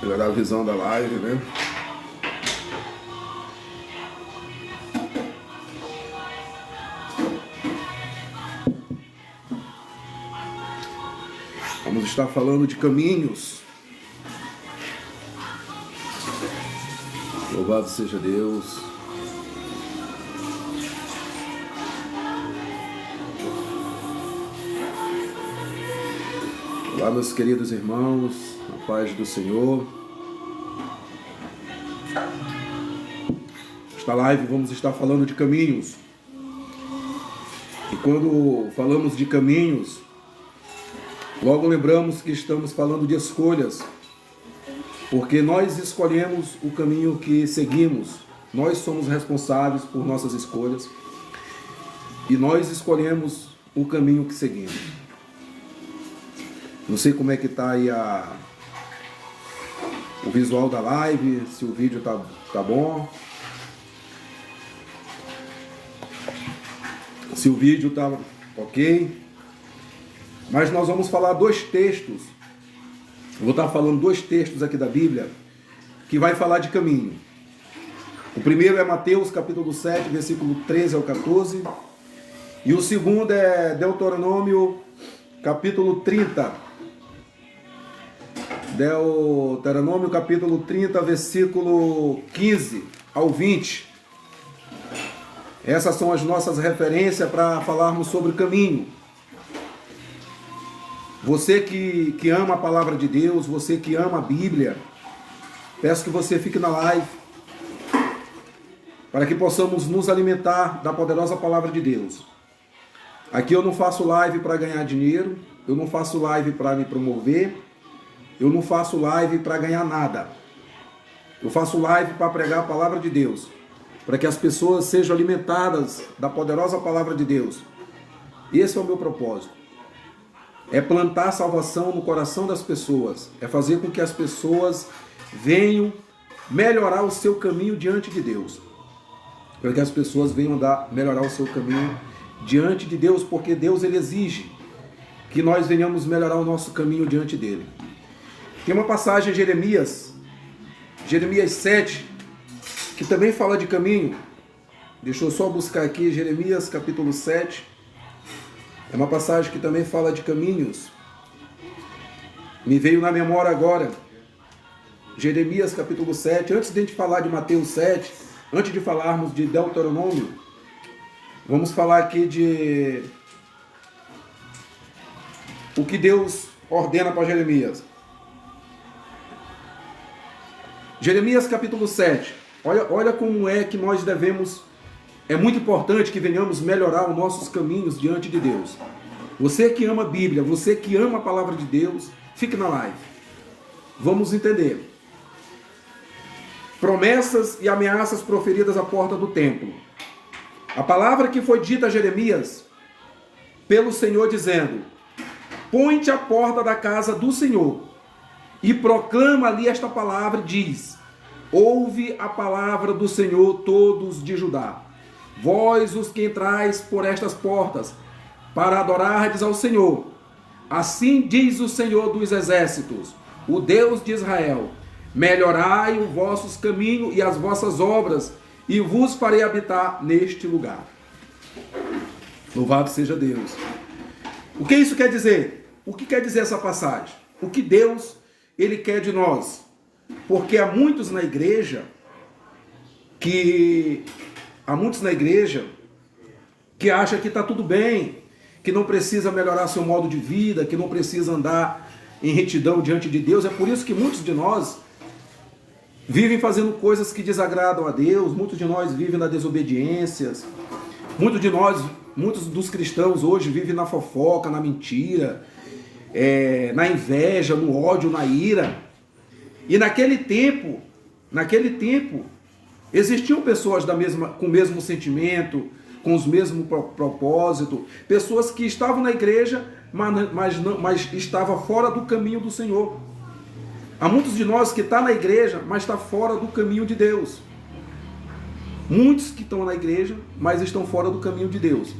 Melhorar a visão da live, né? Vamos estar falando de caminhos. Louvado seja Deus. Olá, meus queridos irmãos, a paz do Senhor. Esta live vamos estar falando de caminhos. E quando falamos de caminhos, logo lembramos que estamos falando de escolhas, porque nós escolhemos o caminho que seguimos. Nós somos responsáveis por nossas escolhas e nós escolhemos o caminho que seguimos. Não sei como é que está aí o visual da live, se o vídeo tá bom. Se o vídeo tá ok. Mas nós vamos falar dois textos. Eu vou estar falando dois textos aqui da Bíblia que vai falar de caminho. O primeiro é Mateus capítulo 7, versículo 13 ao 14. E o segundo é Deuteronômio capítulo 30. Deuteronômio capítulo 30, versículo 15 ao 20. Essas são as nossas referências para falarmos sobre caminho. Você que ama a palavra de Deus, você que ama a Bíblia, peço que você fique na live, para que possamos nos alimentar da poderosa palavra de Deus. Aqui eu não faço live para ganhar dinheiro, eu não faço live para me promover, eu não faço live para ganhar nada. Eu faço live para pregar a palavra de Deus, para que as pessoas sejam alimentadas da poderosa palavra de Deus. Esse é o meu propósito. É plantar salvação no coração das pessoas. É fazer com que as pessoas venham melhorar o seu caminho diante de Deus. Para que as pessoas venham melhorar o seu caminho diante de Deus, porque Deus ele exige que nós venhamos melhorar o nosso caminho diante dele. Tem uma passagem em Jeremias 7, que também fala de caminho. Deixa eu só buscar aqui, Jeremias capítulo 7. É uma passagem que também fala de caminhos. Me veio na memória agora. Jeremias capítulo 7. Antes de a gente falar de Mateus 7, antes de falarmos de Deuteronômio, vamos falar aqui de o que Deus ordena para Jeremias. Jeremias capítulo 7. Olha como é que nós devemos. É muito importante que venhamos melhorar os nossos caminhos diante de Deus. Você que ama a Bíblia, você que ama a palavra de Deus, fique na live. Vamos entender. Promessas e ameaças proferidas à porta do templo. A palavra que foi dita a Jeremias pelo Senhor dizendo: põe-te à porta da casa do Senhor e proclama ali esta palavra, diz: ouve a palavra do Senhor, todos de Judá. Vós os que entrais por estas portas, para adorardes ao Senhor. Assim diz o Senhor dos exércitos, o Deus de Israel: melhorai os vossos caminhos e as vossas obras, e vos farei habitar neste lugar. Louvado seja Deus. O que isso quer dizer? O que quer dizer essa passagem? O que Deus ele quer de nós? Porque há muitos na igreja que acham que está tudo bem, que não precisa melhorar seu modo de vida, que não precisa andar em retidão diante de Deus. É por isso que muitos de nós vivem fazendo coisas que desagradam a Deus, muitos de nós vivem na desobediência, muitos dos cristãos hoje vivem na fofoca, na mentira, na inveja, no ódio, na ira. E naquele tempo, existiam pessoas com o mesmo sentimento, com os mesmos propósitos, pessoas que estavam na igreja, mas estavam fora do caminho do Senhor. Há muitos de nós que estão na igreja, mas estão fora do caminho de Deus. Muitos que estão na igreja, mas estão fora do caminho de Deus.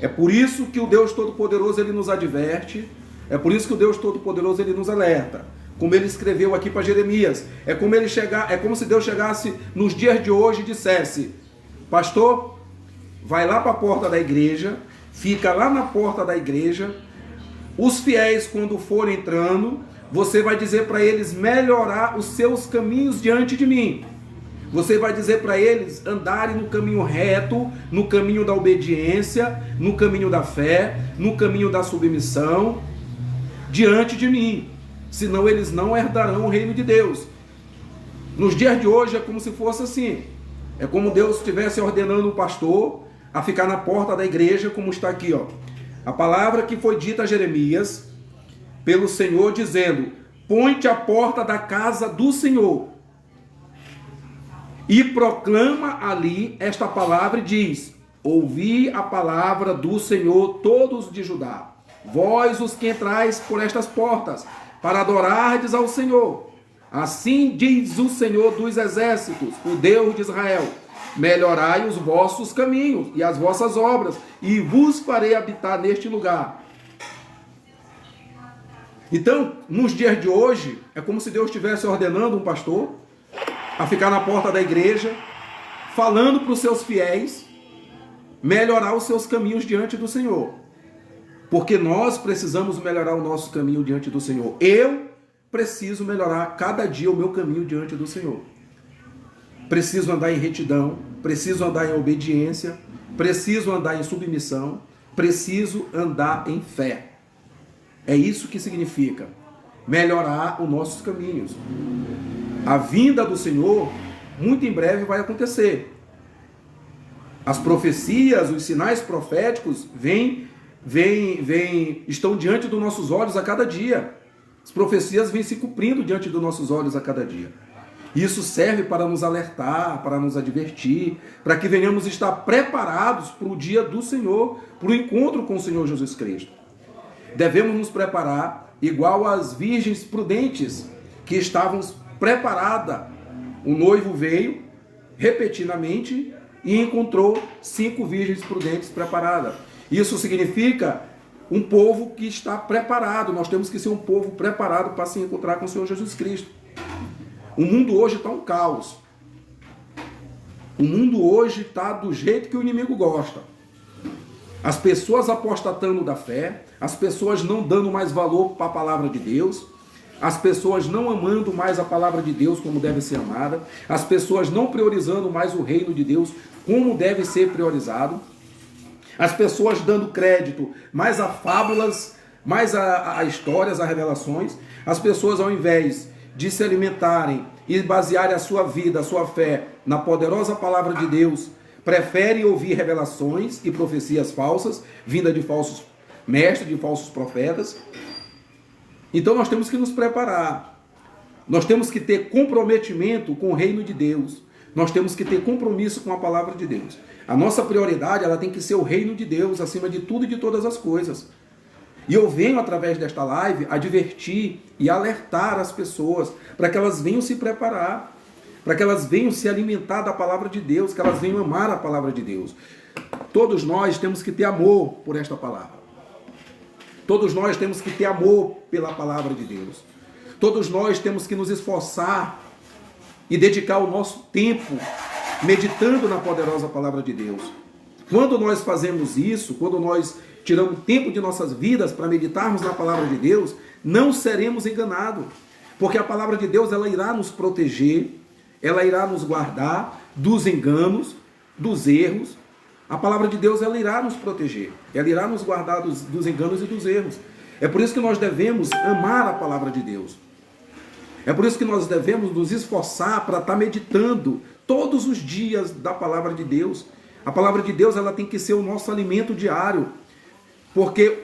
É por isso que o Deus Todo-Poderoso ele nos adverte, é por isso que o Deus Todo-Poderoso ele nos alerta. como ele escreveu aqui para Jeremias. É como se Deus chegasse nos dias de hoje e dissesse: pastor, vai lá para a porta da igreja, fica lá na porta da igreja, os fiéis quando forem entrando, você vai dizer para eles melhorar os seus caminhos diante de mim. Você vai dizer para eles andarem no caminho reto, no caminho da obediência, no caminho da fé, no caminho da submissão, diante de mim. Senão eles não herdarão o reino de Deus. Nos dias de hoje é como se fosse assim. É como Deus estivesse ordenando o pastor a ficar na porta da igreja, como está aqui, ó. A palavra que foi dita a Jeremias pelo Senhor, dizendo: põe-te à porta da casa do Senhor e proclama ali esta palavra e diz: ouvi a palavra do Senhor, todos de Judá, vós os que entrais por estas portas, para adorardes ao Senhor. Assim diz o Senhor dos exércitos, o Deus de Israel: melhorai os vossos caminhos e as vossas obras, e vos farei habitar neste lugar. Então, nos dias de hoje, é como se Deus estivesse ordenando um pastor a ficar na porta da igreja, falando para os seus fiéis melhorar os seus caminhos diante do Senhor. Porque nós precisamos melhorar o nosso caminho diante do Senhor. Eu preciso melhorar cada dia o meu caminho diante do Senhor. Preciso andar em retidão, preciso andar em obediência, preciso andar em submissão, preciso andar em fé. É isso que significa melhorar os nossos caminhos. A vinda do Senhor, muito em breve, vai acontecer. As profecias, os sinais proféticos estão diante dos nossos olhos a cada dia. As profecias vêm se cumprindo diante dos nossos olhos a cada dia. Isso serve para nos alertar, para nos advertir, para que venhamos estar preparados para o dia do Senhor, para o encontro com o Senhor Jesus Cristo. Devemos nos preparar igual às virgens prudentes que estavam preparadas. O noivo veio repetidamente e encontrou 5 virgens prudentes preparadas. Isso significa um povo que está preparado. Nós temos que ser um povo preparado para se encontrar com o Senhor Jesus Cristo. O mundo hoje está um caos. O mundo hoje está do jeito que o inimigo gosta. As pessoas apostatando da fé, as pessoas não dando mais valor para a palavra de Deus, as pessoas não amando mais a palavra de Deus como deve ser amada, as pessoas não priorizando mais o reino de Deus como deve ser priorizado, as pessoas dando crédito mais a fábulas, mais a histórias, a revelações, as pessoas ao invés de se alimentarem e basearem a sua vida, a sua fé na poderosa palavra de Deus, preferem ouvir revelações e profecias falsas, vinda de falsos mestres, de falsos profetas. Então nós temos que nos preparar. Nós temos que ter comprometimento com o reino de Deus. Nós temos que ter compromisso com a palavra de Deus. A nossa prioridade, ela tem que ser o reino de Deus acima de tudo e de todas as coisas. E eu venho, através desta live, advertir e alertar as pessoas para que elas venham se preparar, para que elas venham se alimentar da palavra de Deus, que elas venham amar a palavra de Deus. Todos nós temos que ter amor por esta palavra. Todos nós temos que ter amor pela palavra de Deus. Todos nós temos que nos esforçar e dedicar o nosso tempo meditando na poderosa palavra de Deus. Quando nós fazemos isso, quando nós tiramos tempo de nossas vidas para meditarmos na palavra de Deus, não seremos enganados. Porque a palavra de Deus, ela irá nos proteger, ela irá nos guardar dos enganos, dos erros. A palavra de Deus, ela irá nos proteger, ela irá nos guardar dos enganos e dos erros. É por isso que nós devemos amar a palavra de Deus. É por isso que nós devemos nos esforçar para estar meditando todos os dias da palavra de Deus. A palavra de Deus, ela tem que ser o nosso alimento diário. Porque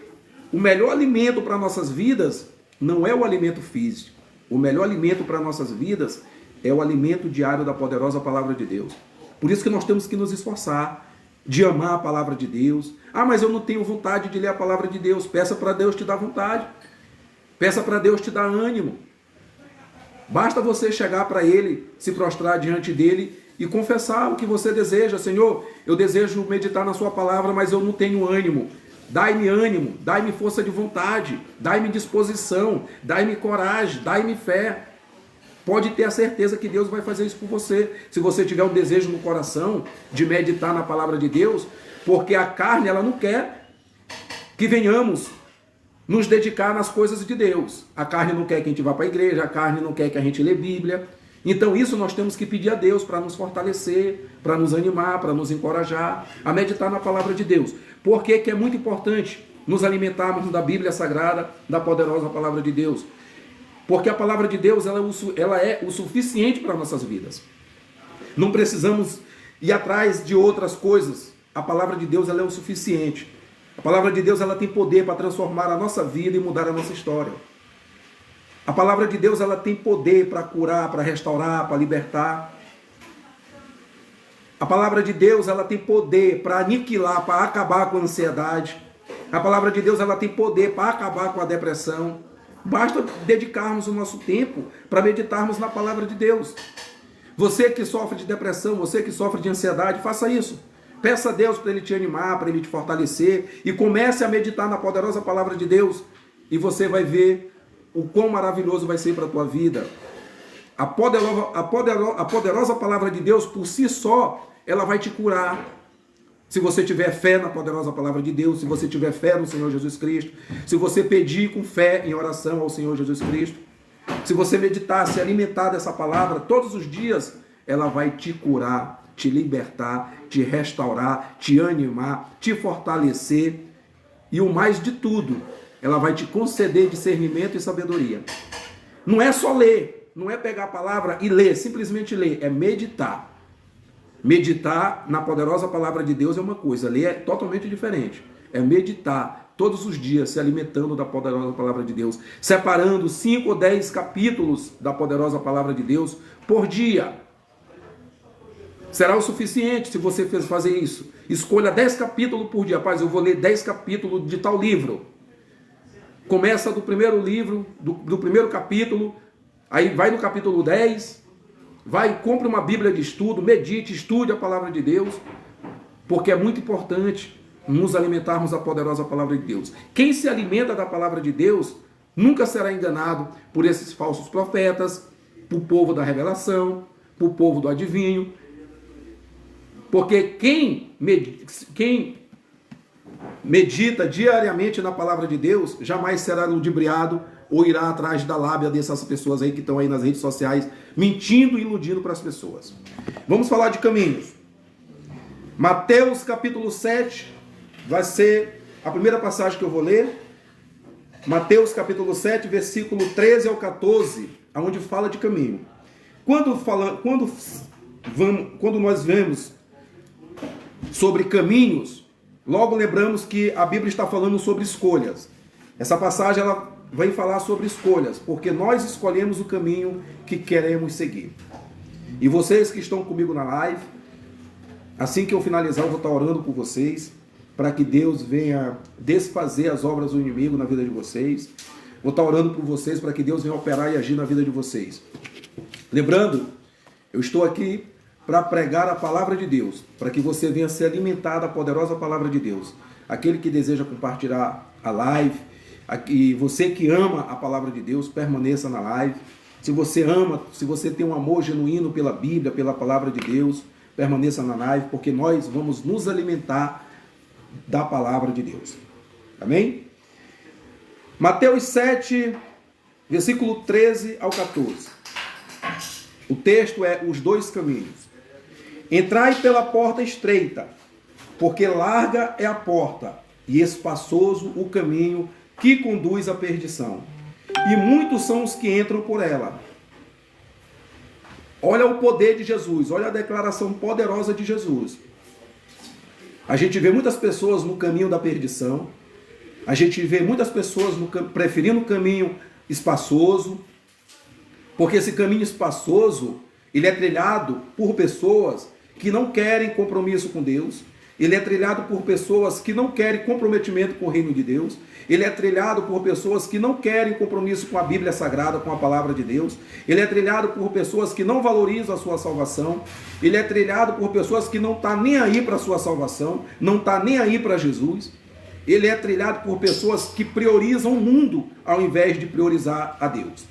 o melhor alimento para nossas vidas não é o alimento físico. O melhor alimento para nossas vidas é o alimento diário da poderosa palavra de Deus. Por isso que nós temos que nos esforçar de amar a palavra de Deus. Ah, mas eu não tenho vontade de ler a palavra de Deus. Peça para Deus te dar vontade. Peça para Deus te dar ânimo. Basta você chegar para Ele, se prostrar diante dEle e confessar o que você deseja. Senhor, eu desejo meditar na sua palavra, mas eu não tenho ânimo. dai-me ânimo, dai-me força de vontade, dai-me disposição, dai-me coragem, dai-me fé. Pode ter a certeza que Deus vai fazer isso por você. Se você tiver um desejo no coração de meditar na palavra de Deus, porque a carne, ela não quer que venhamos nos dedicar nas coisas de Deus. A carne não quer que a gente vá para a igreja, a carne não quer que a gente lê Bíblia. Então isso nós temos que pedir a Deus para nos fortalecer, para nos animar, para nos encorajar a meditar na palavra de Deus. Por que que é muito importante nos alimentarmos da Bíblia Sagrada, da poderosa palavra de Deus? Porque a palavra de Deus ela é o suficiente para nossas vidas. Não precisamos ir atrás de outras coisas. A palavra de Deus ela é o suficiente. A palavra de Deus ela tem poder para transformar a nossa vida e mudar a nossa história. A palavra de Deus ela tem poder para curar, para restaurar, para libertar. A palavra de Deus ela tem poder para aniquilar, para acabar com a ansiedade. A palavra de Deus ela tem poder para acabar com a depressão. Basta dedicarmos o nosso tempo para meditarmos na palavra de Deus. Você que sofre de depressão, você que sofre de ansiedade, faça isso. Peça a Deus para Ele te animar, para Ele te fortalecer e comece a meditar na poderosa palavra de Deus e você vai ver o quão maravilhoso vai ser para a tua vida. A poderosa palavra de Deus, por si só, ela vai te curar. Se você tiver fé na poderosa palavra de Deus, se você tiver fé no Senhor Jesus Cristo, se você pedir com fé em oração ao Senhor Jesus Cristo, se você meditar, se alimentar dessa palavra todos os dias, ela vai te curar, te libertar, te restaurar, te animar, te fortalecer e o mais de tudo, ela vai te conceder discernimento e sabedoria. Não é só ler, não é pegar a palavra e ler, simplesmente ler, é meditar. Meditar na poderosa palavra de Deus é uma coisa, ler é totalmente diferente. É meditar todos os dias, se alimentando da poderosa palavra de Deus, separando 5 ou 10 capítulos da poderosa palavra de Deus por dia. Será o suficiente se você fazer isso. Escolha 10 capítulos por dia. Rapaz, eu vou ler 10 capítulos de tal livro. Começa do primeiro livro, do primeiro capítulo, aí vai no capítulo 10... Vai, compre uma Bíblia de estudo, medite, estude a palavra de Deus, porque é muito importante nos alimentarmos da poderosa palavra de Deus. Quem se alimenta da palavra de Deus nunca será enganado por esses falsos profetas, por povo da revelação, por povo do adivinho, porque quem medita diariamente na palavra de Deus jamais será ludibriado ou irá atrás da lábia dessas pessoas aí que estão aí nas redes sociais mentindo e iludindo para as pessoas. Vamos falar de caminhos. Mateus capítulo 7 vai ser a primeira passagem que eu vou ler. Mateus capítulo 7, versículo 13 ao 14, onde fala de caminho. Quando nós vemos sobre caminhos, logo lembramos que a Bíblia está falando sobre escolhas. Essa passagem ela vai falar sobre escolhas, porque nós escolhemos o caminho que queremos seguir. E vocês que estão comigo na live, assim que eu finalizar, eu vou estar orando por vocês, para que Deus venha desfazer as obras do inimigo na vida de vocês. Vou estar orando por vocês, para que Deus venha operar e agir na vida de vocês. Lembrando, eu estou aqui para pregar a palavra de Deus, para que você venha se alimentar da poderosa palavra de Deus. Aquele que deseja compartilhar a live, e você que ama a palavra de Deus, permaneça na live. Se você ama, se você tem um amor genuíno pela Bíblia, pela palavra de Deus, permaneça na live, porque nós vamos nos alimentar da palavra de Deus. Amém? Mateus 7, versículo 13 ao 14. O texto é os dois caminhos. Entrai pela porta estreita, porque larga é a porta, e espaçoso o caminho que conduz à perdição. E muitos são os que entram por ela. Olha o poder de Jesus, olha a declaração poderosa de Jesus. A gente vê muitas pessoas no caminho da perdição, a gente vê muitas pessoas preferindo o caminho espaçoso, porque esse caminho espaçoso, ele é trilhado por pessoas que não querem compromisso com Deus, ele é trilhado por pessoas que não querem comprometimento com o reino de Deus, ele é trilhado por pessoas que não querem compromisso com a Bíblia Sagrada, com a palavra de Deus, ele é trilhado por pessoas que não valorizam a sua salvação, ele é trilhado por pessoas que não estão nem aí para a sua salvação, não estão nem aí para Jesus. ele é trilhado por pessoas que priorizam o mundo ao invés de priorizar a Deus.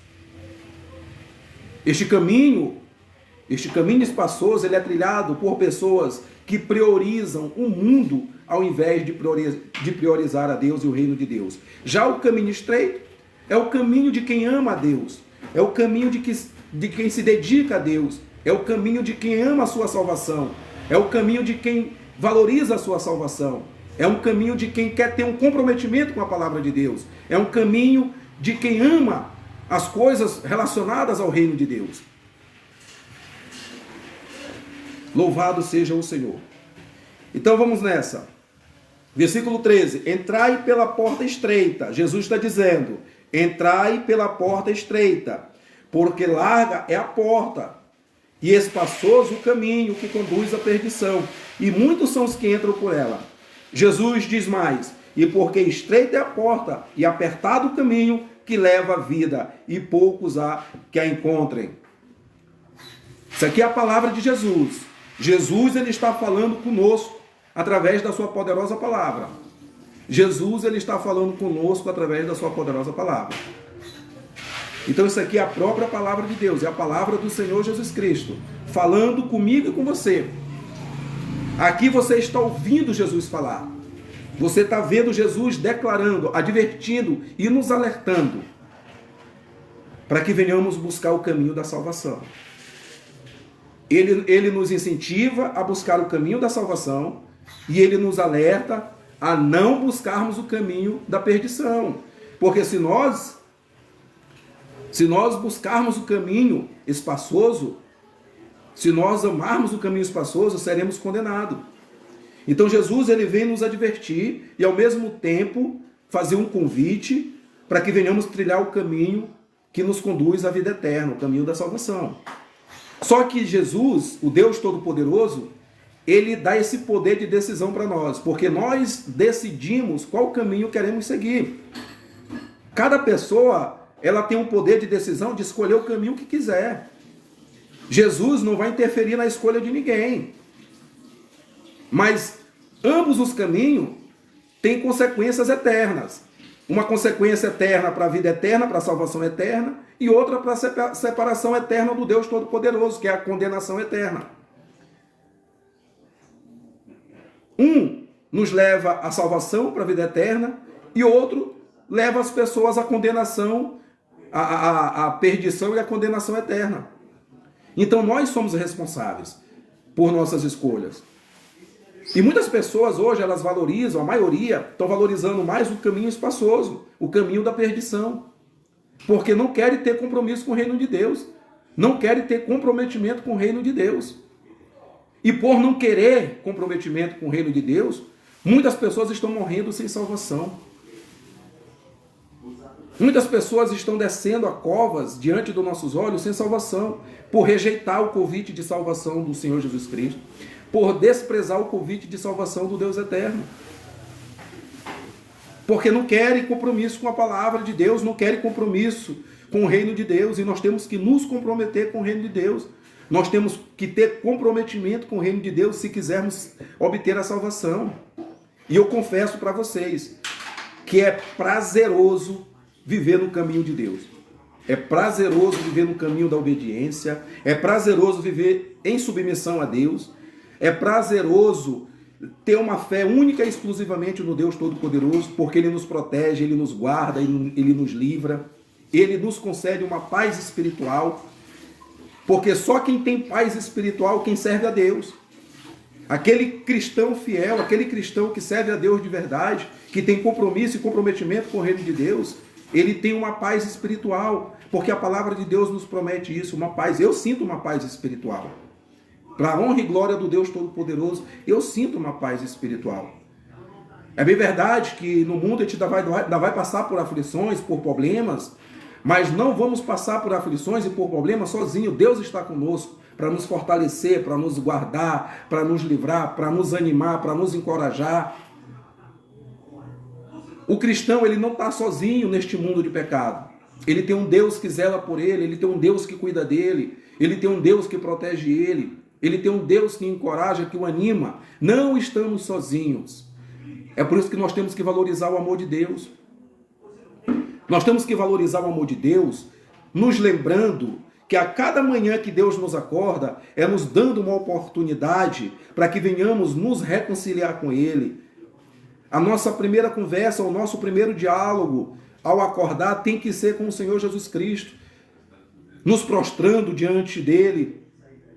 Este caminho espaçoso, ele é trilhado por pessoas que priorizam o mundo ao invés de priorizar a Deus e o reino de Deus. Já o caminho estreito é o caminho de quem ama a Deus, é o caminho de quem se dedica a Deus, é o caminho de quem ama a sua salvação, é o caminho de quem valoriza a sua salvação, é um caminho de quem quer ter um comprometimento com a palavra de Deus, é um caminho de quem ama as coisas relacionadas ao reino de Deus. Louvado seja o Senhor. Então vamos nessa. Versículo 13. Entrai pela porta estreita. Jesus está dizendo, entrai pela porta estreita, porque larga é a porta, e espaçoso o caminho que conduz à perdição, e muitos são os que entram por ela. Jesus diz mais, e porque estreita é a porta, e apertado o caminho que leva à vida, e poucos há que a encontrem. Isso aqui é a palavra de Jesus. Jesus, ele está falando conosco através da sua poderosa palavra. Jesus, ele está falando conosco através da sua poderosa palavra. Então isso aqui é a própria palavra de Deus, é a palavra do Senhor Jesus Cristo, falando comigo e com você. Aqui você está ouvindo Jesus falar. Você está vendo Jesus declarando, advertindo e nos alertando para que venhamos buscar o caminho da salvação. Ele nos incentiva a buscar o caminho da salvação e ele nos alerta a não buscarmos o caminho da perdição. Porque se nós buscarmos o caminho espaçoso, se nós amarmos o caminho espaçoso, seremos condenados. Então Jesus, ele vem nos advertir e ao mesmo tempo fazer um convite para que venhamos trilhar o caminho que nos conduz à vida eterna, o caminho da salvação. Só que Jesus, o Deus Todo-Poderoso, ele dá esse poder de decisão para nós, porque nós decidimos qual caminho queremos seguir. Cada pessoa, ela tem um poder de decisão de escolher o caminho que quiser. Jesus não vai interferir na escolha de ninguém. Mas ambos os caminhos têm consequências eternas. Uma consequência eterna para a vida eterna, para a salvação eterna, e outra para a separação eterna do Deus Todo-Poderoso, que é a condenação eterna. Um nos leva à salvação para a vida eterna, e outro leva as pessoas à condenação, à perdição e à condenação eterna. Então nós somos responsáveis por nossas escolhas. E muitas pessoas hoje, elas valorizam, a maioria, estão valorizando mais o caminho espaçoso, o caminho da perdição. Porque não querem ter compromisso com o reino de Deus. Não querem ter comprometimento com o reino de Deus. E por não querer comprometimento com o reino de Deus, muitas pessoas estão morrendo sem salvação. Muitas pessoas estão descendo a covas diante dos nossos olhos sem salvação, por rejeitar o convite de salvação do Senhor Jesus Cristo, por desprezar o convite de salvação do Deus eterno. Porque não querem compromisso com a palavra de Deus, não querem compromisso com o reino de Deus, e nós temos que nos comprometer com o reino de Deus. Nós temos que ter comprometimento com o reino de Deus se quisermos obter a salvação. E eu confesso para vocês que é prazeroso viver no caminho de Deus. É prazeroso viver no caminho da obediência, é prazeroso viver em submissão a Deus, é prazeroso ter uma fé única e exclusivamente no Deus Todo-Poderoso, porque Ele nos protege, Ele nos guarda, Ele nos livra, Ele nos concede uma paz espiritual, porque só quem tem paz espiritual, quem serve a Deus. Aquele cristão fiel, aquele cristão que serve a Deus de verdade, que tem compromisso e comprometimento com o reino de Deus, ele tem uma paz espiritual, porque a palavra de Deus nos promete isso, uma paz. Eu sinto uma paz espiritual. Para a honra e glória do Deus Todo-Poderoso, eu sinto uma paz espiritual. É bem verdade que no mundo a gente ainda vai passar por aflições, por problemas, mas não vamos passar por aflições e por problemas sozinho. Deus está conosco para nos fortalecer, para nos guardar, para nos livrar, para nos animar, para nos encorajar. O cristão, ele não está sozinho neste mundo de pecado. Ele tem um Deus que zela por ele, ele tem um Deus que cuida dele, ele tem um Deus que protege ele, ele tem um Deus que encoraja, que o anima. Não estamos sozinhos. É por isso que nós temos que valorizar o amor de Deus. Nós temos que valorizar o amor de Deus, nos lembrando que a cada manhã que Deus nos acorda, é nos dando uma oportunidade para que venhamos nos reconciliar com Ele. A nossa primeira conversa, o nosso primeiro diálogo, ao acordar, tem que ser com o Senhor Jesus Cristo, nos prostrando diante dEle,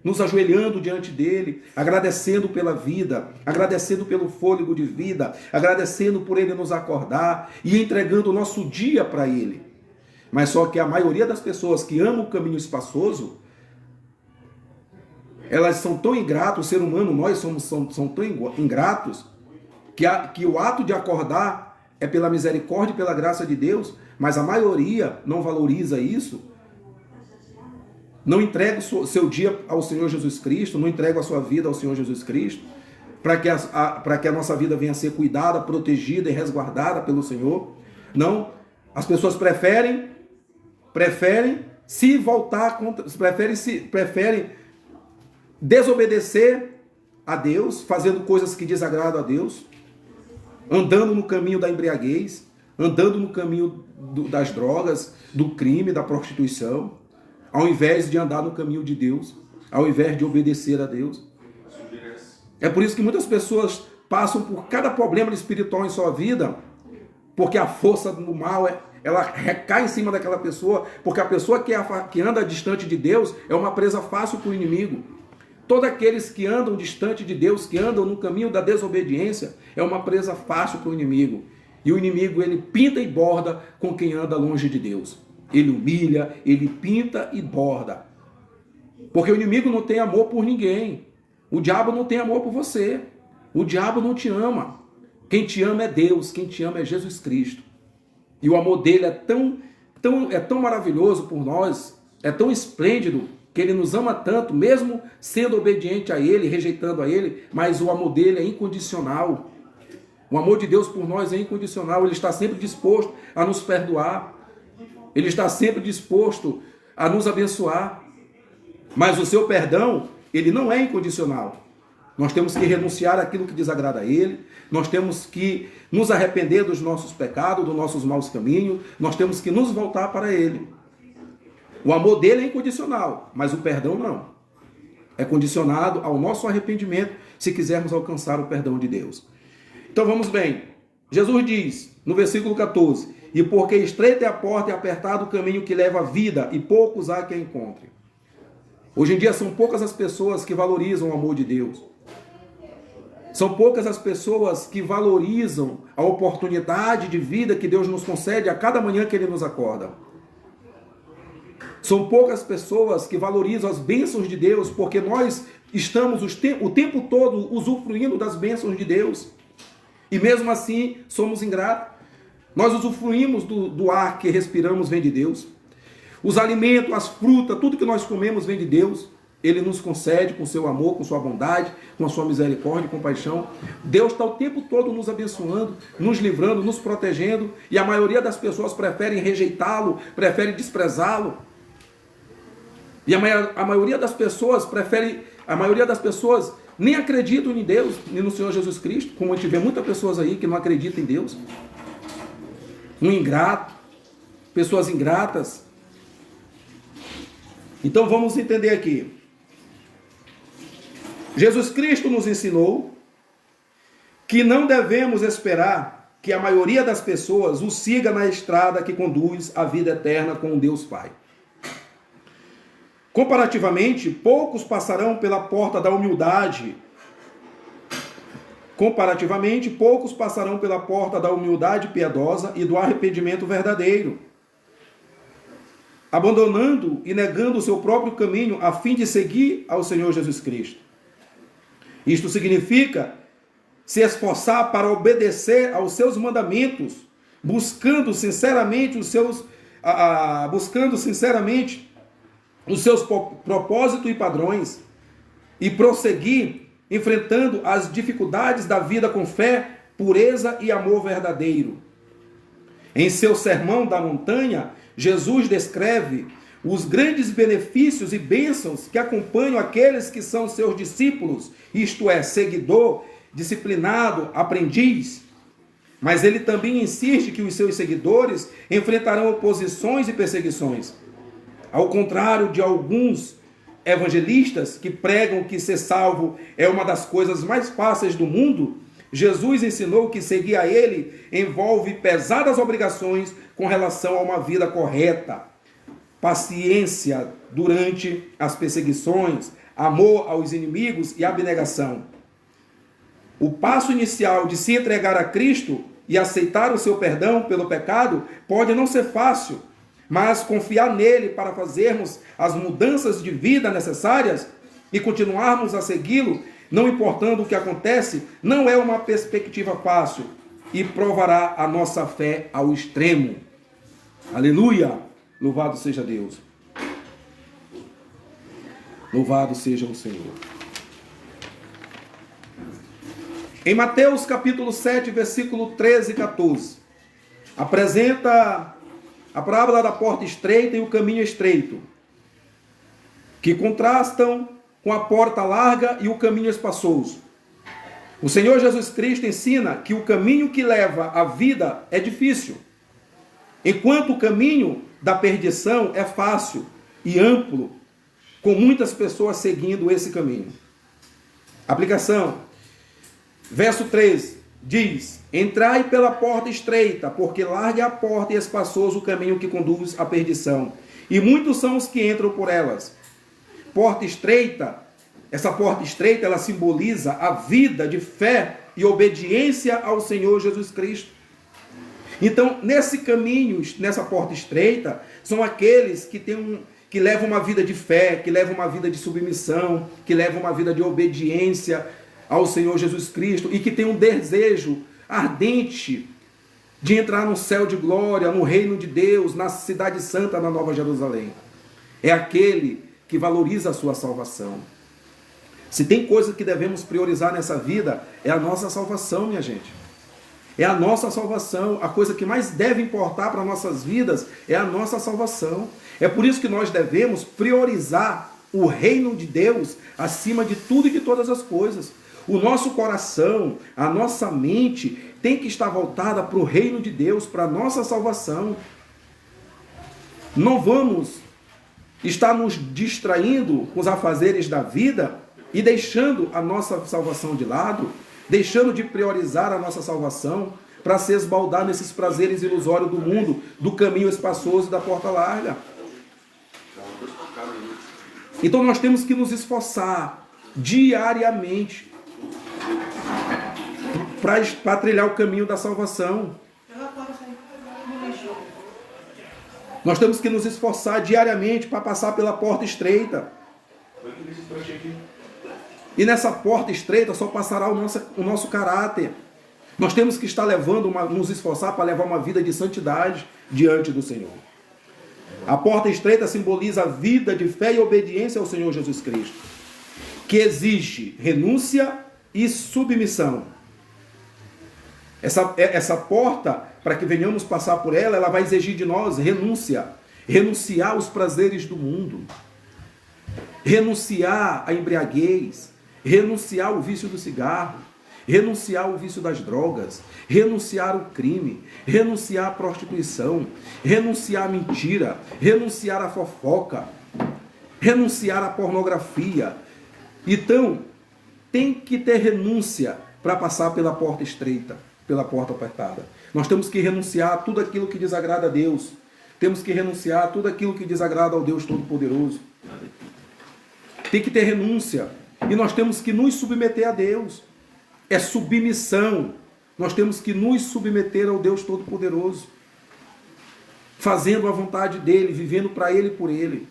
nos ajoelhando diante dEle, agradecendo pela vida, agradecendo pelo fôlego de vida, agradecendo por Ele nos acordar e entregando o nosso dia para Ele. Mas só que a maioria das pessoas que amam o caminho espaçoso, elas são tão ingratas, o ser humano, nós somos tão ingratos, que o ato de acordar é pela misericórdia e pela graça de Deus, mas a maioria não valoriza isso, não entrega o seu dia ao Senhor Jesus Cristo, não entrega a sua vida ao Senhor Jesus Cristo, para que a nossa vida venha a ser cuidada, protegida e resguardada pelo Senhor. Não, as pessoas preferem se voltar contra, preferem desobedecer a Deus, fazendo coisas que desagradam a Deus, andando no caminho da embriaguez, andando no caminho das drogas, do crime, da prostituição, ao invés de andar no caminho de Deus, ao invés de obedecer a Deus. É por isso que muitas pessoas passam por cada problema espiritual em sua vida, porque a força do mal ela recai em cima daquela pessoa, porque a pessoa que anda distante de Deus é uma presa fácil para o inimigo. Todos aqueles que andam distante de Deus, que andam no caminho da desobediência, é uma presa fácil para o inimigo. E o inimigo, ele pinta e borda com quem anda longe de Deus. Ele humilha, ele pinta e borda. Porque o inimigo não tem amor por ninguém. O diabo não tem amor por você. O diabo não te ama. Quem te ama é Deus, quem te ama é Jesus Cristo. E o amor dele é tão maravilhoso por nós, é tão esplêndido, que ele nos ama tanto, mesmo sendo obediente a ele, rejeitando a ele, mas o amor dele é incondicional. O amor de Deus por nós é incondicional, ele está sempre disposto a nos perdoar, ele está sempre disposto a nos abençoar, mas o seu perdão, ele não é incondicional. Nós temos que renunciar àquilo que desagrada a Ele, nós temos que nos arrepender dos nossos pecados, dos nossos maus caminhos, nós temos que nos voltar para Ele. O amor dele é incondicional, mas o perdão não. É condicionado ao nosso arrependimento, se quisermos alcançar o perdão de Deus. Então vamos bem. Jesus diz, no versículo 14, e porque estreita é a porta e apertado o caminho que leva à vida, e poucos há que a encontrem. Hoje em dia são poucas as pessoas que valorizam o amor de Deus. São poucas as pessoas que valorizam a oportunidade de vida que Deus nos concede a cada manhã que Ele nos acorda. São poucas pessoas que valorizam as bênçãos de Deus, porque nós estamos o tempo todo usufruindo das bênçãos de Deus. E mesmo assim somos ingratos. Nós usufruímos do ar que respiramos vem de Deus. Os alimentos, as frutas, tudo que nós comemos vem de Deus. Ele nos concede com seu amor, com sua bondade, com a sua misericórdia e compaixão. Deus está o tempo todo nos abençoando, nos livrando, nos protegendo. E a maioria das pessoas preferem rejeitá-lo, preferem desprezá-lo. E a maioria das pessoas nem acreditam em Deus, nem no Senhor Jesus Cristo, como a gente vê muitas pessoas aí que não acreditam em Deus. Um ingrato, pessoas ingratas. Então vamos entender aqui. Jesus Cristo nos ensinou que não devemos esperar que a maioria das pessoas o siga na estrada que conduz à vida eterna com Deus Pai. Comparativamente, poucos passarão pela porta da humildade. Comparativamente, poucos passarão pela porta da humildade piedosa e do arrependimento verdadeiro, abandonando e negando o seu próprio caminho a fim de seguir ao Senhor Jesus Cristo. Isto significa se esforçar para obedecer aos seus mandamentos, buscando sinceramente os seus propósitos e padrões, e prosseguir enfrentando as dificuldades da vida com fé, pureza e amor verdadeiro. Em seu Sermão da Montanha, Jesus descreve os grandes benefícios e bênçãos que acompanham aqueles que são seus discípulos, isto é, seguidor, disciplinado, aprendiz. Mas ele também insiste que os seus seguidores enfrentarão oposições e perseguições. Ao contrário de alguns evangelistas que pregam que ser salvo é uma das coisas mais fáceis do mundo, Jesus ensinou que seguir a ele envolve pesadas obrigações com relação a uma vida correta, paciência durante as perseguições, amor aos inimigos e abnegação. O passo inicial de se entregar a Cristo e aceitar o seu perdão pelo pecado pode não ser fácil, mas confiar nele para fazermos as mudanças de vida necessárias e continuarmos a segui-lo, não importando o que acontece, não é uma perspectiva fácil e provará a nossa fé ao extremo. Aleluia! Louvado seja Deus. Louvado seja o Senhor. Em Mateus capítulo 7, versículo 13 e 14, apresenta a parábola da porta estreita e o caminho estreito, que contrastam com a porta larga e o caminho espaçoso. O Senhor Jesus Cristo ensina que o caminho que leva à vida é difícil, enquanto o caminho da perdição é fácil e amplo, com muitas pessoas seguindo esse caminho. Aplicação. Verso 13 diz: entrai pela porta estreita, porque larga é a porta e espaçoso o caminho que conduz à perdição, e muitos são os que entram por elas. Porta estreita, essa porta estreita, ela simboliza a vida de fé e obediência ao Senhor Jesus Cristo. Então, nesse caminho, nessa porta estreita, são aqueles que levam uma vida de fé, que levam uma vida de submissão, que levam uma vida de obediência ao Senhor Jesus Cristo e que tem um desejo ardente de entrar no céu de glória, no reino de Deus, na cidade santa, na Nova Jerusalém. É aquele que valoriza a sua salvação. Se tem coisa que devemos priorizar nessa vida, é a nossa salvação, minha gente. É a nossa salvação. A coisa que mais deve importar para nossas vidas é a nossa salvação. É por isso que nós devemos priorizar o reino de Deus acima de tudo e de todas as coisas. O nosso coração, a nossa mente tem que estar voltada para o reino de Deus, para a nossa salvação. Não vamos estar nos distraindo com os afazeres da vida e deixando a nossa salvação de lado, deixando de priorizar a nossa salvação para se esbaldar nesses prazeres ilusórios do mundo, do caminho espaçoso e da porta larga. Então nós temos que nos diariamente para trilhar o caminho da salvação. Nós temos que nos esforçar diariamente para passar pela porta estreita. E nessa porta estreita só passará o nosso caráter. Nós temos que estar nos esforçar para levar uma vida de santidade diante do Senhor. A porta estreita simboliza a vida de fé e obediência ao Senhor Jesus Cristo, que exige renúncia e submissão. Essa porta, para que venhamos passar por ela, ela vai exigir de nós renúncia. Renunciar aos prazeres do mundo. Renunciar à embriaguez. Renunciar ao vício do cigarro. Renunciar ao vício das drogas. Renunciar ao crime. Renunciar à prostituição. Renunciar à mentira. Renunciar à fofoca. Renunciar à pornografia. Então, tem que ter renúncia para passar pela porta estreita, pela porta apertada. Nós temos que renunciar a tudo aquilo que desagrada a Deus. Temos que renunciar a tudo aquilo que desagrada ao Deus Todo-Poderoso. Tem que ter renúncia. E nós temos que nos submeter a Deus. É submissão. Nós temos que nos submeter ao Deus Todo-Poderoso. Fazendo a vontade dEle, vivendo para Ele e por Ele.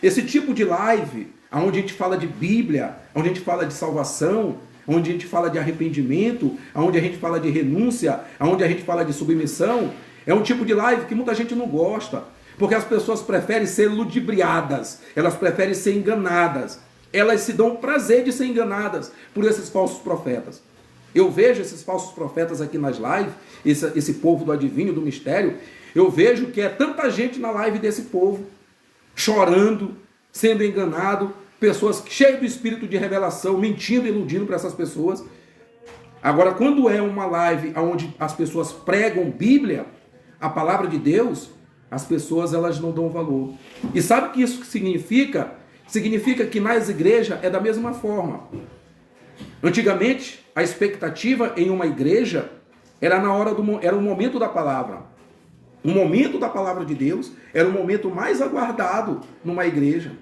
Esse tipo de live, onde a gente fala de Bíblia, onde a gente fala de salvação, onde a gente fala de arrependimento, onde a gente fala de renúncia, onde a gente fala de submissão, é um tipo de live que muita gente não gosta, porque as pessoas preferem ser ludibriadas, elas preferem ser enganadas, elas se dão o prazer de ser enganadas por esses falsos profetas. Eu vejo esses falsos profetas aqui nas lives, esse povo do adivinho, do mistério, eu vejo que é tanta gente na live desse povo, chorando, sendo enganado, pessoas cheias do espírito de revelação, mentindo e iludindo para essas pessoas. Agora, quando é uma live onde as pessoas pregam Bíblia, a palavra de Deus, as pessoas elas não dão valor. E sabe o que isso significa? Significa que nas igrejas é da mesma forma. Antigamente, a expectativa em uma igreja era era o momento da palavra. O momento da palavra de Deus era o momento mais aguardado numa igreja.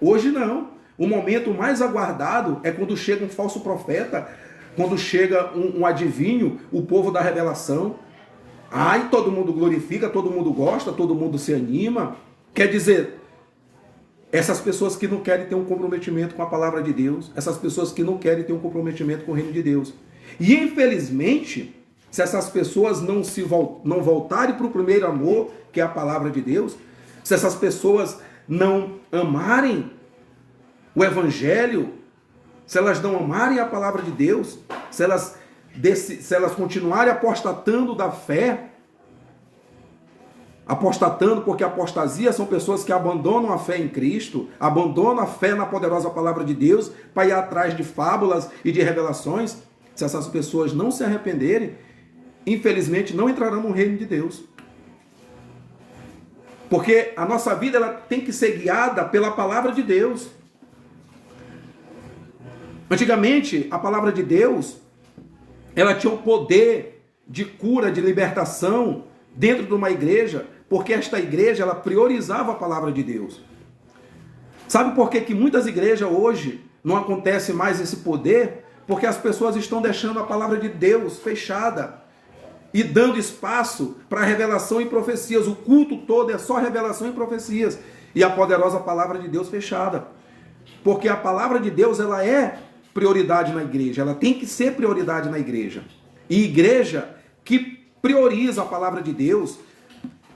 Hoje não. O momento mais aguardado é quando chega um falso profeta, quando chega um adivinho, o povo da revelação. Ai, todo mundo glorifica, todo mundo gosta, todo mundo se anima. Quer dizer, essas pessoas que não querem ter um comprometimento com a palavra de Deus, essas pessoas que não querem ter um comprometimento com o reino de Deus. E infelizmente, se essas pessoas não voltarem para o primeiro amor, que é a palavra de Deus, se essas pessoas não amarem o evangelho, se elas não amarem a palavra de Deus, se elas continuarem apostatando da fé, apostatando, porque apostasia são pessoas que abandonam a fé em Cristo, abandonam a fé na poderosa palavra de Deus para ir atrás de fábulas e de revelações. Se essas pessoas não se arrependerem, infelizmente não entrarão no reino de Deus. Porque a nossa vida ela tem que ser guiada pela palavra de Deus. Antigamente, a palavra de Deus, ela tinha o poder de cura, de libertação dentro de uma igreja, porque esta igreja, ela priorizava a palavra de Deus. Sabe por que muitas igrejas hoje não acontece mais esse poder? Porque as pessoas estão deixando a palavra de Deus fechada e dando espaço para revelação e profecias. O culto todo é só revelação e profecias e a poderosa palavra de Deus fechada. Porque a palavra de Deus, ela é prioridade na igreja, ela tem que ser prioridade na igreja. E igreja que prioriza a palavra de Deus,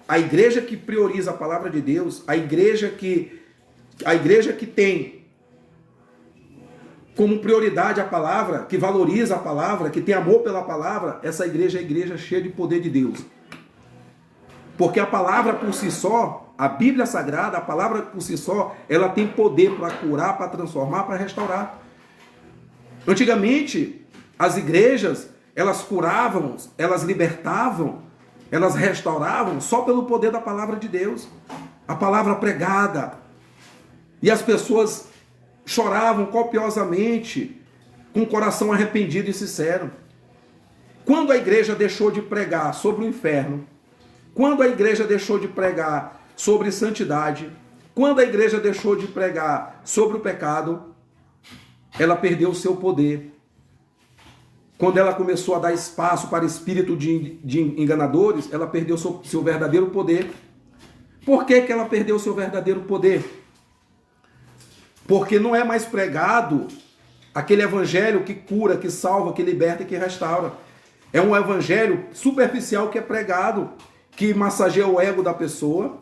a igreja que prioriza a palavra de Deus, a igreja que tem como prioridade a palavra, que valoriza a palavra, que tem amor pela palavra, essa igreja é a igreja cheia de poder de Deus. Porque a palavra por si só, a Bíblia Sagrada, a palavra por si só, ela tem poder para curar, para transformar, para restaurar. Antigamente, as igrejas, elas curavam, elas libertavam, elas restauravam só pelo poder da palavra de Deus. A palavra pregada. E as pessoas choravam copiosamente, com o coração arrependido e sincero. Quando a igreja deixou de pregar sobre o inferno, quando a igreja deixou de pregar sobre santidade, quando a igreja deixou de pregar sobre o pecado, ela perdeu o seu poder. Quando ela começou a dar espaço para espírito de enganadores, ela perdeu seu verdadeiro poder. Por que ela perdeu seu verdadeiro poder? Porque não é mais pregado aquele evangelho que cura, que salva, que liberta e que restaura. É um evangelho superficial que é pregado, que massageia o ego da pessoa,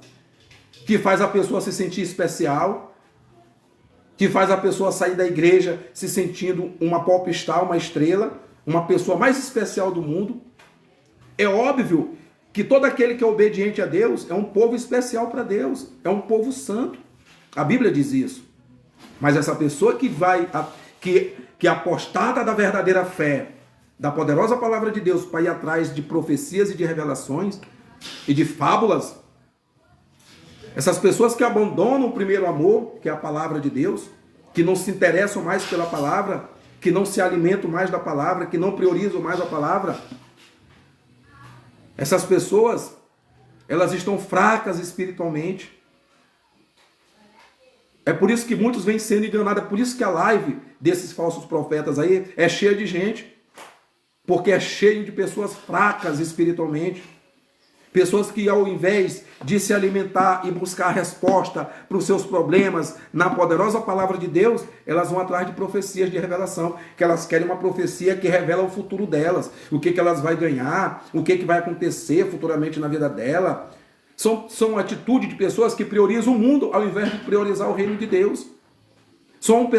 que faz a pessoa se sentir especial, que faz a pessoa sair da igreja se sentindo uma popstar, uma estrela, uma pessoa mais especial do mundo. É óbvio que todo aquele que é obediente a Deus é um povo especial para Deus, é um povo santo. A Bíblia diz isso. Mas essa pessoa que é apostada da verdadeira fé, da poderosa palavra de Deus, para ir atrás de profecias e de revelações e de fábulas, essas pessoas que abandonam o primeiro amor, que é a palavra de Deus, que não se interessam mais pela palavra, que não se alimentam mais da palavra, que não priorizam mais a palavra, essas pessoas, elas estão fracas espiritualmente. É por isso que muitos vêm sendo enganados, é por isso que a live desses falsos profetas aí é cheia de gente, porque é cheio de pessoas fracas espiritualmente, pessoas que ao invés de se alimentar e buscar resposta para os seus problemas na poderosa palavra de Deus, elas vão atrás de profecias de revelação, que elas querem uma profecia que revela o futuro delas, o que elas vão ganhar, o que vai acontecer futuramente na vida dela. São atitudes de pessoas que priorizam o mundo ao invés de priorizar o reino de Deus. São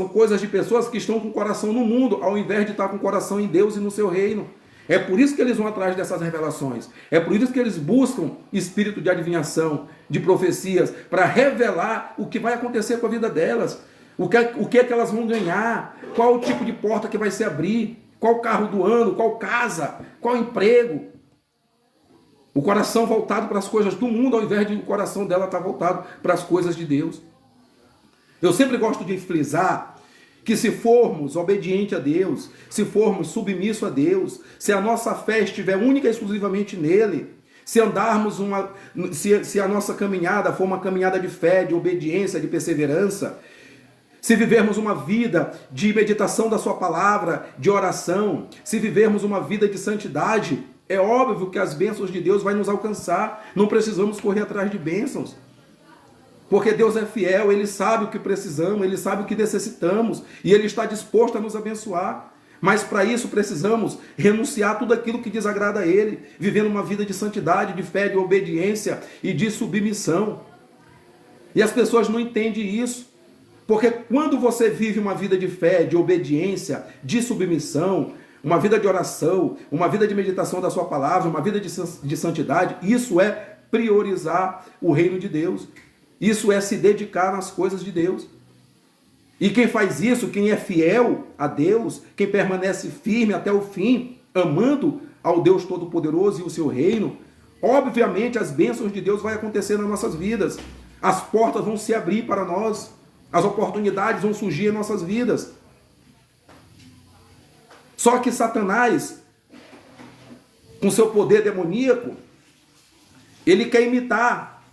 coisas de pessoas que estão com o coração no mundo ao invés de estar com o coração em Deus e no seu reino. É por isso que eles vão atrás dessas revelações. É por isso que eles buscam espírito de adivinhação, de profecias, para revelar o que vai acontecer com a vida delas. O que é que elas vão ganhar, qual o tipo de porta que vai se abrir, qual carro do ano, qual casa, qual emprego. O coração voltado para as coisas do mundo, ao invés de o coração dela estar voltado para as coisas de Deus. Eu sempre gosto de frisar que se formos obedientes a Deus, se formos submissos a Deus, se a nossa fé estiver única e exclusivamente nele, se andarmos se a nossa caminhada for uma caminhada de fé, de obediência, de perseverança, se vivermos uma vida de meditação da sua palavra, de oração, se vivermos uma vida de santidade, é óbvio que as bênçãos de Deus vão nos alcançar. Não precisamos correr atrás de bênçãos. Porque Deus é fiel, Ele sabe o que precisamos, Ele sabe o que necessitamos e Ele está disposto a nos abençoar. Mas para isso precisamos renunciar a tudo aquilo que desagrada a Ele, vivendo uma vida de santidade, de fé, de obediência e de submissão. E as pessoas não entendem isso. Porque quando você vive uma vida de fé, de obediência, de submissão, uma vida de oração, uma vida de meditação da sua palavra, uma vida de santidade, isso é priorizar o reino de Deus. Isso é se dedicar nas coisas de Deus. E quem faz isso, quem é fiel a Deus, quem permanece firme até o fim, amando ao Deus Todo-Poderoso e o seu reino, obviamente as bênçãos de Deus vão acontecer nas nossas vidas. As portas vão se abrir para nós. As oportunidades vão surgir em nossas vidas. Só que Satanás, com seu poder demoníaco, ele quer imitar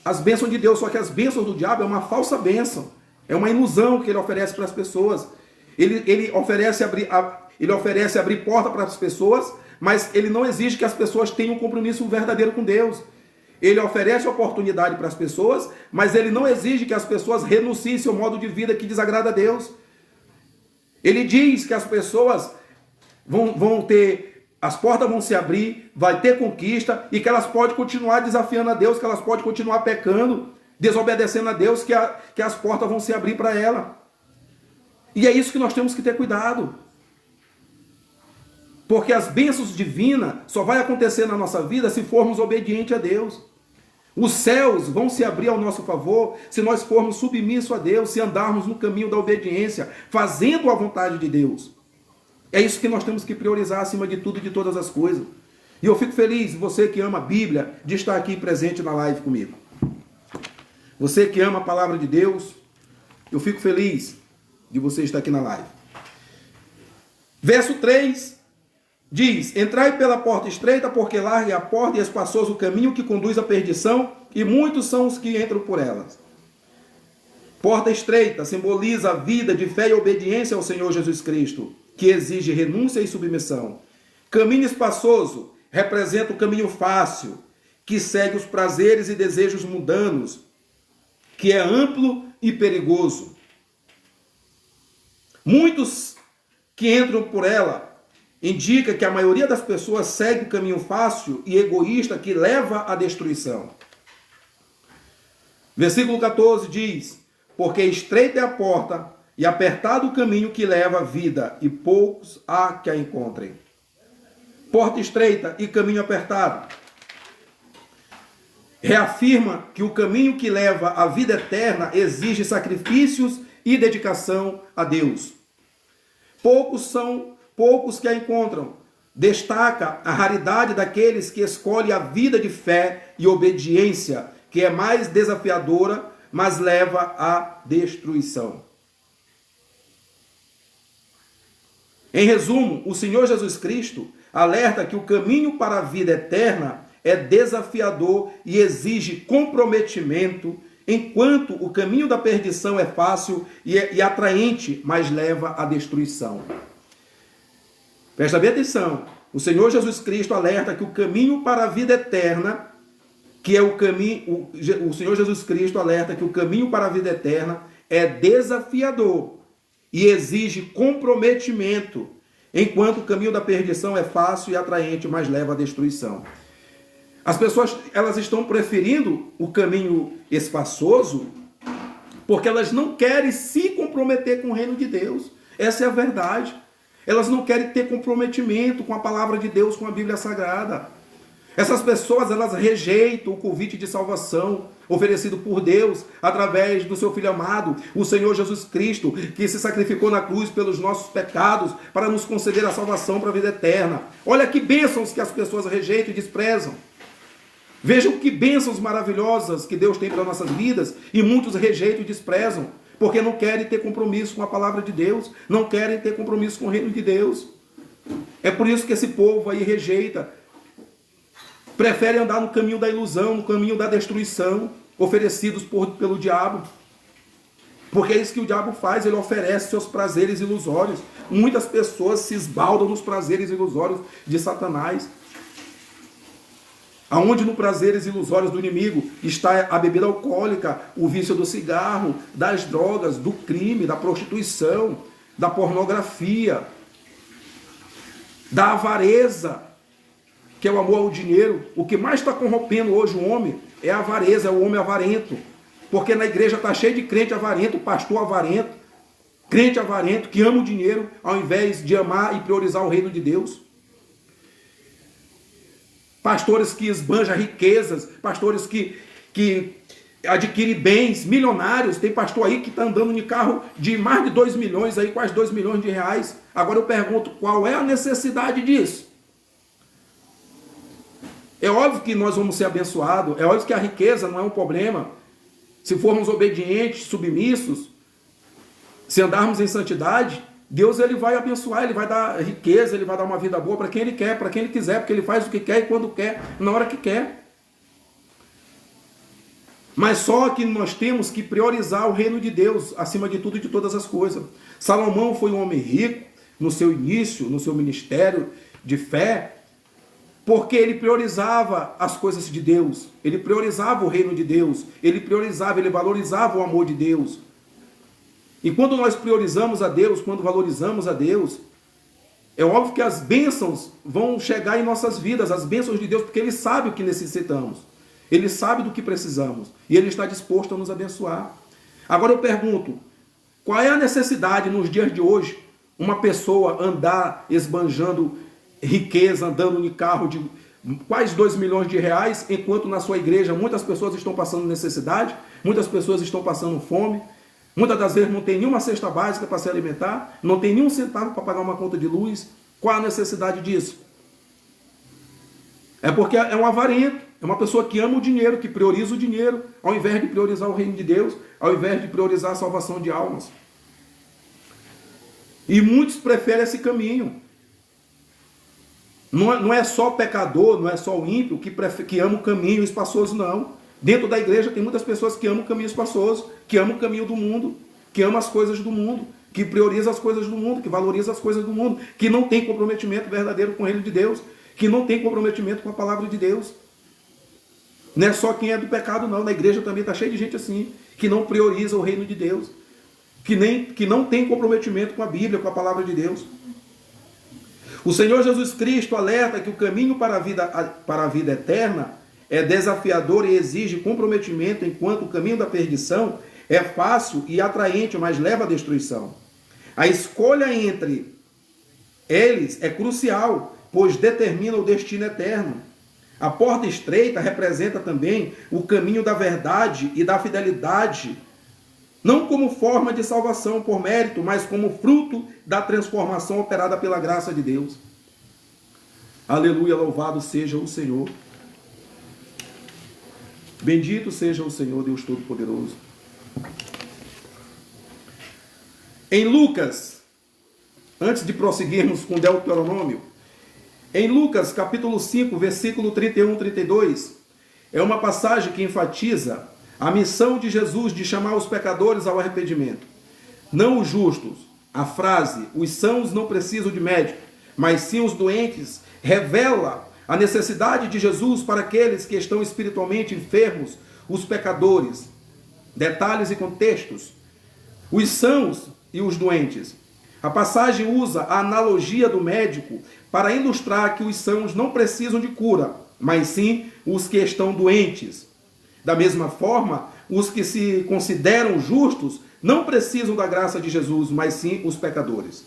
as bênçãos de Deus, só que as bênçãos do diabo é uma falsa bênção. É uma ilusão que ele oferece para as pessoas. Ele oferece abrir porta para as pessoas, mas ele não exige que as pessoas tenham um compromisso verdadeiro com Deus. Ele oferece oportunidade para as pessoas, mas ele não exige que as pessoas renunciem seu modo de vida que desagrada a Deus. Ele diz que as pessoas vão ter, as portas vão se abrir, vai ter conquista e que elas podem continuar desafiando a Deus, que elas podem continuar pecando, desobedecendo a Deus, que as portas vão se abrir para ela. E é isso que nós temos que ter cuidado. Porque as bênçãos divinas só vai acontecer na nossa vida se formos obedientes a Deus. Os céus vão se abrir ao nosso favor se nós formos submissos a Deus, se andarmos no caminho da obediência, fazendo a vontade de Deus. É isso que nós temos que priorizar acima de tudo e de todas as coisas. E eu fico feliz, você que ama a Bíblia, de estar aqui presente na live comigo. Você que ama a palavra de Deus, eu fico feliz de você estar aqui na live. Verso 3 diz: entrai pela porta estreita, porque larga é a porta e espaçoso o caminho que conduz à perdição, e muitos são os que entram por elas. Porta estreita simboliza a vida de fé e obediência ao Senhor Jesus Cristo, que exige renúncia e submissão. Caminho espaçoso representa o caminho fácil, que segue os prazeres e desejos mundanos, que é amplo e perigoso. Muitos que entram por ela indica que a maioria das pessoas segue o caminho fácil e egoísta que leva à destruição. Versículo 14 diz: porque estreita é a porta e apertado o caminho que leva à vida, e poucos há que a encontrem. Porta estreita e caminho apertado reafirma que o caminho que leva à vida eterna exige sacrifícios e dedicação a Deus. Poucos que a encontram. Destaca a raridade daqueles que escolhem a vida de fé e obediência, que é mais desafiadora, mas leva à destruição. Em resumo, o Senhor Jesus Cristo alerta que o caminho para a vida eterna é desafiador e exige comprometimento, enquanto o caminho da perdição é fácil e atraente, mas leva à destruição. Presta bem atenção. O Senhor Jesus Cristo alerta que o caminho para a vida eterna, que é o caminho, o Senhor Jesus Cristo alerta que o caminho para a vida eterna é desafiador e exige comprometimento, enquanto o caminho da perdição é fácil e atraente, mas leva à destruição. As pessoas, elas estão preferindo o caminho espaçoso porque elas não querem se comprometer com o reino de Deus. Essa é a verdade. Elas não querem ter comprometimento com a palavra de Deus, com a Bíblia Sagrada. Essas pessoas, elas rejeitam o convite de salvação oferecido por Deus através do seu Filho amado, o Senhor Jesus Cristo, que se sacrificou na cruz pelos nossos pecados para nos conceder a salvação para a vida eterna. Olha que bênçãos que as pessoas rejeitam e desprezam. Vejam que bênçãos maravilhosas que Deus tem para nossas vidas e muitos rejeitam e desprezam, porque não querem ter compromisso com a palavra de Deus, não querem ter compromisso com o reino de Deus. É por isso que esse povo aí rejeita, prefere andar no caminho da ilusão, no caminho da destruição, oferecidos pelo diabo. Porque é isso que o diabo faz, ele oferece seus prazeres ilusórios. Muitas pessoas se esbaldam nos prazeres ilusórios de Satanás. Aonde no prazeres ilusórios do inimigo está a bebida alcoólica, o vício do cigarro, das drogas, do crime, da prostituição, da pornografia, da avareza, que é o amor ao dinheiro. O que mais está corrompendo hoje o homem é a avareza, é o homem avarento. Porque na igreja está cheio de crente avarento, pastor avarento, crente avarento, que ama o dinheiro ao invés de amar e priorizar o reino de Deus. Pastores que esbanjam riquezas, pastores que adquirem bens milionários. Tem pastor aí que está andando de carro de mais de 2 milhões, aí, quase 2 milhões de reais. Agora eu pergunto, qual é a necessidade disso? É óbvio que nós vamos ser abençoados, é óbvio que a riqueza não é um problema. Se formos obedientes, submissos, se andarmos em santidade, Deus ele vai abençoar, ele vai dar riqueza, ele vai dar uma vida boa para quem ele quer, para quem ele quiser, porque ele faz o que quer e quando quer, na hora que quer. Mas só que nós temos que priorizar o reino de Deus acima de tudo e de todas as coisas. Salomão foi um homem rico no seu início, no seu ministério de fé, porque ele priorizava as coisas de Deus, ele priorizava o reino de Deus, ele priorizava, ele valorizava o amor de Deus. E quando nós priorizamos a Deus, quando valorizamos a Deus, é óbvio que as bênçãos vão chegar em nossas vidas, as bênçãos de Deus, porque Ele sabe o que necessitamos, Ele sabe do que precisamos, e Ele está disposto a nos abençoar. Agora eu pergunto, qual é a necessidade nos dias de hoje, uma pessoa andar esbanjando riqueza, andando em carro de quase 2 milhões de reais, enquanto na sua igreja muitas pessoas estão passando necessidade, muitas pessoas estão passando fome, muitas das vezes não tem nenhuma cesta básica para se alimentar, não tem nenhum centavo para pagar uma conta de luz. Qual a necessidade disso? É porque é um avarento, é uma pessoa que ama o dinheiro, que prioriza o dinheiro, ao invés de priorizar o reino de Deus, ao invés de priorizar a salvação de almas. E muitos preferem esse caminho. Não é só pecador, não é só o ímpio que ama o caminho espaçoso, não. Dentro da igreja tem muitas pessoas que amam o caminho espaçoso, que amam o caminho do mundo, que amam as coisas do mundo, que priorizam as coisas do mundo, que valorizam as coisas do mundo, que não tem comprometimento verdadeiro com o reino de Deus, que não tem comprometimento com a palavra de Deus. Não é só quem é do pecado, não. Na igreja também está cheio de gente assim, que não prioriza o reino de Deus, que não tem comprometimento com a Bíblia, com a palavra de Deus. O Senhor Jesus Cristo alerta que o caminho para a vida eterna é desafiador e exige comprometimento, enquanto o caminho da perdição é fácil e atraente, mas leva à destruição. A escolha entre eles é crucial, pois determina o destino eterno. A porta estreita representa também o caminho da verdade e da fidelidade, não como forma de salvação por mérito, mas como fruto da transformação operada pela graça de Deus. Aleluia, louvado seja o Senhor. Bendito seja o Senhor, Deus Todo-Poderoso. Em Lucas, antes de prosseguirmos com Deuteronômio, em Lucas capítulo 5, versículo 31 e 32, é uma passagem que enfatiza a missão de Jesus de chamar os pecadores ao arrependimento. Não os justos. A frase, os sãos não precisam de médico, mas sim os doentes, revela a necessidade de Jesus para aqueles que estão espiritualmente enfermos, os pecadores. Detalhes e contextos. Os sãos e os doentes. A passagem usa a analogia do médico para ilustrar que os sãos não precisam de cura, mas sim os que estão doentes. Da mesma forma, os que se consideram justos não precisam da graça de Jesus, mas sim os pecadores.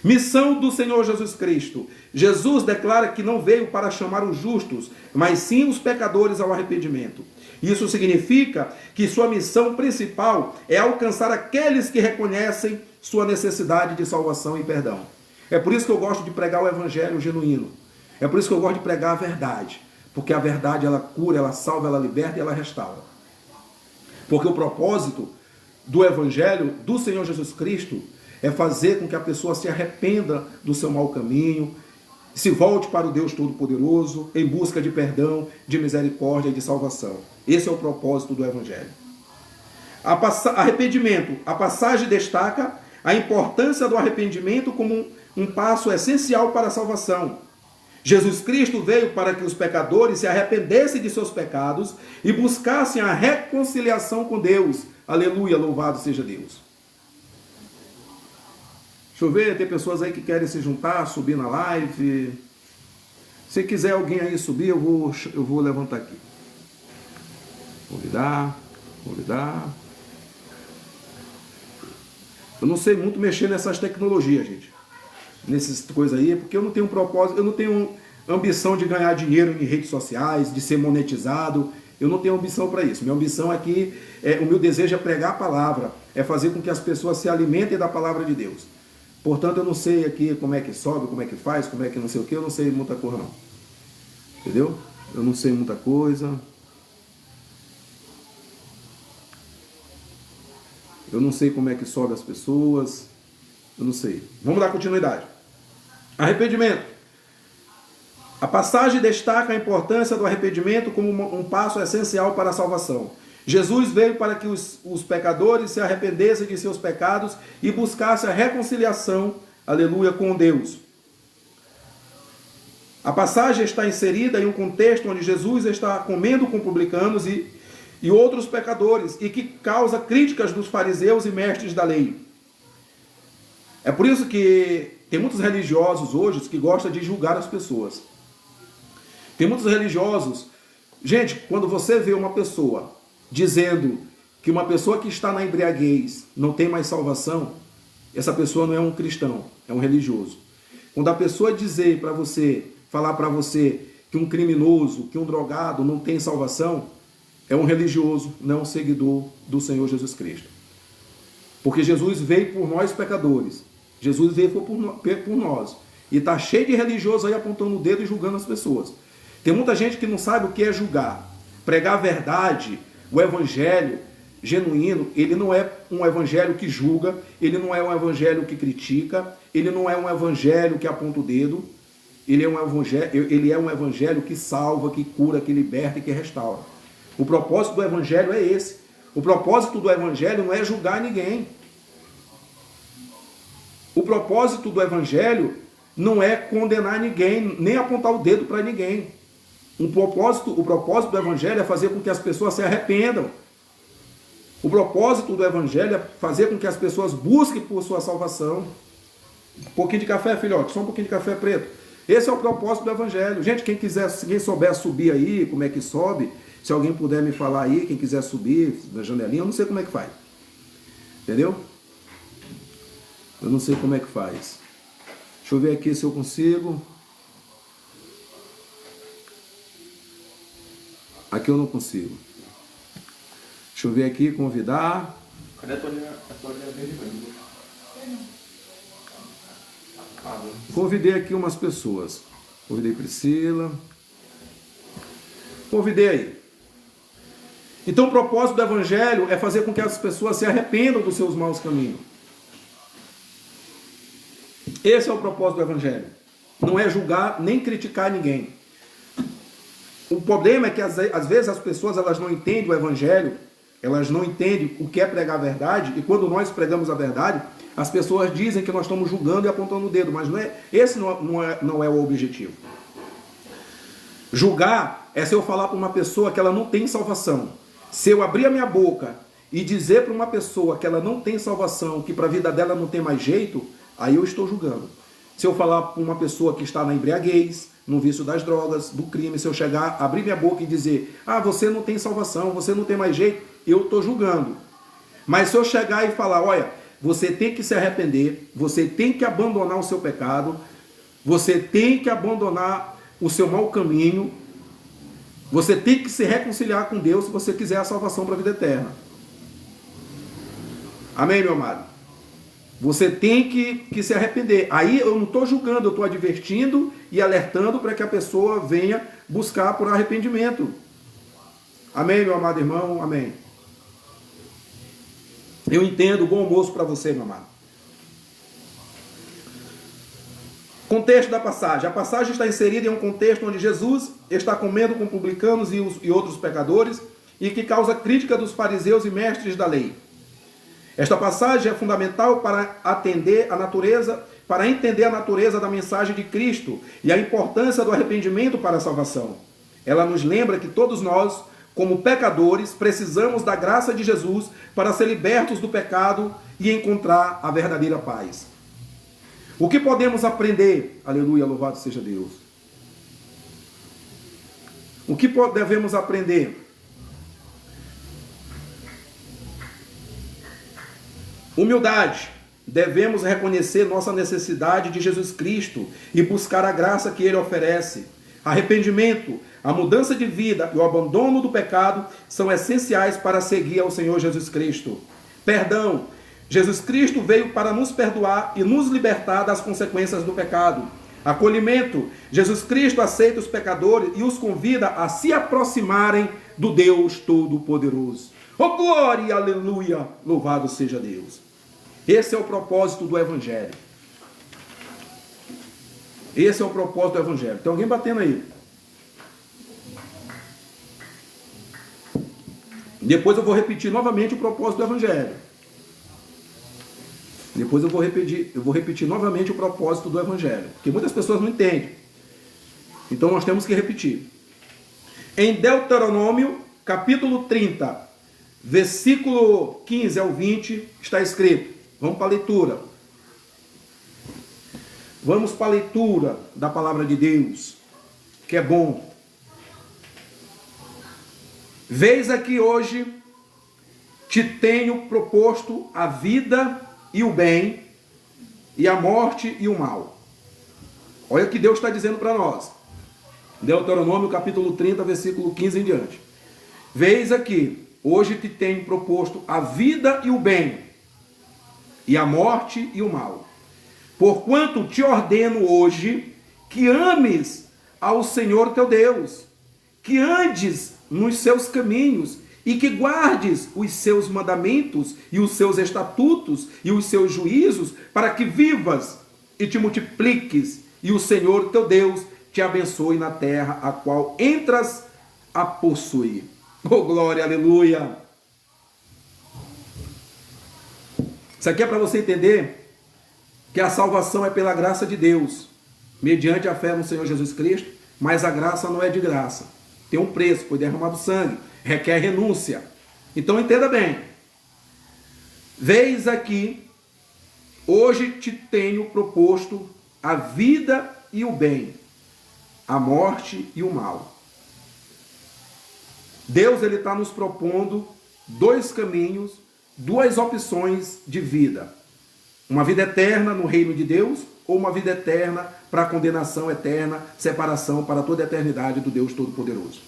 Missão do Senhor Jesus Cristo. Jesus declara que não veio para chamar os justos, mas sim os pecadores ao arrependimento. Isso significa que sua missão principal é alcançar aqueles que reconhecem sua necessidade de salvação e perdão. É por isso que eu gosto de pregar o evangelho genuíno. É por isso que eu gosto de pregar a verdade. Porque a verdade, ela cura, ela salva, ela liberta e ela restaura. Porque o propósito do evangelho do Senhor Jesus Cristo é fazer com que a pessoa se arrependa do seu mau caminho, se volte para o Deus Todo-Poderoso em busca de perdão, de misericórdia e de salvação. Esse é o propósito do evangelho. Arrependimento. A passagem destaca a importância do arrependimento como um passo essencial para a salvação. Jesus Cristo veio para que os pecadores se arrependessem de seus pecados e buscassem a reconciliação com Deus. Aleluia, louvado seja Deus. Deixa eu ver, tem pessoas aí que querem se juntar, subir na live. Se quiser alguém aí subir, eu vou levantar aqui. Convidar. Eu não sei muito mexer nessas tecnologias, gente. Nessas coisas aí, porque eu não tenho propósito, eu não tenho ambição de ganhar dinheiro em redes sociais, de ser monetizado. Eu não tenho ambição para isso. Minha ambição aqui, o meu desejo é pregar a palavra, é fazer com que as pessoas se alimentem da palavra de Deus. Portanto, eu não sei aqui como é que sobe, como é que faz, como é que não sei o que, eu não sei muita coisa não. Entendeu? Eu não sei muita coisa. Eu não sei como é que sobe as pessoas. Eu não sei. Vamos dar continuidade. Arrependimento. A passagem destaca a importância do arrependimento como um passo essencial para a salvação. Jesus veio para que os pecadores se arrependessem de seus pecados e buscassem a reconciliação, aleluia, com Deus. A passagem está inserida em um contexto onde Jesus está comendo com publicanos e outros pecadores e que causa críticas dos fariseus e mestres da lei. É por isso que tem muitos religiosos hoje que gostam de julgar as pessoas. Tem muitos religiosos. Gente, quando você vê uma pessoa dizendo que uma pessoa que está na embriaguez não tem mais salvação, essa pessoa não é um cristão, é um religioso. Quando a pessoa dizer para você, falar para você que um criminoso, que um drogado não tem salvação, é um religioso, não é um seguidor do Senhor Jesus Cristo. Porque Jesus veio por nós pecadores. Jesus veio por nós. E está cheio de religiosos aí apontando o dedo e julgando as pessoas. Tem muita gente que não sabe o que é julgar. Pregar a verdade, o evangelho genuíno, ele não é um evangelho que julga, ele não é um evangelho que critica, ele não é um evangelho que aponta o dedo, ele é um evangelho que salva, que cura, que liberta e que restaura. O propósito do evangelho é esse. O propósito do evangelho não é julgar ninguém. O propósito do evangelho não é condenar ninguém, nem apontar o dedo para ninguém. O propósito do evangelho é fazer com que as pessoas se arrependam. O propósito do evangelho é fazer com que as pessoas busquem por sua salvação. Um pouquinho de café, filhote, só um pouquinho de café preto. Esse é o propósito do evangelho. Gente, quem souber subir aí, como é que sobe, se alguém puder me falar aí, quem quiser subir na janelinha, eu não sei como é que faz. Entendeu? Eu não sei como é que faz. Deixa eu ver aqui se eu consigo. Aqui eu não consigo. Deixa eu ver aqui, convidar. Cadê a toalha verde? Convidei aqui umas pessoas. Convidei Priscila. Convidei aí. Então o propósito do evangelho é fazer com que as pessoas se arrependam dos seus maus caminhos. Esse é o propósito do evangelho. Não é julgar nem criticar ninguém. O problema é que às vezes as pessoas elas não entendem o evangelho, elas não entendem o que é pregar a verdade, e quando nós pregamos a verdade, as pessoas dizem que nós estamos julgando e apontando o dedo, mas esse não é o objetivo. Julgar é se eu falar para uma pessoa que ela não tem salvação. Se eu abrir a minha boca e dizer para uma pessoa que ela não tem salvação, que para a vida dela não tem mais jeito, aí eu estou julgando. Se eu falar para uma pessoa que está na embriaguez, no vício das drogas, do crime, se eu chegar, abrir minha boca e dizer, você não tem salvação, você não tem mais jeito, eu estou julgando. Mas se eu chegar e falar, olha, você tem que se arrepender, você tem que abandonar o seu pecado, você tem que abandonar o seu mau caminho, você tem que se reconciliar com Deus se você quiser a salvação para a vida eterna. Amém, meu amado? Você tem que se arrepender. Aí eu não estou julgando, eu estou advertindo e alertando para que a pessoa venha buscar por arrependimento. Amém, meu amado irmão? Amém. Eu entendo, bom almoço para você, meu amado. Contexto da passagem. A passagem está inserida em um contexto onde Jesus está comendo com publicanos e outros pecadores e que causa crítica dos fariseus e mestres da lei. Esta passagem é fundamental para entender a natureza da mensagem de Cristo e a importância do arrependimento para a salvação. Ela nos lembra que todos nós, como pecadores, precisamos da graça de Jesus para ser libertos do pecado e encontrar a verdadeira paz. O que podemos aprender? Aleluia, louvado seja Deus. O que devemos aprender? Humildade. Devemos reconhecer nossa necessidade de Jesus Cristo e buscar a graça que Ele oferece. Arrependimento, a mudança de vida e o abandono do pecado são essenciais para seguir ao Senhor Jesus Cristo. Perdão. Jesus Cristo veio para nos perdoar e nos libertar das consequências do pecado. Acolhimento. Jesus Cristo aceita os pecadores e os convida a se aproximarem do Deus Todo-Poderoso. Oh, glória, aleluia, louvado seja Deus. Esse é o propósito do Evangelho. Esse é o propósito do Evangelho. Tem alguém batendo aí? Depois eu vou repetir novamente o propósito do Evangelho. Depois eu vou repetir novamente o propósito do Evangelho. Porque muitas pessoas não entendem. Então nós temos que repetir. Em Deuteronômio, capítulo 30, versículo 15 ao 20, está escrito. Vamos para a leitura. Vamos para a leitura da palavra de Deus, que é bom. Vês aqui hoje, te tenho proposto a vida e o bem, e a morte e o mal. Olha o que Deus está dizendo para nós. Deuteronômio capítulo 30, versículo 15 em diante. Vês aqui, hoje te tenho proposto a vida e o bem, e a morte e o mal. Porquanto te ordeno hoje que ames ao Senhor teu Deus, que andes nos seus caminhos e que guardes os seus mandamentos e os seus estatutos e os seus juízos, para que vivas e te multipliques e o Senhor teu Deus te abençoe na terra a qual entras a possuir. Oh, glória, aleluia! Isso aqui é para você entender que a salvação é pela graça de Deus, mediante a fé no Senhor Jesus Cristo, mas a graça não é de graça. Tem um preço, foi derramado sangue, requer renúncia. Então entenda bem. Vês aqui, hoje te tenho proposto a vida e o bem, a morte e o mal. Deus ele está nos propondo dois caminhos, duas opções de vida. Uma vida eterna no reino de Deus ou uma vida eterna para a condenação eterna, separação para toda a eternidade do Deus Todo-Poderoso.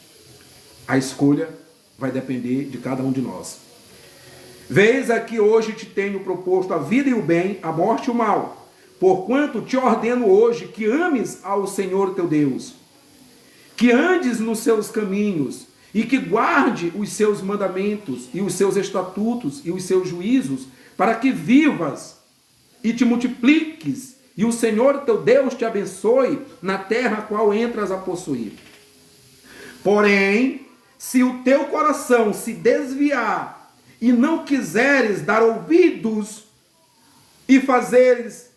A escolha vai depender de cada um de nós. Vês aqui hoje te tenho proposto a vida e o bem, a morte e o mal. Porquanto te ordeno hoje que ames ao Senhor teu Deus, que andes nos seus caminhos e que guarde os seus mandamentos e os seus estatutos e os seus juízos, para que vivas e te multipliques e o Senhor teu Deus te abençoe na terra a qual entras a possuir. Porém, se o teu coração se desviar e não quiseres dar ouvidos e fores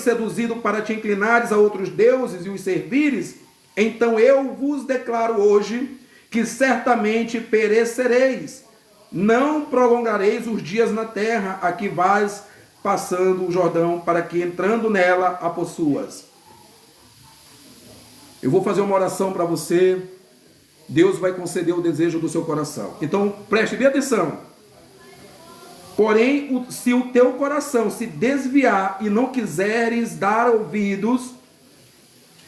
seduzido para te inclinares a outros deuses e os servires, então eu vos declaro hoje que certamente perecereis. Não prolongareis os dias na terra a que vais passando o Jordão, para que entrando nela a possuas. Eu vou fazer uma oração para você. Deus vai conceder o desejo do seu coração. Então preste bem atenção. Porém, se o teu coração se desviar e não quiseres dar ouvidos,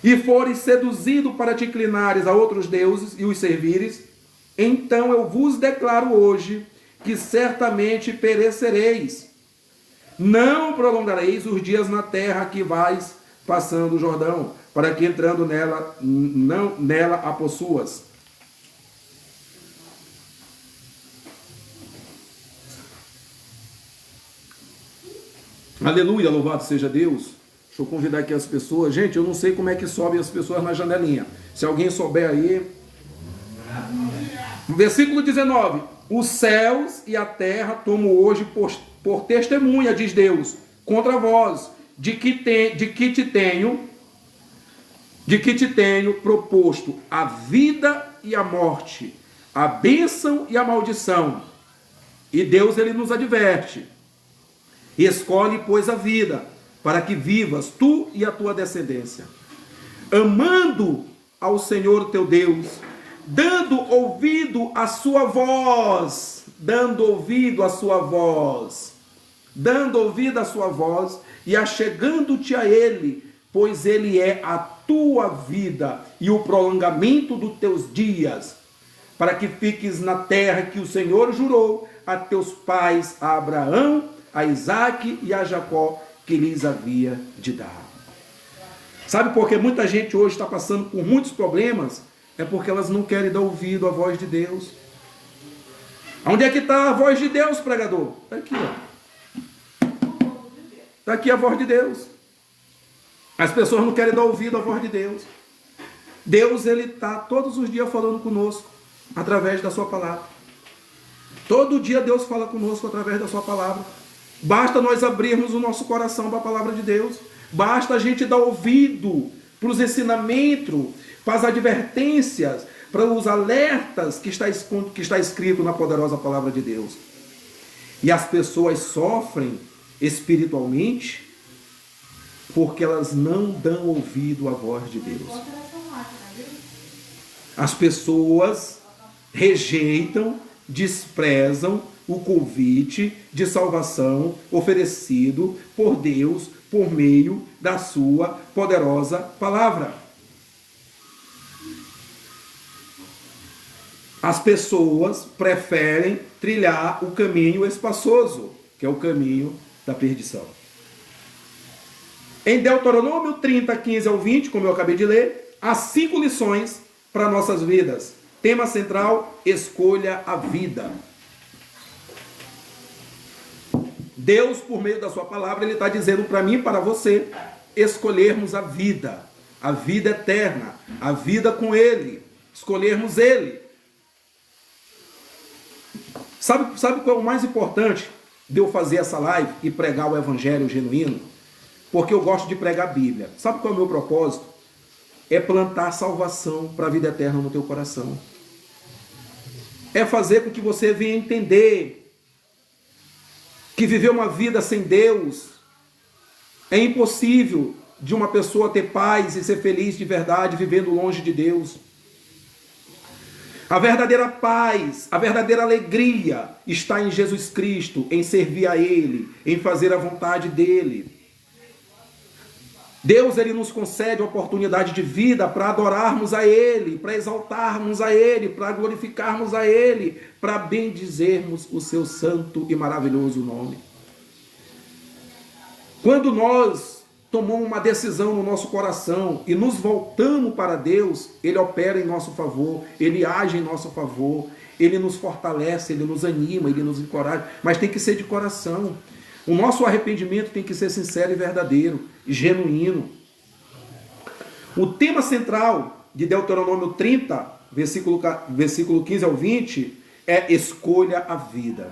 e fores seduzido para te inclinares a outros deuses e os servires, então eu vos declaro hoje que certamente perecereis. Não prolongareis os dias na terra que vais passando o Jordão, para que entrando nela a possuas. Aleluia, louvado seja Deus. Deixa eu convidar aqui as pessoas. Gente, eu não sei como é que sobem as pessoas na janelinha. Se alguém souber aí. Versículo 19. Os céus e a terra tomo hoje por testemunha, diz Deus, contra vós, de que te tenho proposto a vida e a morte, a bênção e a maldição. E Deus, ele nos adverte. Escolhe, pois, a vida, para que vivas tu e a tua descendência, amando ao Senhor teu Deus, dando ouvido à sua voz, e achegando-te a Ele, pois Ele é a tua vida e o prolongamento dos teus dias, para que fiques na terra que o Senhor jurou a teus pais, a Abraão, a Isaque e a Jacó, que lhes havia de dar. Sabe por que muita gente hoje está passando por muitos problemas? É porque elas não querem dar ouvido à voz de Deus. Onde é que está a voz de Deus, pregador? Está aqui, ó. Está aqui a voz de Deus. As pessoas não querem dar ouvido à voz de Deus. Deus, ele está todos os dias falando conosco, através da sua palavra. Todo dia Deus fala conosco através da sua palavra. Basta nós abrirmos o nosso coração para a palavra de Deus. Basta a gente dar ouvido para os ensinamentos, para as advertências, para os alertas que está escrito na poderosa palavra de Deus. E as pessoas sofrem espiritualmente porque elas não dão ouvido à voz de Deus. As pessoas rejeitam, desprezam o convite de salvação oferecido por Deus por meio da sua poderosa palavra. As pessoas preferem trilhar o caminho espaçoso, que é o caminho da perdição. Em Deuteronômio 30, 15 ao 20, como eu acabei de ler, há 5 lições para nossas vidas. Tema central: escolha a vida. Deus, por meio da sua palavra, ele está dizendo para mim e para você escolhermos a vida eterna, a vida com Ele, escolhermos Ele. Sabe qual é o mais importante de eu fazer essa live e pregar o evangelho genuíno? Porque eu gosto de pregar a Bíblia. Sabe qual é o meu propósito? É plantar salvação para a vida eterna no teu coração. É fazer com que você venha entender que viver uma vida sem Deus é impossível de uma pessoa ter paz e ser feliz de verdade vivendo longe de Deus. A verdadeira paz, a verdadeira alegria está em Jesus Cristo, em servir a Ele, em fazer a vontade dEle. Deus, ele nos concede a oportunidade de vida para adorarmos a Ele, para exaltarmos a Ele, para glorificarmos a Ele, para bendizermos o seu santo e maravilhoso nome. Quando nós tomamos uma decisão no nosso coração e nos voltamos para Deus, Ele opera em nosso favor, Ele age em nosso favor, Ele nos fortalece, Ele nos anima, Ele nos encoraja, mas tem que ser de coração. O nosso arrependimento tem que ser sincero e verdadeiro, genuíno. O tema central de Deuteronômio 30, versículo 15 ao 20, é escolha a vida.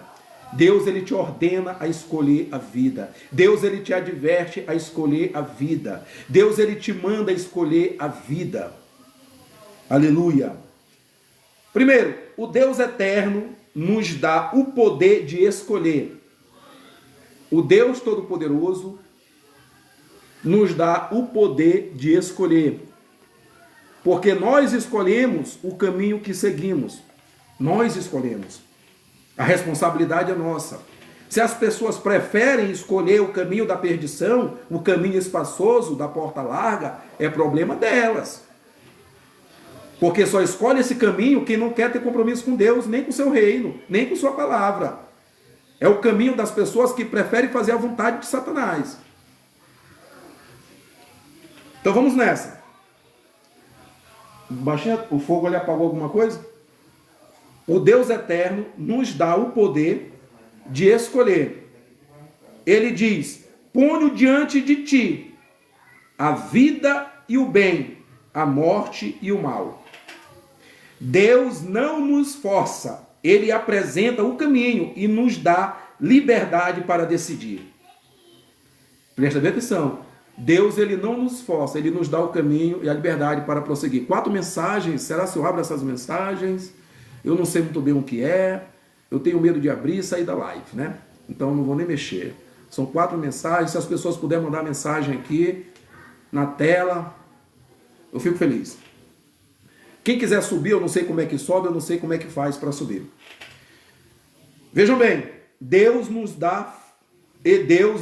Deus, ele te ordena a escolher a vida. Deus, ele te adverte a escolher a vida. Deus, ele te manda a escolher a vida. Aleluia. Primeiro, o Deus eterno nos dá o poder de escolher. O Deus Todo-Poderoso nos dá o poder de escolher. Porque nós escolhemos o caminho que seguimos. Nós escolhemos. A responsabilidade é nossa. Se as pessoas preferem escolher o caminho da perdição, o caminho espaçoso, da porta larga, é problema delas. Porque só escolhe esse caminho quem não quer ter compromisso com Deus, nem com o seu reino, nem com sua palavra. É o caminho das pessoas que preferem fazer a vontade de Satanás. Então vamos nessa. Baixinha, o fogo ali apagou alguma coisa? O Deus eterno nos dá o poder de escolher. Ele diz: ponho diante de ti a vida e o bem, a morte e o mal. Deus não nos força, ele apresenta o caminho e nos dá liberdade para decidir. Presta bem atenção. Deus, ele não nos força, ele nos dá o caminho e a liberdade para prosseguir. 4 mensagens, será se eu abro essas mensagens? Eu não sei muito bem o que é, eu tenho medo de abrir e sair da live, né? Então não vou nem mexer. São 4 mensagens, se as pessoas puderem mandar mensagem aqui na tela, eu fico feliz. Quem quiser subir, eu não sei como é que sobe, eu não sei como é que faz para subir. Vejam bem, Deus nos dá, e Deus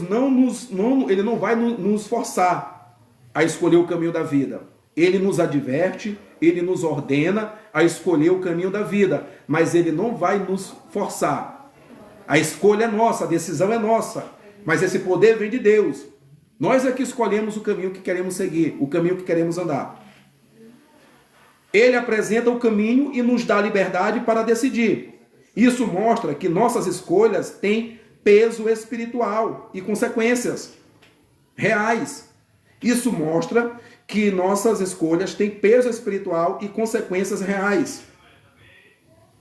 ele não vai nos forçar a escolher o caminho da vida. Ele nos adverte, ele nos ordena a escolher o caminho da vida, mas ele não vai nos forçar. A escolha é nossa, a decisão é nossa, mas esse poder vem de Deus. Nós é que escolhemos o caminho que queremos seguir, o caminho que queremos andar. Ele apresenta o caminho e nos dá liberdade para decidir. Isso mostra que nossas escolhas têm peso espiritual e consequências reais. Isso mostra que nossas escolhas têm peso espiritual e consequências reais.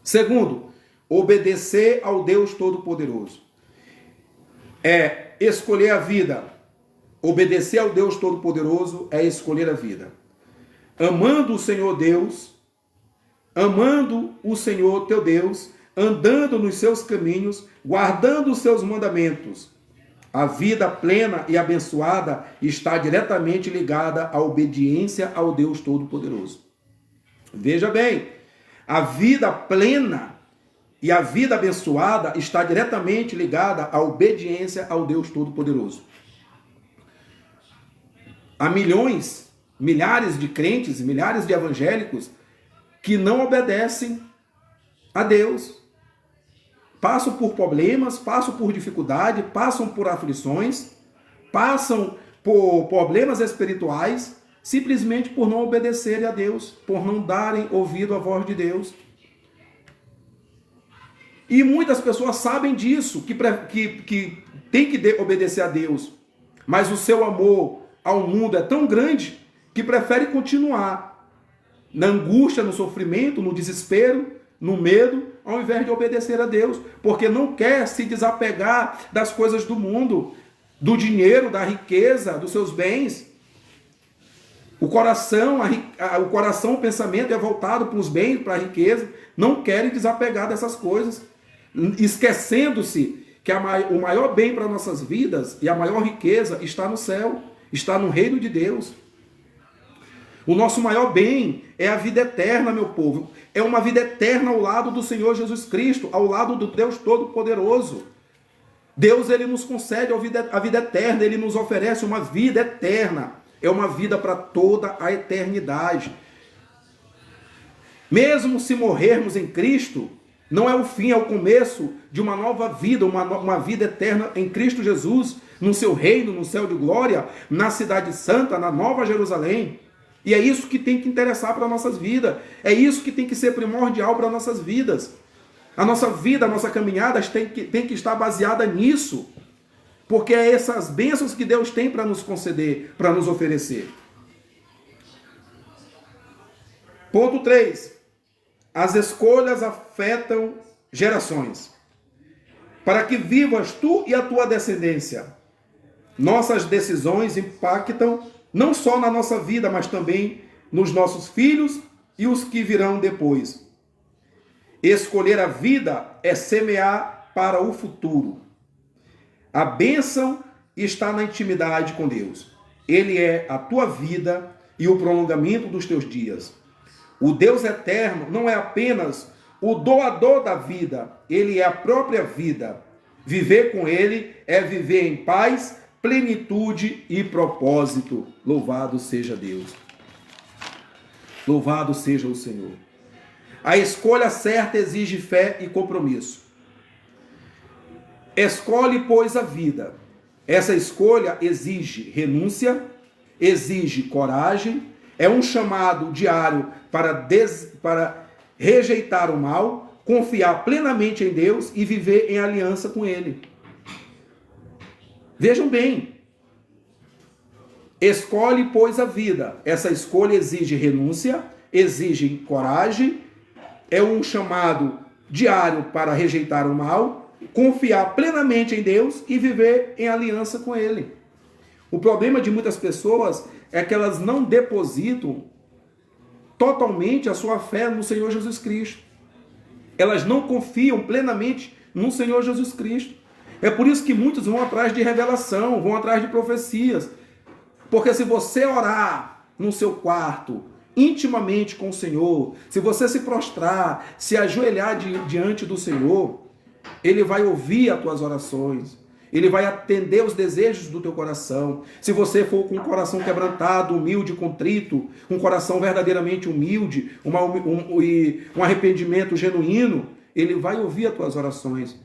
Segundo, obedecer ao Deus Todo-Poderoso. É escolher a vida. Obedecer ao Deus Todo-Poderoso é escolher a vida. Amando o Senhor Deus, amando o Senhor teu Deus, andando nos seus caminhos, guardando os seus mandamentos. A vida plena e abençoada está diretamente ligada à obediência ao Deus Todo-Poderoso. Veja bem, a vida plena e a vida abençoada está diretamente ligada à obediência ao Deus Todo-Poderoso. Há milhares de crentes, milhares de evangélicos que não obedecem a Deus. Passam por problemas, passam por dificuldade, passam por aflições, passam por problemas espirituais, simplesmente por não obedecerem a Deus, por não darem ouvido à voz de Deus. E muitas pessoas sabem disso, que tem que obedecer a Deus, mas o seu amor ao mundo é tão grande que prefere continuar na angústia, no sofrimento, no desespero, no medo, ao invés de obedecer a Deus, porque não quer se desapegar das coisas do mundo, do dinheiro, da riqueza, dos seus bens. O coração, o pensamento é voltado para os bens, para a riqueza, não querem desapegar dessas coisas, esquecendo-se que o maior bem para nossas vidas e a maior riqueza está no céu, está no reino de Deus. O nosso maior bem é a vida eterna, meu povo. É uma vida eterna ao lado do Senhor Jesus Cristo, ao lado do Deus Todo-Poderoso. Deus, ele nos concede a vida eterna, ele nos oferece uma vida eterna. É uma vida para toda a eternidade. Mesmo se morrermos em Cristo, não é o fim, é o começo de uma nova vida, uma vida eterna em Cristo Jesus, no seu reino, no céu de glória, na cidade santa, na Nova Jerusalém. E é isso que tem que interessar para nossas vidas. É isso que tem que ser primordial para nossas vidas. A nossa vida, a nossa caminhada tem que estar baseada nisso. Porque é essas bênçãos que Deus tem para nos conceder, para nos oferecer. Ponto 3. As escolhas afetam gerações. Para que vivas tu e a tua descendência. Nossas decisões impactam não só na nossa vida, mas também nos nossos filhos e os que virão depois. Escolher a vida é semear para o futuro. A bênção está na intimidade com Deus. Ele é a tua vida e o prolongamento dos teus dias. O Deus eterno não é apenas o doador da vida, ele é a própria vida. Viver com Ele é viver em paz, plenitude e propósito. Louvado seja Deus. Louvado seja o Senhor. A escolha certa exige fé e compromisso. Escolhe, pois, a vida. Essa escolha exige renúncia, exige coragem, é um chamado diário para rejeitar o mal, confiar plenamente em Deus e viver em aliança com Ele. Vejam bem. Escolhe, pois, a vida. Essa escolha exige renúncia, exige coragem, é um chamado diário para rejeitar o mal, confiar plenamente em Deus e viver em aliança com Ele. O problema de muitas pessoas é que elas não depositam totalmente a sua fé no Senhor Jesus Cristo. Elas não confiam plenamente no Senhor Jesus Cristo. É por isso que muitos vão atrás de revelação, vão atrás de profecias. Porque se você orar no seu quarto, intimamente com o Senhor, se você se prostrar, se ajoelhar diante do Senhor, Ele vai ouvir as tuas orações. Ele vai atender os desejos do teu coração. Se você for com um coração quebrantado, humilde, contrito, um coração verdadeiramente humilde, um arrependimento genuíno, Ele vai ouvir as tuas orações.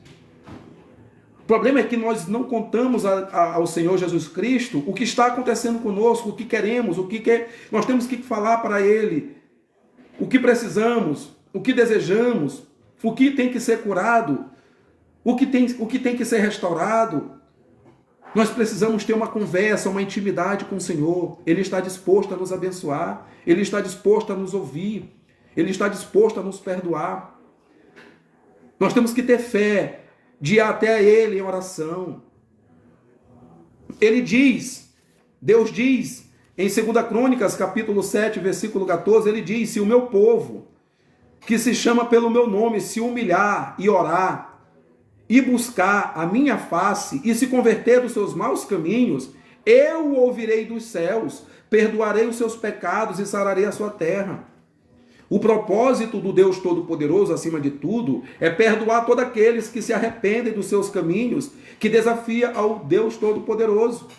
O problema é que nós não contamos ao Senhor Jesus Cristo o que está acontecendo conosco, o que queremos, nós temos que falar para Ele, o que precisamos, o que desejamos, o que tem que ser curado, o que tem que ser restaurado. Nós precisamos ter uma conversa, uma intimidade com o Senhor. Ele está disposto a nos abençoar. Ele está disposto a nos ouvir. Ele está disposto a nos perdoar. Nós temos que ter fé de ir até Ele em oração. Deus diz, em 2 Crônicas, capítulo 7, versículo 14, Ele diz: se o meu povo, que se chama pelo meu nome, se humilhar e orar, e buscar a minha face, e se converter dos seus maus caminhos, eu o ouvirei dos céus, perdoarei os seus pecados e sararei a sua terra. O propósito do Deus Todo-Poderoso, acima de tudo, é perdoar todos aqueles que se arrependem dos seus caminhos, que desafia ao Deus Todo-Poderoso.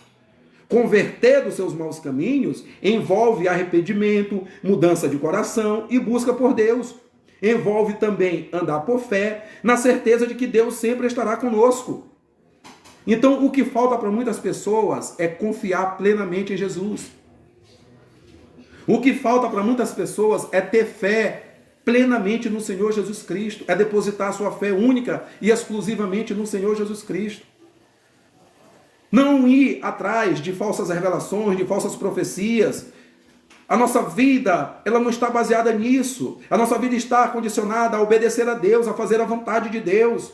Converter dos seus maus caminhos envolve arrependimento, mudança de coração e busca por Deus. Envolve também andar por fé, na certeza de que Deus sempre estará conosco. Então, o que falta para muitas pessoas é confiar plenamente em Jesus. O que falta para muitas pessoas é ter fé plenamente no Senhor Jesus Cristo, é depositar a sua fé única e exclusivamente no Senhor Jesus Cristo. Não ir atrás de falsas revelações, de falsas profecias. A nossa vida, ela não está baseada nisso. A nossa vida está condicionada a obedecer a Deus, a fazer a vontade de Deus,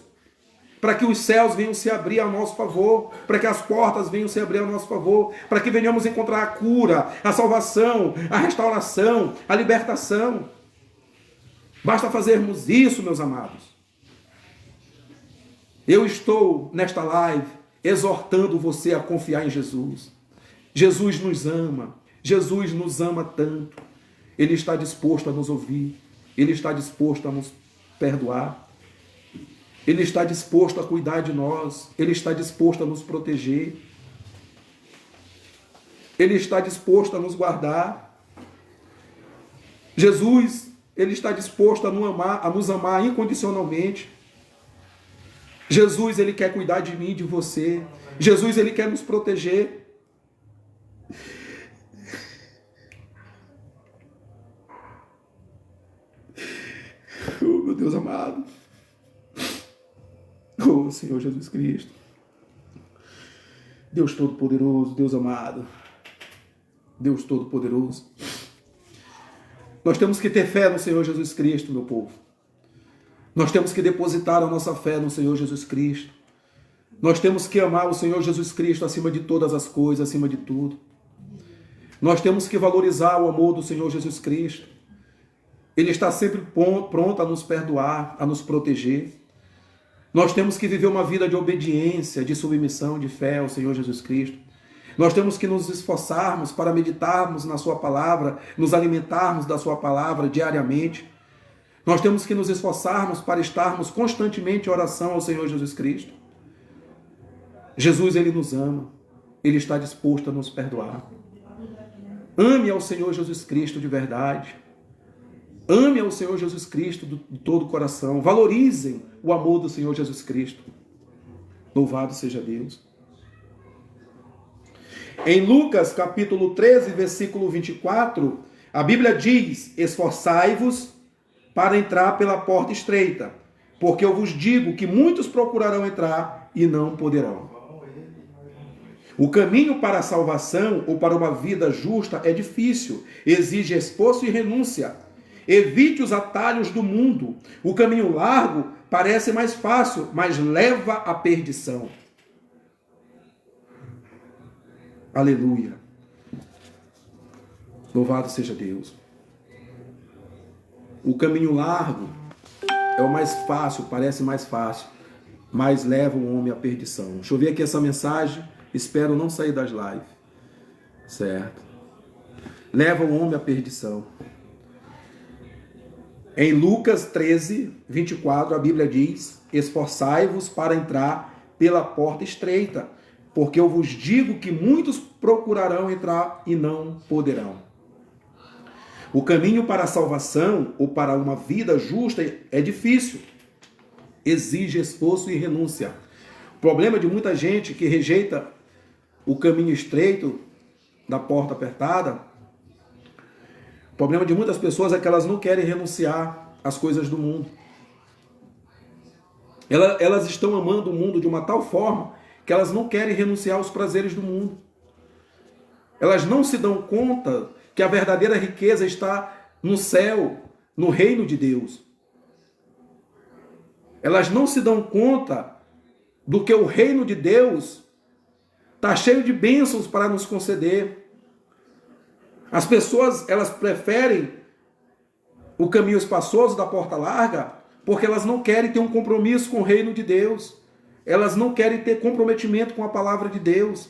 para que os céus venham se abrir a nosso favor, para que as portas venham se abrir a nosso favor, para que venhamos encontrar a cura, a salvação, a restauração, a libertação. Basta fazermos isso, meus amados. Eu estou nesta live exortando você a confiar em Jesus. Jesus nos ama. Jesus nos ama tanto. Ele está disposto a nos ouvir. Ele está disposto a nos perdoar. Ele está disposto a cuidar de nós. Ele está disposto a nos proteger. Ele está disposto a nos guardar. Jesus, Ele está disposto a nos amar incondicionalmente. Jesus, Ele quer cuidar de mim e de você. Jesus, Ele quer nos proteger. Oh, meu Deus amado. Oh, Senhor Jesus Cristo. Deus Todo-Poderoso, Deus amado. Deus Todo-Poderoso. Nós temos que ter fé no Senhor Jesus Cristo, meu povo. Nós temos que depositar a nossa fé no Senhor Jesus Cristo. Nós temos que amar o Senhor Jesus Cristo acima de todas as coisas, acima de tudo. Nós temos que valorizar o amor do Senhor Jesus Cristo. Ele está sempre pronto a nos perdoar, a nos proteger. Nós temos que viver uma vida de obediência, de submissão, de fé ao Senhor Jesus Cristo. Nós temos que nos esforçarmos para meditarmos na sua palavra, nos alimentarmos da sua palavra diariamente. Nós temos que nos esforçarmos para estarmos constantemente em oração ao Senhor Jesus Cristo. Jesus, ele nos ama. Ele está disposto a nos perdoar. Ame ao Senhor Jesus Cristo de verdade. Ame ao Senhor Jesus Cristo de todo o coração. Valorizem o amor do Senhor Jesus Cristo. Louvado seja Deus. Em Lucas capítulo 13, versículo 24, a Bíblia diz: esforçai-vos para entrar pela porta estreita, porque eu vos digo que muitos procurarão entrar e não poderão. O caminho para a salvação ou para uma vida justa é difícil, exige esforço e renúncia. Evite os atalhos do mundo. O caminho largo parece mais fácil, mas leva à perdição. Aleluia. Louvado seja Deus. O caminho largo é o mais fácil, parece mais fácil, mas leva o homem à perdição. Deixa eu ver aqui essa mensagem. Espero não sair das lives. Certo. Leva o homem à perdição. Em Lucas 13, 24, a Bíblia diz: esforçai-vos para entrar pela porta estreita, porque eu vos digo que muitos procurarão entrar e não poderão. O caminho para a salvação ou para uma vida justa é difícil. Exige esforço e renúncia. O problema de muita gente que rejeita o caminho estreito da porta apertada, o problema de muitas pessoas é que elas não querem renunciar às coisas do mundo. Elas estão amando o mundo de uma tal forma que elas não querem renunciar aos prazeres do mundo. Elas não se dão conta que a verdadeira riqueza está no céu, no reino de Deus. Elas não se dão conta do que o reino de Deus está cheio de bênçãos para nos conceder. As pessoas, elas preferem o caminho espaçoso da porta larga porque elas não querem ter um compromisso com o reino de Deus. Elas não querem ter comprometimento com a palavra de Deus.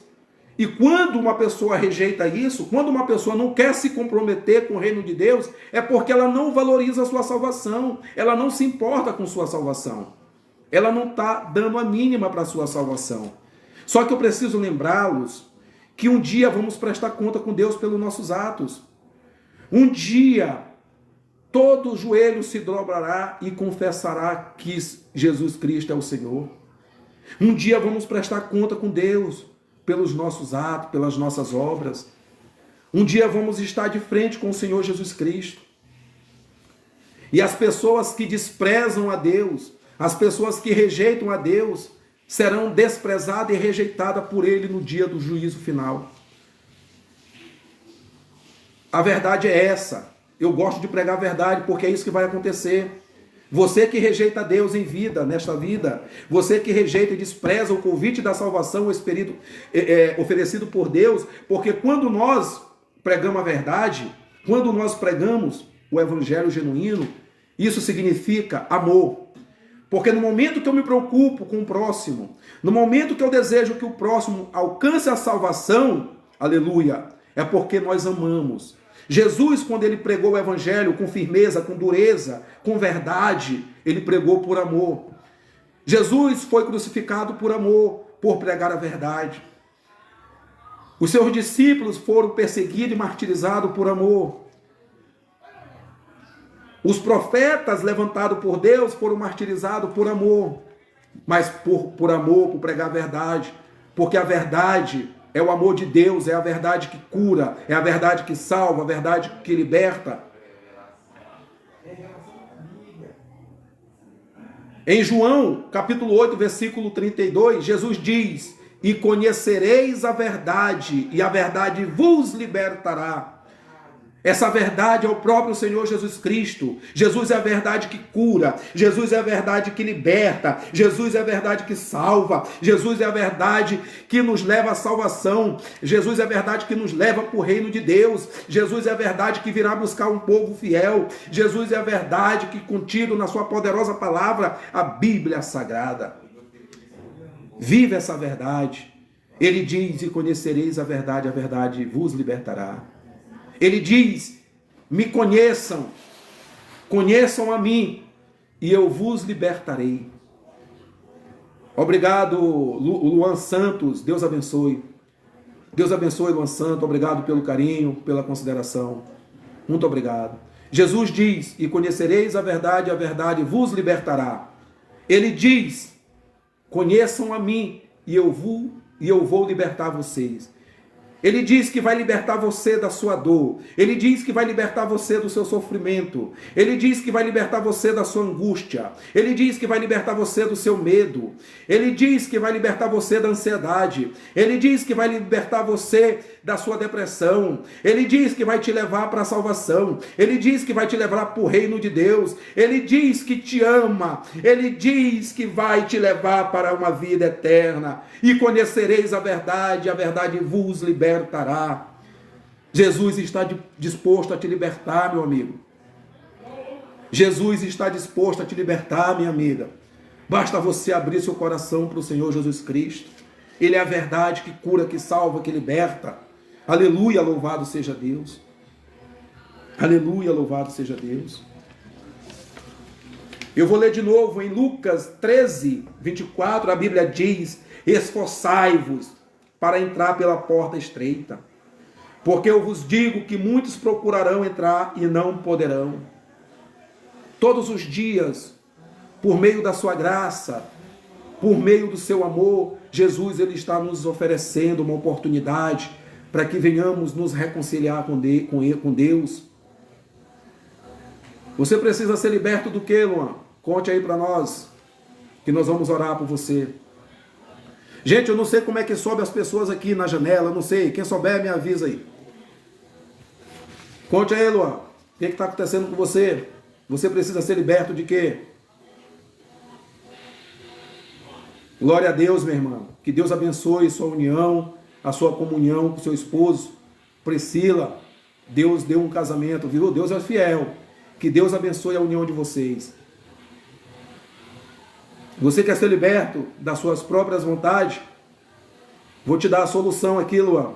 E quando uma pessoa rejeita isso, quando uma pessoa não quer se comprometer com o reino de Deus, é porque ela não valoriza a sua salvação. Ela não se importa com sua salvação. Ela não está dando a mínima para a sua salvação. Só que eu preciso lembrá-los que um dia vamos prestar conta com Deus pelos nossos atos. Um dia todo joelho se dobrará e confessará que Jesus Cristo é o Senhor. Um dia vamos prestar conta com Deus pelos nossos atos, pelas nossas obras. Um dia vamos estar de frente com o Senhor Jesus Cristo. E as pessoas que desprezam a Deus, as pessoas que rejeitam a Deus, serão desprezadas e rejeitadas por Ele no dia do juízo final. A verdade é essa. Eu gosto de pregar a verdade porque é isso que vai acontecer. Você que rejeita Deus em vida, nesta vida, você que rejeita e despreza o convite da salvação oferecido por Deus, porque quando nós pregamos a verdade, quando nós pregamos o evangelho genuíno, isso significa amor. Porque no momento que eu me preocupo com o próximo, no momento que eu desejo que o próximo alcance a salvação, aleluia, é porque nós amamos. Jesus, quando ele pregou o evangelho com firmeza, com dureza, com verdade, ele pregou por amor. Jesus foi crucificado por amor, por pregar a verdade. Os seus discípulos foram perseguidos e martirizados por amor. Os profetas levantados por Deus foram martirizados por amor, mas por amor, por pregar a verdade, porque a verdade é o amor de Deus, é a verdade que cura, é a verdade que salva, a verdade que liberta. Em João, capítulo 8, versículo 32, Jesus diz: e conhecereis a verdade, e a verdade vos libertará. Essa verdade é o próprio Senhor Jesus Cristo. Jesus é a verdade que cura. Jesus é a verdade que liberta. Jesus é a verdade que salva. Jesus é a verdade que nos leva à salvação. Jesus é a verdade que nos leva para o reino de Deus. Jesus é a verdade que virá buscar um povo fiel. Jesus é a verdade que, contido na sua poderosa palavra, a Bíblia Sagrada. Viva essa verdade. Ele diz: e conhecereis a verdade vos libertará. Ele diz: me conheçam, conheçam a mim, e eu vos libertarei. Obrigado, Luan Santos. Deus abençoe. Deus abençoe, Luan Santos. Obrigado pelo carinho, pela consideração. Muito obrigado. Jesus diz: e conhecereis a verdade vos libertará. Ele diz: conheçam a mim e eu vou libertar vocês. Ele diz que vai libertar você da sua dor. Ele diz que vai libertar você do seu sofrimento. Ele diz que vai libertar você da sua angústia. Ele diz que vai libertar você do seu medo. Ele diz que vai libertar você da ansiedade. Ele diz que vai libertar você da sua depressão. Ele diz que vai te levar para a salvação. Ele diz que vai te levar para o reino de Deus. Ele diz que te ama. Ele diz que vai te levar para uma vida eterna. E conhecereis a verdade vos libertará. Jesus está disposto a te libertar, meu amigo. Jesus está disposto a te libertar, minha amiga. Basta você abrir seu coração para o Senhor Jesus Cristo. Ele é a verdade que cura, que salva, que liberta. Aleluia, louvado seja Deus. Aleluia, louvado seja Deus. Eu vou ler de novo em Lucas 13, 24, a Bíblia diz: esforçai-vos para entrar pela porta estreita, porque eu vos digo que muitos procurarão entrar e não poderão. Todos os dias, por meio da sua graça, por meio do seu amor, Jesus ele está nos oferecendo uma oportunidade para que venhamos nos reconciliar com Deus. Você precisa ser liberto do que, Luan? Conte aí para nós, que nós vamos orar por você. Gente, eu não sei como é que sobe as pessoas aqui na janela, não sei. Quem souber, me avisa aí. Conte aí, Luan. O que está acontecendo com você? Você precisa ser liberto de quê? Glória a Deus, meu irmão. Que Deus abençoe sua união, a sua comunhão com seu esposo. Priscila, Deus deu um casamento, viu? Deus é fiel. Que Deus abençoe a união de vocês. Você quer ser liberto das suas próprias vontades? Vou te dar a solução aqui, Luan.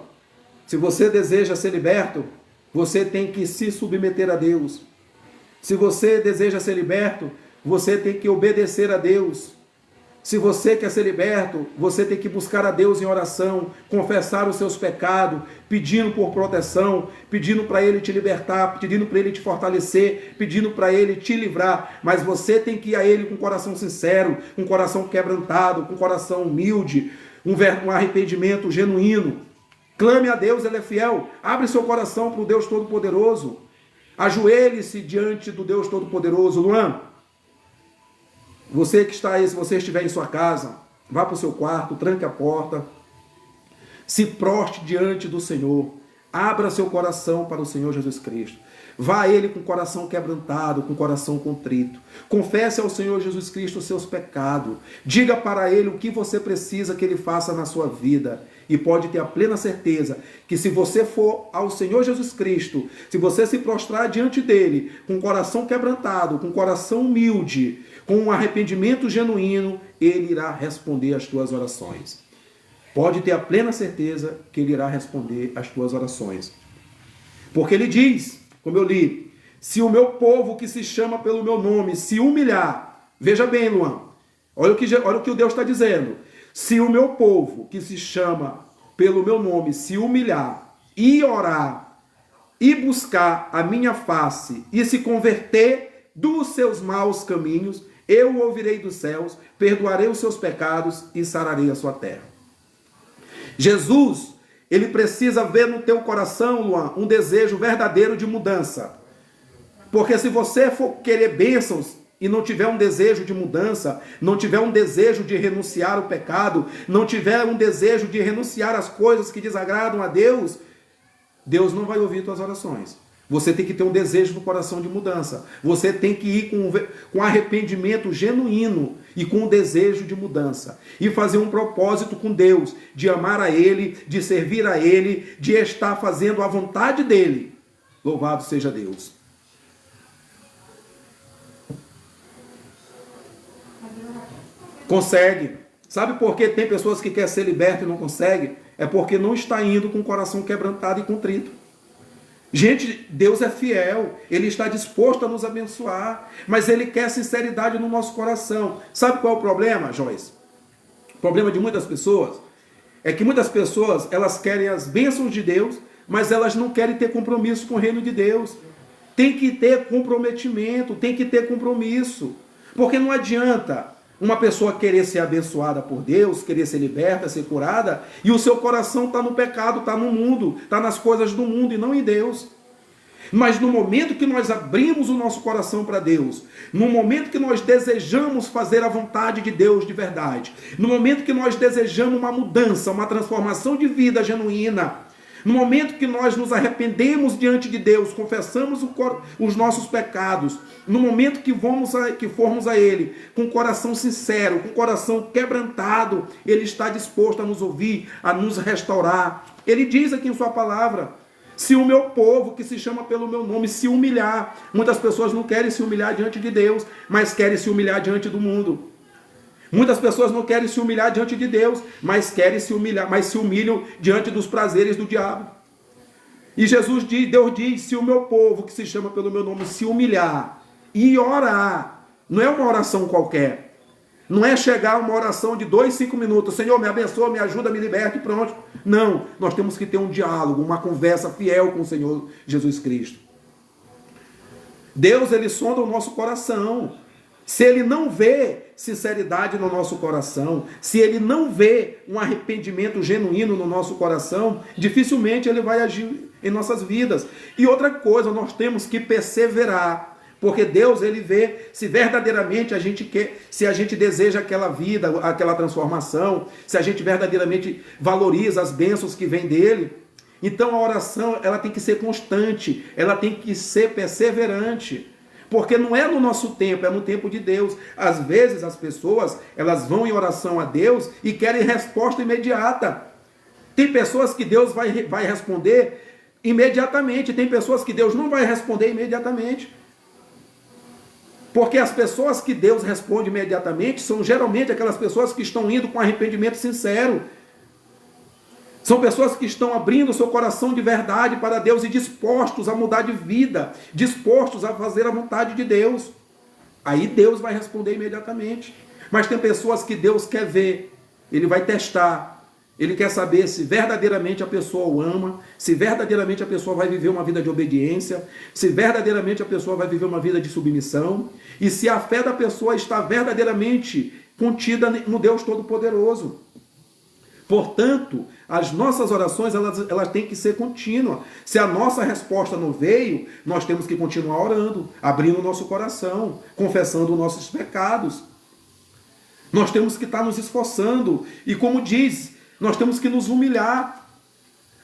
Se você deseja ser liberto, você tem que se submeter a Deus. Se você deseja ser liberto, você tem que obedecer a Deus. Se você quer ser liberto, você tem que buscar a Deus em oração, confessar os seus pecados, pedindo por proteção, pedindo para Ele te libertar, pedindo para Ele te fortalecer, pedindo para Ele te livrar. Mas você tem que ir a Ele com coração sincero, com coração quebrantado, com coração humilde, um arrependimento genuíno. Clame a Deus, Ele é fiel. Abre seu coração para o Deus Todo-Poderoso. Ajoelhe-se diante do Deus Todo-Poderoso. Luan, você que está aí, se você estiver em sua casa, vá para o seu quarto, tranque a porta, se proste diante do Senhor, abra seu coração para o Senhor Jesus Cristo, vá a Ele com o coração quebrantado, com o coração contrito, confesse ao Senhor Jesus Cristo os seus pecados, diga para Ele o que você precisa que Ele faça na sua vida, e pode ter a plena certeza que se você for ao Senhor Jesus Cristo, se você se prostrar diante dEle, com o coração quebrantado, com o coração humilde, com um arrependimento genuíno, Ele irá responder às tuas orações. Pode ter a plena certeza que Ele irá responder às tuas orações. Porque Ele diz, como eu li, se o meu povo que se chama pelo meu nome se humilhar, veja bem, Luan, olha o que o Deus está dizendo, se o meu povo que se chama pelo meu nome se humilhar e orar e buscar a minha face e se converter dos seus maus caminhos, eu ouvirei dos céus, perdoarei os seus pecados e sararei a sua terra. Jesus, Ele precisa ver no teu coração, Luan, um desejo verdadeiro de mudança. Porque se você for querer bênçãos e não tiver um desejo de mudança, não tiver um desejo de renunciar ao pecado, não tiver um desejo de renunciar às coisas que desagradam a Deus, Deus não vai ouvir tuas orações. Você tem que ter um desejo no coração de mudança. Você tem que ir com arrependimento genuíno e com um desejo de mudança. E fazer um propósito com Deus, de amar a Ele, de servir a Ele, de estar fazendo a vontade dEle. Louvado seja Deus. Consegue. Sabe por que tem pessoas que querem ser libertas e não conseguem? É porque não está indo com o coração quebrantado e contrito. Gente, Deus é fiel, Ele está disposto a nos abençoar, mas Ele quer sinceridade no nosso coração. Sabe qual é o problema, Joyce? problema de muitas pessoas é que muitas pessoas, elas querem as bênçãos de Deus, mas elas não querem ter compromisso com o reino de Deus. Tem que ter comprometimento, tem que ter compromisso. Porque não adianta uma pessoa querer ser abençoada por Deus, querer ser liberta, ser curada, e o seu coração está no pecado, está no mundo, está nas coisas do mundo e não em Deus. Mas no momento que nós abrimos o nosso coração para Deus, no momento que nós desejamos fazer a vontade de Deus de verdade, no momento que nós desejamos uma mudança, uma transformação de vida genuína, no momento que nós nos arrependemos diante de Deus, confessamos os nossos pecados, no momento que formos a Ele com o coração sincero, com o coração quebrantado, Ele está disposto a nos ouvir, a nos restaurar. Ele diz aqui em sua palavra: se o meu povo, que se chama pelo meu nome, se humilhar. Muitas pessoas não querem se humilhar diante de Deus, mas querem se humilhar diante do mundo. Muitas pessoas não querem se humilhar diante de Deus, mas querem se humilhar, mas se humilham diante dos prazeres do diabo. E Deus diz: se o meu povo, que se chama pelo meu nome, se humilhar e orar, não é uma oração qualquer. Não é chegar a uma oração de 2, 5 minutos, Senhor, me abençoa, me ajuda, me liberta e pronto. Não, nós temos que ter um diálogo, uma conversa fiel com o Senhor Jesus Cristo. Deus, Ele sonda o nosso coração. Se Ele não vê sinceridade no nosso coração, se Ele não vê um arrependimento genuíno no nosso coração, dificilmente Ele vai agir em nossas vidas. E outra coisa, nós temos que perseverar. Porque Deus, Ele vê se verdadeiramente a gente quer, se a gente deseja aquela vida, aquela transformação, se a gente verdadeiramente valoriza as bênçãos que vêm dEle. Então a oração, ela tem que ser constante, ela tem que ser perseverante. Porque não é no nosso tempo, é no tempo de Deus. Às vezes as pessoas, elas vão em oração a Deus e querem resposta imediata. Tem pessoas que Deus vai responder imediatamente, tem pessoas que Deus não vai responder imediatamente. Porque as pessoas que Deus responde imediatamente são geralmente aquelas pessoas que estão indo com arrependimento sincero. São pessoas que estão abrindo o seu coração de verdade para Deus e dispostos a mudar de vida, dispostos a fazer a vontade de Deus. Aí Deus vai responder imediatamente. Mas tem pessoas que Deus quer ver, Ele vai testar. Ele quer saber se verdadeiramente a pessoa o ama, se verdadeiramente a pessoa vai viver uma vida de obediência, se verdadeiramente a pessoa vai viver uma vida de submissão, e se a fé da pessoa está verdadeiramente contida no Deus Todo-Poderoso. Portanto, as nossas orações elas têm que ser contínuas. Se a nossa resposta não veio, nós temos que continuar orando, abrindo o nosso coração, confessando os nossos pecados. Nós temos que estar nos esforçando, e como diz, nós temos que nos humilhar.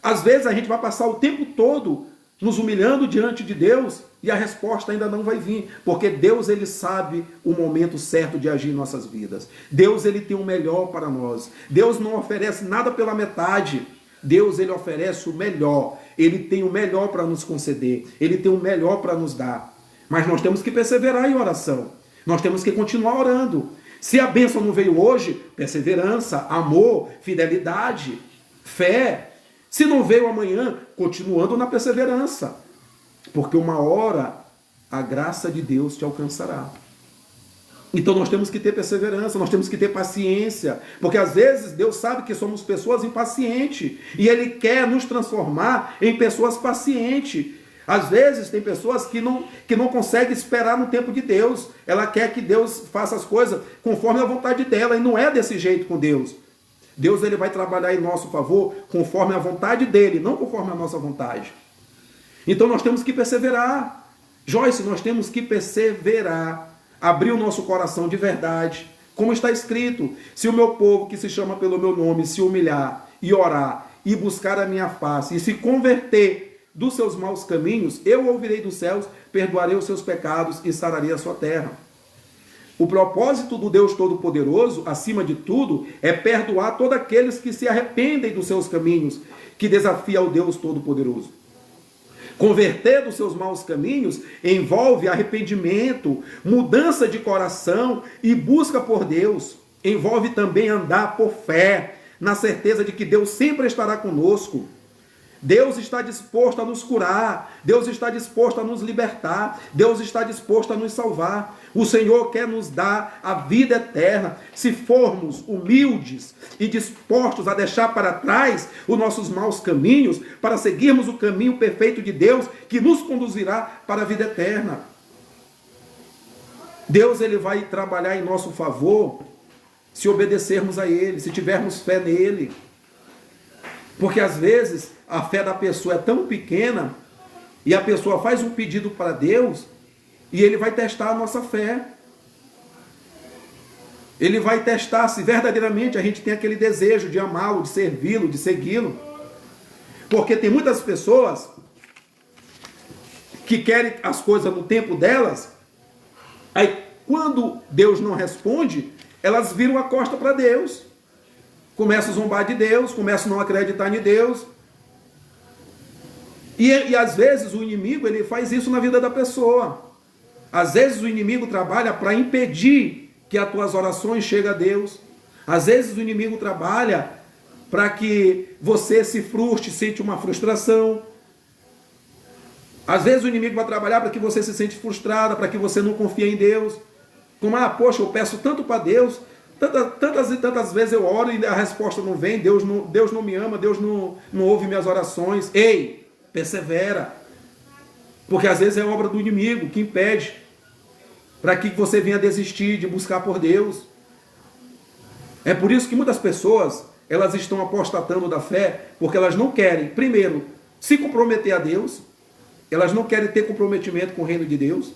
Às vezes a gente vai passar o tempo todo nos humilhando diante de Deus e a resposta ainda não vai vir, porque Deus, Ele sabe o momento certo de agir em nossas vidas. Deus, Ele tem o melhor para nós. Deus não oferece nada pela metade. Deus, Ele oferece o melhor. Ele tem o melhor para nos conceder. Ele tem o melhor para nos dar. Mas nós temos que perseverar em oração. Nós temos que continuar orando. Se a bênção não veio hoje, perseverança, amor, fidelidade, fé. Se não veio amanhã, continuando na perseverança. Porque uma hora a graça de Deus te alcançará. Então nós temos que ter perseverança, nós temos que ter paciência. Porque às vezes Deus sabe que somos pessoas impacientes. E Ele quer nos transformar em pessoas pacientes. Às vezes tem pessoas que não conseguem esperar no tempo de Deus. Ela quer que Deus faça as coisas conforme a vontade dela. E não é desse jeito com Deus. Deus, Ele vai trabalhar em nosso favor conforme a vontade dEle, não conforme a nossa vontade. Então nós temos que perseverar. Joyce, nós temos que perseverar. Abrir o nosso coração de verdade. Como está escrito: se o meu povo, que se chama pelo meu nome, se humilhar e orar e buscar a minha face e se converter dos seus maus caminhos, eu ouvirei dos céus, perdoarei os seus pecados e sararei a sua terra. O propósito do Deus Todo-Poderoso, acima de tudo, é perdoar todos aqueles que se arrependem dos seus caminhos, que desafia o Deus Todo-Poderoso. Converter dos seus maus caminhos envolve arrependimento, mudança de coração e busca por Deus. Envolve também andar por fé, na certeza de que Deus sempre estará conosco. Deus está disposto a nos curar, Deus está disposto a nos libertar, Deus está disposto a nos salvar. O Senhor quer nos dar a vida eterna, se formos humildes e dispostos a deixar para trás os nossos maus caminhos, para seguirmos o caminho perfeito de Deus, que nos conduzirá para a vida eterna. Deus, ele vai trabalhar em nosso favor se obedecermos a Ele, se tivermos fé nele. Porque às vezes a fé da pessoa é tão pequena e a pessoa faz um pedido para Deus e Ele vai testar a nossa fé. Ele vai testar se verdadeiramente a gente tem aquele desejo de amá-lo, de servi-lo, de segui-lo. Porque tem muitas pessoas que querem as coisas no tempo delas, aí quando Deus não responde, elas viram a costa para Deus. Começam a zombar de Deus, começam a não acreditar em Deus. E às vezes o inimigo, ele faz isso na vida da pessoa. Às vezes o inimigo trabalha para impedir que as tuas orações cheguem a Deus. Às vezes o inimigo trabalha para que você se frustre, sente uma frustração. Às vezes o inimigo vai trabalhar para que você se sente frustrada, para que você não confie em Deus. Como, poxa, eu peço tanto para Deus, tantas e tantas vezes eu oro e a resposta não vem, Deus não me ama, Deus não ouve minhas orações. Ei, persevera. Porque às vezes é obra do inimigo que impede para que você venha desistir de buscar por Deus. É por isso que muitas pessoas, elas estão apostatando da fé, porque elas não querem, primeiro, se comprometer a Deus, elas não querem ter comprometimento com o reino de Deus,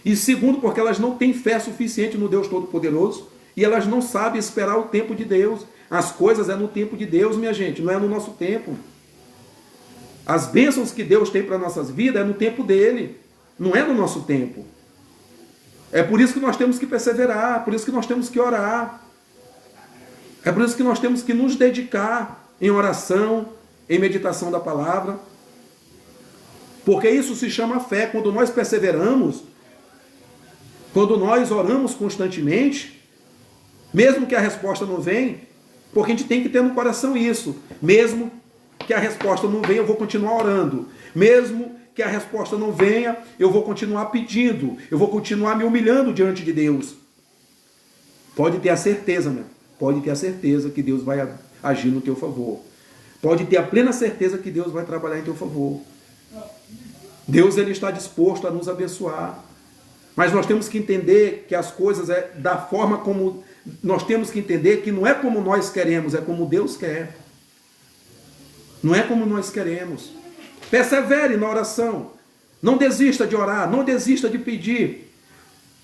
e segundo, porque elas não têm fé suficiente no Deus Todo-Poderoso, e elas não sabem esperar o tempo de Deus. As coisas é no tempo de Deus, minha gente, não é no nosso tempo. As bênçãos que Deus tem para nossas vidas é no tempo dele, não é no nosso tempo. É por isso que nós temos que perseverar, por isso que nós temos que orar. É por isso que nós temos que nos dedicar em oração, em meditação da palavra. Porque isso se chama fé. Quando nós perseveramos, quando nós oramos constantemente, mesmo que a resposta não venha, porque a gente tem que ter no coração isso. Mesmo que a resposta não venha, eu vou continuar orando. Mesmo que a resposta não venha, eu vou continuar pedindo. Eu vou continuar me humilhando diante de Deus. Pode ter a certeza, né? Pode ter a certeza que Deus vai agir no teu favor. Pode ter a plena certeza que Deus vai trabalhar em teu favor. Deus, ele está disposto a nos abençoar. Mas nós temos que entender que as coisas é da forma como... Nós temos que entender que não é como nós queremos, é como Deus quer. Não é como nós queremos. Persevere na oração. Não desista de orar, não desista de pedir.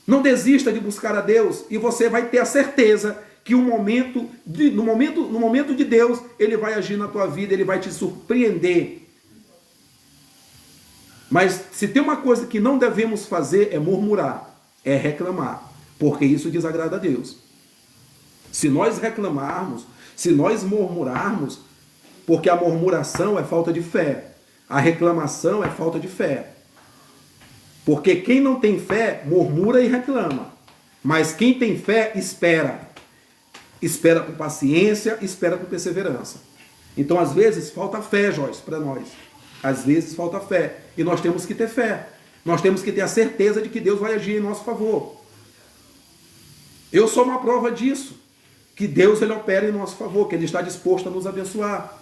Não desista de buscar a Deus. E você vai ter a certeza que no momento de Deus, Ele vai agir na tua vida, Ele vai te surpreender. Mas se tem uma coisa que não devemos fazer é murmurar, é reclamar, porque isso desagrada a Deus. Se nós reclamarmos, se nós murmurarmos, porque a murmuração é falta de fé, a reclamação é falta de fé. Porque quem não tem fé murmura e reclama, mas quem tem fé espera. Espera com paciência, espera com perseverança. Então às vezes falta fé, Joyce, para nós. Às vezes falta fé. E nós temos que ter fé. Nós temos que ter a certeza de que Deus vai agir em nosso favor. Eu sou uma prova disso. Que Deus, ele opera em nosso favor. Que Ele está disposto a nos abençoar.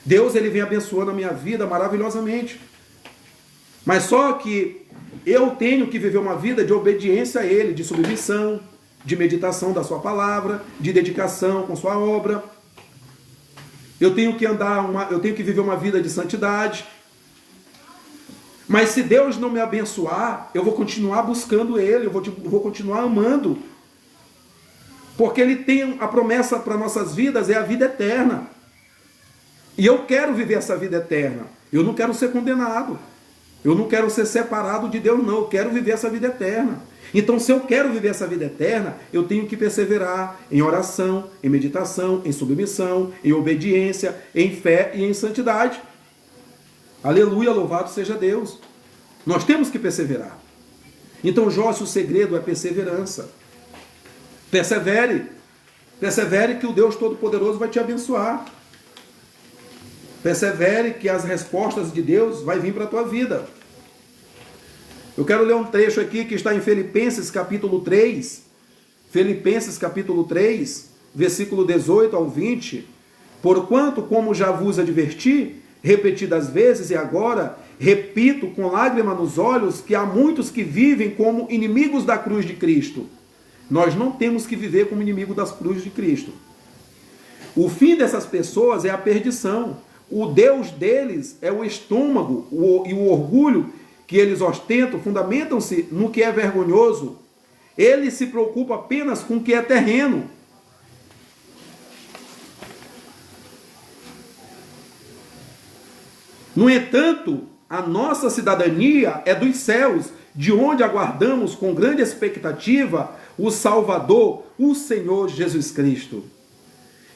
Deus, ele vem abençoando a minha vida maravilhosamente. Mas só que eu tenho que viver uma vida de obediência a Ele. De submissão, de meditação da sua palavra, de dedicação com sua obra. Eu tenho que viver uma vida de santidade. Mas se Deus não me abençoar, eu vou continuar buscando Ele, eu vou continuar amando. Porque Ele tem a promessa para nossas vidas, é a vida eterna. E eu quero viver essa vida eterna. Eu não quero ser condenado. Eu não quero ser separado de Deus, não. Eu quero viver essa vida eterna. Então, se eu quero viver essa vida eterna, eu tenho que perseverar em oração, em meditação, em submissão, em obediência, em fé e em santidade. Aleluia, louvado seja Deus. Nós temos que perseverar. Então, Joyce, o segredo é perseverança. Persevere. Persevere que o Deus Todo-Poderoso vai te abençoar. Persevere que as respostas de Deus vai vir para a tua vida. Eu quero ler um trecho aqui que está em Filipenses capítulo 3. Filipenses capítulo 3, versículo 18 ao 20. Porquanto, como já vos adverti, repetidas vezes e agora, repito com lágrima nos olhos, que há muitos que vivem como inimigos da cruz de Cristo. Nós não temos que viver como inimigo das cruzes de Cristo. O fim dessas pessoas é a perdição. O Deus deles é o estômago e o orgulho que eles ostentam, fundamentam-se no que é vergonhoso. Ele se preocupa apenas com o que é terreno. No entanto, a nossa cidadania é dos céus, de onde aguardamos com grande expectativa o Salvador, o Senhor Jesus Cristo,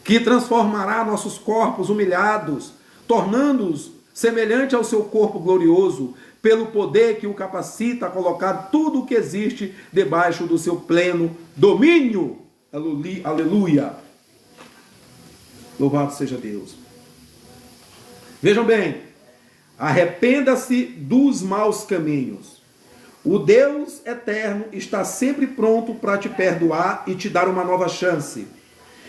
que transformará nossos corpos humilhados, tornando-os semelhante ao seu corpo glorioso, pelo poder que o capacita a colocar tudo o que existe debaixo do seu pleno domínio. Aleluia! Louvado seja Deus. Vejam bem, arrependa-se dos maus caminhos. O Deus eterno está sempre pronto para te perdoar e te dar uma nova chance.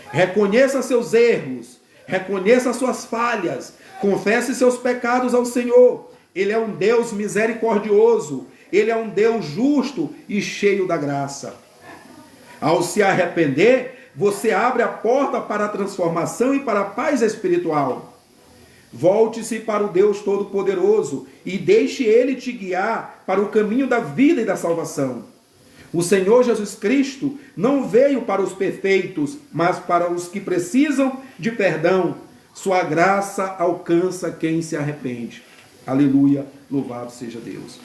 Reconheça seus erros, reconheça suas falhas, confesse seus pecados ao Senhor. Ele é um Deus misericordioso, Ele é um Deus justo e cheio da graça. Ao se arrepender, você abre a porta para a transformação e para a paz espiritual. Volte-se para o Deus Todo-Poderoso e deixe Ele te guiar para o caminho da vida e da salvação. O Senhor Jesus Cristo não veio para os perfeitos, mas para os que precisam de perdão. Sua graça alcança quem se arrepende. Aleluia, louvado seja Deus.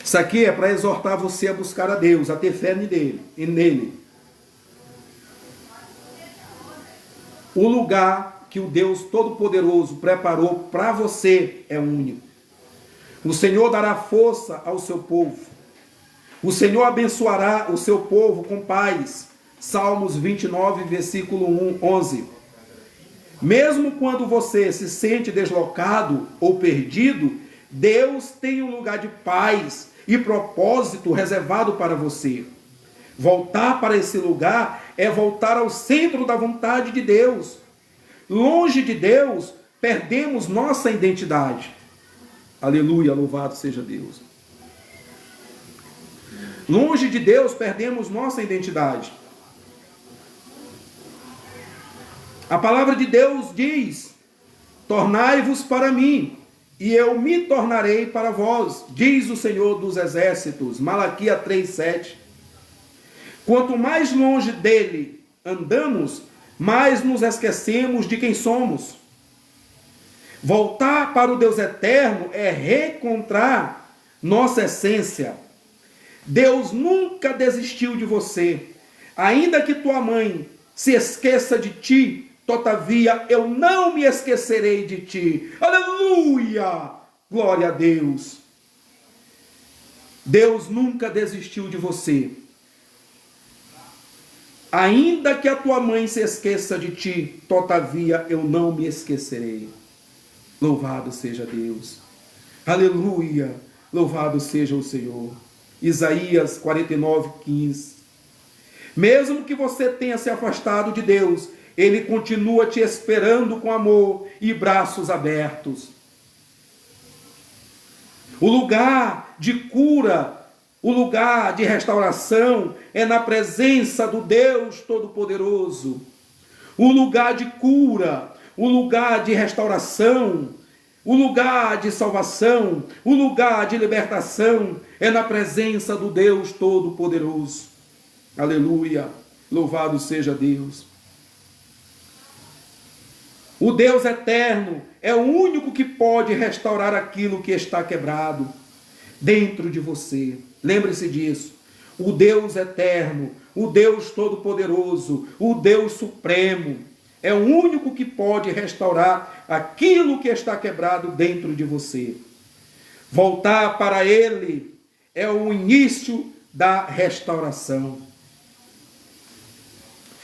Isso aqui é para exortar você a buscar a Deus, a ter fé nele. O lugar que o Deus Todo-Poderoso preparou para você é único. O Senhor dará força ao seu povo. O Senhor abençoará o seu povo com paz. Salmos 29, versículo 11. Mesmo quando você se sente deslocado ou perdido, Deus tem um lugar de paz e propósito reservado para você. Voltar para esse lugar é voltar ao centro da vontade de Deus. Longe de Deus, perdemos nossa identidade. Aleluia, louvado seja Deus. Longe de Deus, perdemos nossa identidade. A palavra de Deus diz: tornai-vos para mim, e eu me tornarei para vós, diz o Senhor dos Exércitos. Malaquias 3:7. Quanto mais longe dele andamos, mais nos esquecemos de quem somos. Voltar para o Deus eterno é reencontrar nossa essência. Deus nunca desistiu de você. Ainda que tua mãe se esqueça de ti, todavia eu não me esquecerei de ti. Aleluia! Glória a Deus. Deus nunca desistiu de você. Ainda que a tua mãe se esqueça de ti, todavia eu não me esquecerei. Louvado seja Deus. Aleluia. Louvado seja o Senhor. Isaías 49:15. Mesmo que você tenha se afastado de Deus, Ele continua te esperando com amor e braços abertos. O lugar de cura, o lugar de restauração é na presença do Deus Todo-Poderoso. O lugar de cura, o lugar de restauração, o lugar de salvação, o lugar de libertação é na presença do Deus Todo-Poderoso. Aleluia! Louvado seja Deus. O Deus eterno é o único que pode restaurar aquilo que está quebrado dentro de você. Lembre-se disso. O Deus eterno, o Deus Todo-Poderoso, o Deus Supremo, é o único que pode restaurar aquilo que está quebrado dentro de você. Voltar para Ele é o início da restauração.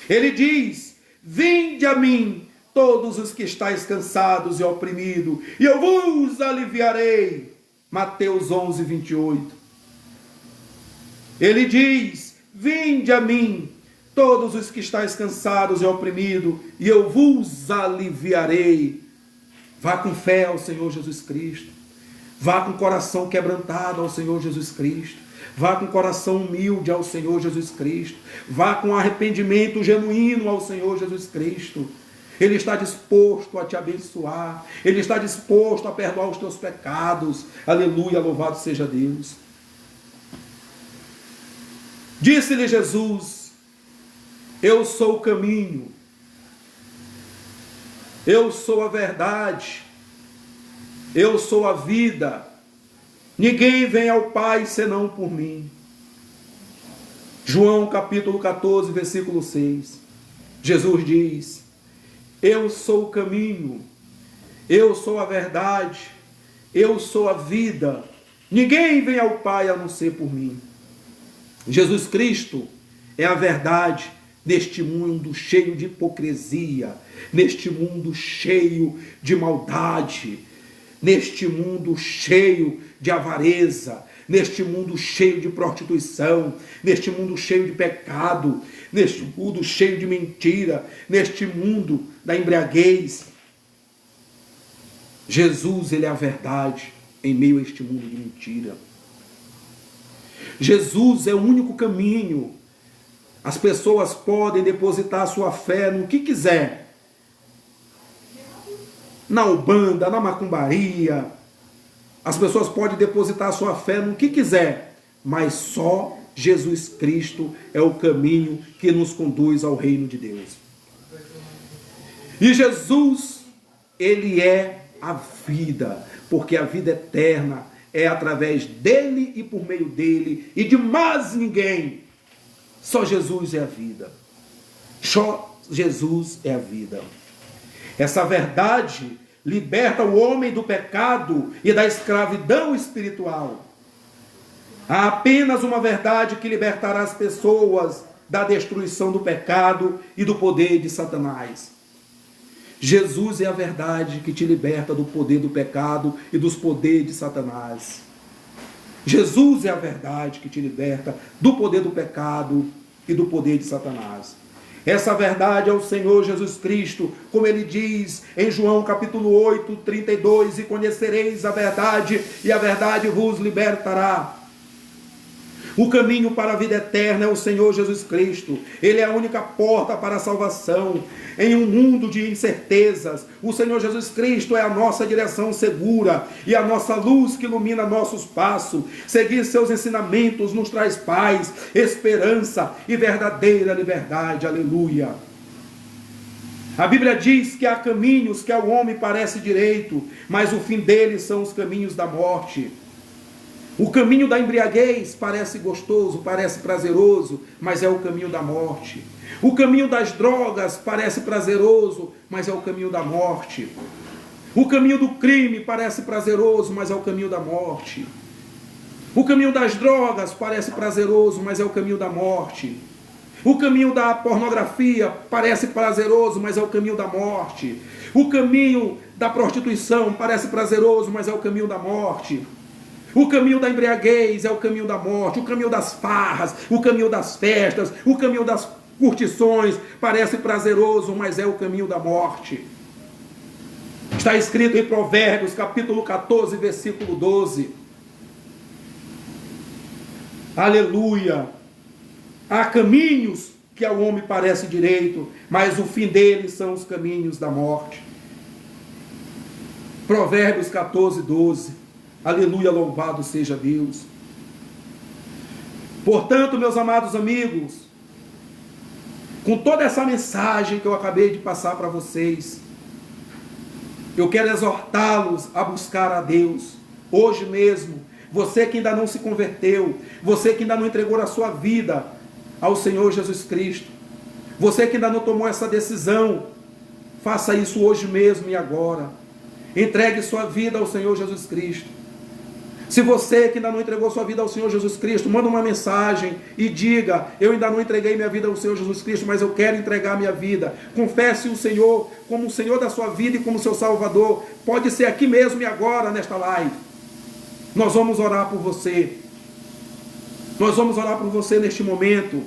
Ele diz: vinde a mim, todos os que estáis cansados e oprimidos, e eu vos aliviarei. Mateus 11, 28. Ele diz, vinde a mim, todos os que estáis cansados e oprimidos, e eu vos aliviarei. Vá com fé ao Senhor Jesus Cristo. Vá com coração quebrantado ao Senhor Jesus Cristo. Vá com coração humilde ao Senhor Jesus Cristo. Vá com arrependimento genuíno ao Senhor Jesus Cristo. Ele está disposto a te abençoar. Ele está disposto a perdoar os teus pecados. Aleluia, louvado seja Deus. Disse-lhe Jesus, eu sou o caminho, eu sou a verdade, eu sou a vida. Ninguém vem ao Pai senão por mim. João capítulo 14, versículo 6. Jesus diz, eu sou o caminho, eu sou a verdade, eu sou a vida. Ninguém vem ao Pai a não ser por mim. Jesus Cristo é a verdade neste mundo cheio de hipocrisia, neste mundo cheio de maldade, neste mundo cheio de avareza, neste mundo cheio de prostituição, neste mundo cheio de pecado, neste mundo cheio de mentira, neste mundo da embriaguez. Jesus, ele é a verdade em meio a este mundo de mentira. Jesus é o único caminho. As pessoas podem depositar sua fé no que quiser. Na Umbanda, na macumbaria. As pessoas podem depositar sua fé no que quiser. Mas só Jesus Cristo é o caminho que nos conduz ao reino de Deus. E Jesus, ele é a vida. Porque a vida eterna é através dele e por meio dele. E de mais ninguém. Só Jesus é a vida. Só Jesus é a vida. Essa verdade liberta o homem do pecado e da escravidão espiritual. Há apenas uma verdade que libertará as pessoas da destruição do pecado e do poder de Satanás. Jesus é a verdade que te liberta do poder do pecado e dos poderes de Satanás. Jesus é a verdade que te liberta do poder do pecado e do poder de Satanás. Essa verdade é o Senhor Jesus Cristo, como ele diz em João capítulo 8, 32, e conhecereis a verdade, e a verdade vos libertará. O caminho para a vida eterna é o Senhor Jesus Cristo. Ele é a única porta para a salvação. Em um mundo de incertezas, o Senhor Jesus Cristo é a nossa direção segura e a nossa luz que ilumina nossos passos. Seguir seus ensinamentos nos traz paz, esperança e verdadeira liberdade. Aleluia. A Bíblia diz que há caminhos que ao homem parece direito, mas o fim deles são os caminhos da morte. O caminho da embriaguez parece gostoso, parece prazeroso, mas é o caminho da morte. O caminho das drogas parece prazeroso, mas é o caminho da morte. O caminho do crime parece prazeroso, mas é o caminho da morte. O caminho das drogas parece prazeroso, mas é o caminho da morte. O caminho da pornografia parece prazeroso, mas é o caminho da morte. O caminho da prostituição parece prazeroso, mas é o caminho da morte. O caminho da embriaguez é o caminho da morte. O caminho das farras, o caminho das festas, o caminho das curtições parece prazeroso, mas é o caminho da morte. Está escrito em Provérbios capítulo 14, versículo 12. Aleluia. Há caminhos que ao homem parece direito, mas o fim deles são os caminhos da morte. Provérbios 14, 12. Aleluia, louvado seja Deus. Portanto, meus amados amigos, com toda essa mensagem que eu acabei de passar para vocês, eu quero exortá-los a buscar a Deus, hoje mesmo. Você que ainda não se converteu, você que ainda não entregou a sua vida ao Senhor Jesus Cristo, você que ainda não tomou essa decisão, faça isso hoje mesmo e agora. Entregue sua vida ao Senhor Jesus Cristo. Se você que ainda não entregou sua vida ao Senhor Jesus Cristo, manda uma mensagem e diga: eu ainda não entreguei minha vida ao Senhor Jesus Cristo, mas eu quero entregar minha vida. Confesse o Senhor como o Senhor da sua vida e como seu Salvador. Pode ser aqui mesmo e agora, nesta live. Nós vamos orar por você. Nós vamos orar por você neste momento.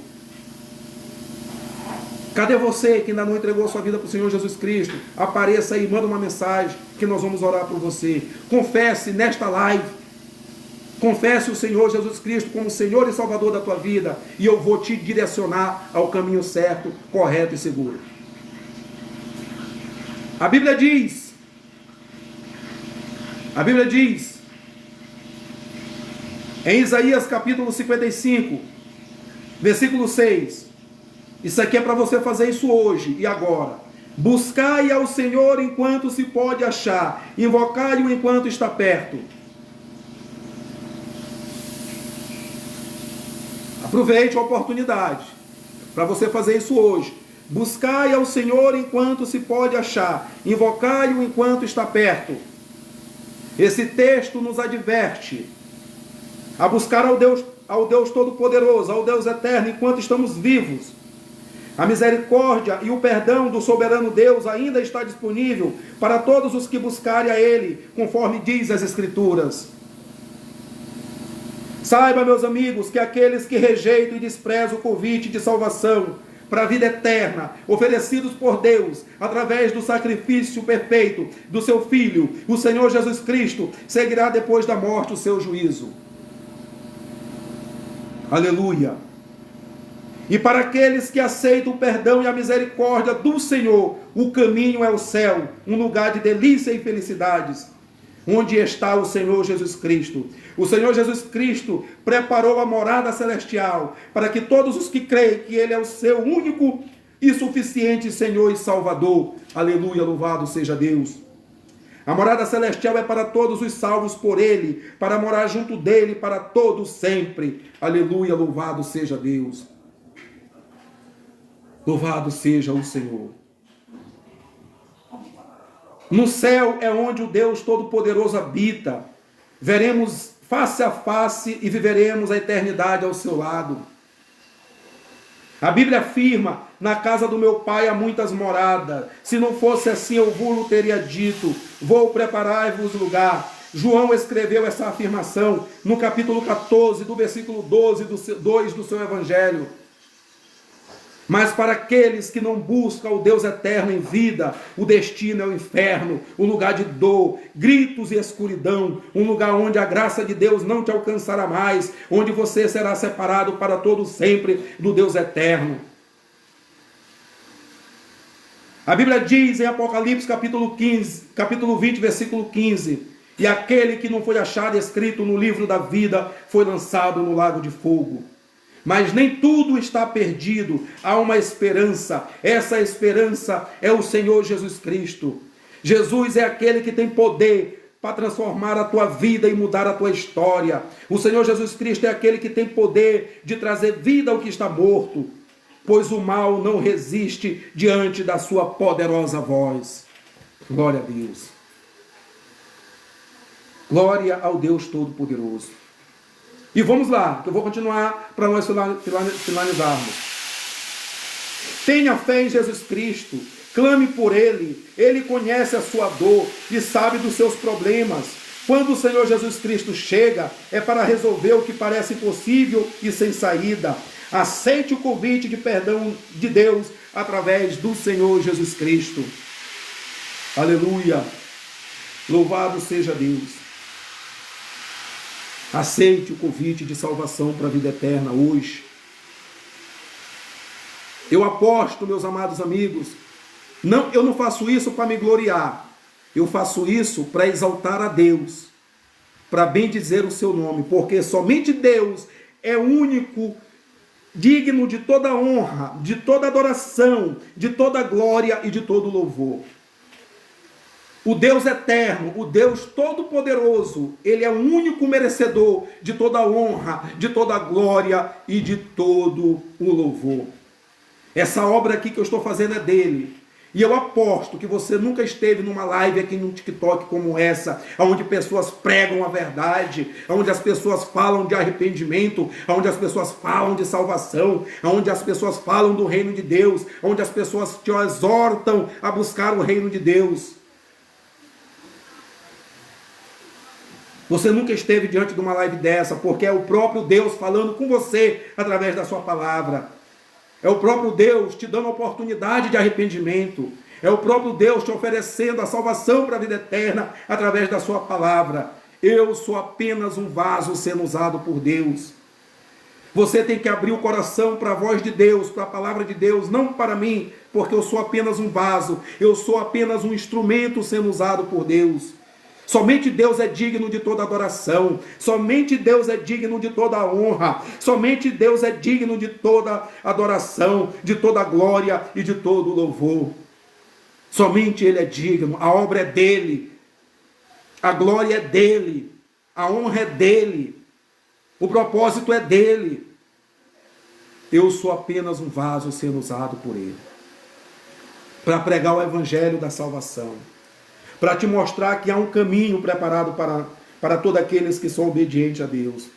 Cadê você que ainda não entregou sua vida para o Senhor Jesus Cristo? Apareça aí, manda uma mensagem que nós vamos orar por você. Confesse nesta live. Confesse o Senhor Jesus Cristo como Senhor e Salvador da tua vida, e eu vou te direcionar ao caminho certo, correto e seguro. A Bíblia diz, em Isaías capítulo 55, versículo 6, isso aqui é para você fazer isso hoje e agora. Buscai ao Senhor enquanto se pode achar, invocai-o enquanto está perto. Aproveite a oportunidade para você fazer isso hoje. Buscai ao Senhor enquanto se pode achar, invocai-o enquanto está perto. Esse texto nos adverte a buscar ao Deus Todo-Poderoso, ao Deus Eterno, enquanto estamos vivos. A misericórdia e o perdão do soberano Deus ainda está disponível para todos os que buscarem a Ele, conforme diz as Escrituras. Saiba, meus amigos, que aqueles que rejeitam e desprezam o convite de salvação para a vida eterna, oferecidos por Deus, através do sacrifício perfeito do seu Filho, o Senhor Jesus Cristo, seguirá depois da morte o seu juízo. Aleluia! E para aqueles que aceitam o perdão e a misericórdia do Senhor, o caminho é o céu, um lugar de delícia e felicidades, onde está o Senhor Jesus Cristo. O Senhor Jesus Cristo preparou a morada celestial para que todos os que creem que Ele é o seu único e suficiente Senhor e Salvador. Aleluia, louvado seja Deus. A morada celestial é para todos os salvos por Ele, para morar junto dEle para todos sempre. Aleluia, louvado seja Deus. Louvado seja o Senhor. No céu é onde o Deus Todo-Poderoso habita. Veremos face a face e viveremos a eternidade ao seu lado. A Bíblia afirma: na casa do meu Pai há muitas moradas. Se não fosse assim, eu vos teria dito: vou preparar-vos lugar. João escreveu essa afirmação no capítulo 14, do versículo 12, 2 do seu Evangelho. Mas para aqueles que não buscam o Deus eterno em vida, o destino é o inferno, um lugar de dor, gritos e escuridão, um lugar onde a graça de Deus não te alcançará mais, onde você será separado para todo sempre do Deus eterno. A Bíblia diz em Apocalipse capítulo 20, versículo 15: e aquele que não foi achado escrito no livro da vida foi lançado no lago de fogo. Mas nem tudo está perdido, há uma esperança. Essa esperança é o Senhor Jesus Cristo. Jesus é aquele que tem poder para transformar a tua vida e mudar a tua história. O Senhor Jesus Cristo é aquele que tem poder de trazer vida ao que está morto, pois o mal não resiste diante da sua poderosa voz. Glória a Deus. Glória ao Deus Todo-Poderoso. E vamos lá, que eu vou continuar para nós finalizarmos. Tenha fé em Jesus Cristo, clame por Ele, Ele conhece a sua dor e sabe dos seus problemas. Quando o Senhor Jesus Cristo chega, é para resolver o que parece impossível e sem saída. Aceite o convite de perdão de Deus através do Senhor Jesus Cristo. Aleluia! Louvado seja Deus. Aceite o convite de salvação para a vida eterna hoje. Eu aposto, meus amados amigos, eu não faço isso para me gloriar. Eu faço isso para exaltar a Deus, para bendizer o seu nome, porque somente Deus é o único digno de toda honra, de toda adoração, de toda glória e de todo louvor. O Deus eterno, o Deus todo-poderoso, Ele é o único merecedor de toda honra, de toda glória e de todo o louvor. Essa obra aqui que eu estou fazendo é dele. E eu aposto que você nunca esteve numa live aqui no TikTok como essa, onde pessoas pregam a verdade, onde as pessoas falam de arrependimento, onde as pessoas falam de salvação, onde as pessoas falam do reino de Deus, onde as pessoas te exortam a buscar o reino de Deus. Você nunca esteve diante de uma live dessa, porque é o próprio Deus falando com você através da sua palavra. É o próprio Deus te dando a oportunidade de arrependimento. É o próprio Deus te oferecendo a salvação para a vida eterna através da sua palavra. Eu sou apenas um vaso sendo usado por Deus. Você tem que abrir o coração para a voz de Deus, para a palavra de Deus, não para mim, porque eu sou apenas um vaso. Eu sou apenas um instrumento sendo usado por Deus. Somente Deus é digno de toda adoração, somente Deus é digno de toda honra, somente Deus é digno de toda adoração, de toda glória e de todo louvor. Somente Ele é digno, a obra é dEle, a glória é dEle, a honra é dEle, o propósito é dEle. Eu sou apenas um vaso sendo usado por Ele, para pregar o evangelho da salvação, para te mostrar que há um caminho preparado para todos aqueles que são obedientes a Deus.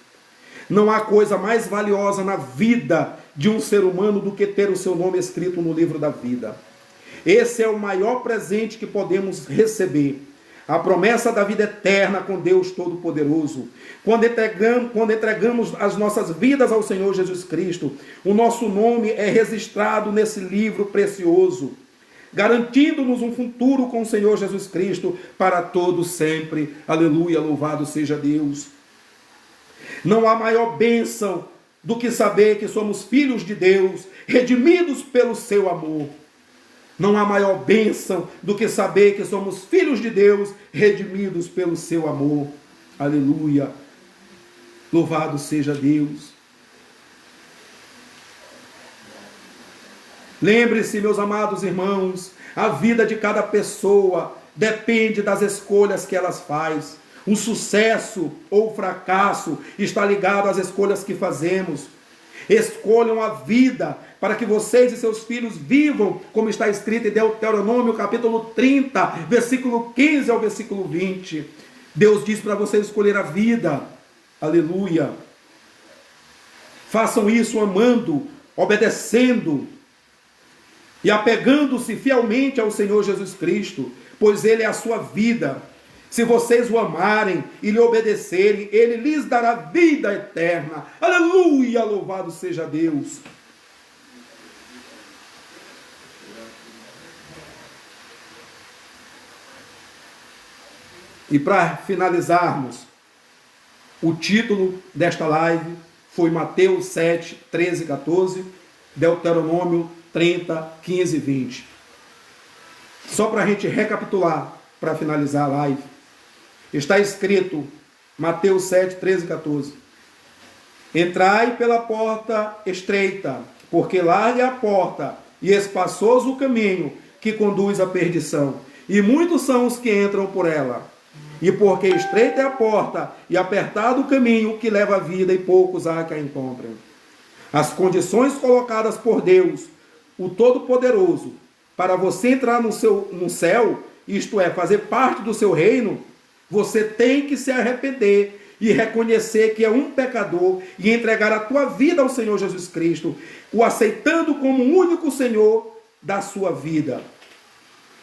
Não há coisa mais valiosa na vida de um ser humano do que ter o seu nome escrito no livro da vida. Esse é o maior presente que podemos receber. A promessa da vida eterna com Deus Todo-Poderoso. Quando entregamos as nossas vidas ao Senhor Jesus Cristo, o nosso nome é registrado nesse livro precioso, garantindo-nos um futuro com o Senhor Jesus Cristo para todos sempre. Aleluia, louvado seja Deus. Não há maior bênção do que saber que somos filhos de Deus, redimidos pelo seu amor. Não há maior bênção do que saber que somos filhos de Deus, redimidos pelo seu amor. Aleluia, louvado seja Deus. Lembre-se, meus amados irmãos, a vida de cada pessoa depende das escolhas que elas fazem. O sucesso ou o fracasso está ligado às escolhas que fazemos. Escolham a vida para que vocês e seus filhos vivam, como está escrito em Deuteronômio capítulo 30, versículo 15 ao versículo 20. Deus diz para vocês escolher a vida. Aleluia. Façam isso amando, obedecendo e apegando-se fielmente ao Senhor Jesus Cristo, pois Ele é a sua vida. Se vocês o amarem e lhe obedecerem, Ele lhes dará vida eterna. Aleluia, louvado seja Deus. E para finalizarmos, o título desta live foi Mateus 7, 13 e 14, Deuteronômio 30, 15 e 20. Só para a gente recapitular, para finalizar a live, está escrito, Mateus 7, 13 e 14. Entrai pela porta estreita, porque larga é a porta e espaçoso o caminho que conduz à perdição, e muitos são os que entram por ela. E porque estreita é a porta e apertado o caminho que leva à vida, e poucos há que a encontrem. As condições colocadas por Deus, o Todo-Poderoso, para você entrar no céu, isto é, fazer parte do seu reino, você tem que se arrepender e reconhecer que é um pecador e entregar a tua vida ao Senhor Jesus Cristo, o aceitando como o único Senhor da sua vida.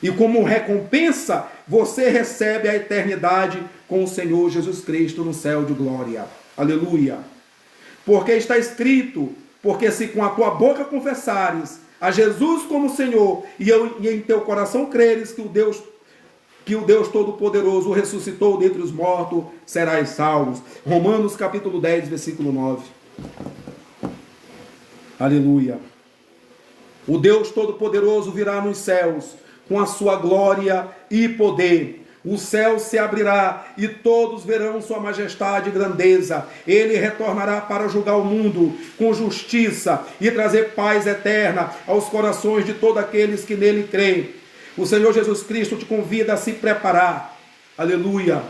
E como recompensa, você recebe a eternidade com o Senhor Jesus Cristo no céu de glória. Aleluia. Porque está escrito, porque se com a tua boca confessares a Jesus como Senhor e em teu coração creres que o Deus Todo-Poderoso o ressuscitou dentre os mortos, serás salvos. Romanos capítulo 10, versículo 9. Aleluia. O Deus Todo-Poderoso virá nos céus com a sua glória e poder. O céu se abrirá e todos verão sua majestade e grandeza. Ele retornará para julgar o mundo com justiça e trazer paz eterna aos corações de todos aqueles que nele creem. O Senhor Jesus Cristo te convida a se preparar, aleluia,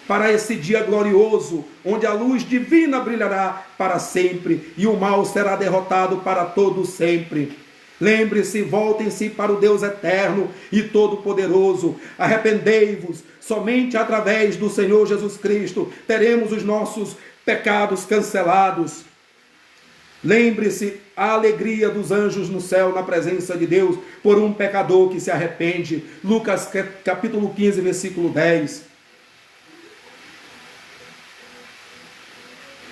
para esse dia glorioso, onde a luz divina brilhará para sempre e o mal será derrotado para todo sempre. Lembre-se, voltem-se para o Deus eterno e todo-poderoso. Arrependei-vos, somente através do Senhor Jesus Cristo teremos os nossos pecados cancelados. Lembre-se, a alegria dos anjos no céu, na presença de Deus, por um pecador que se arrepende. Lucas capítulo 15, versículo 10.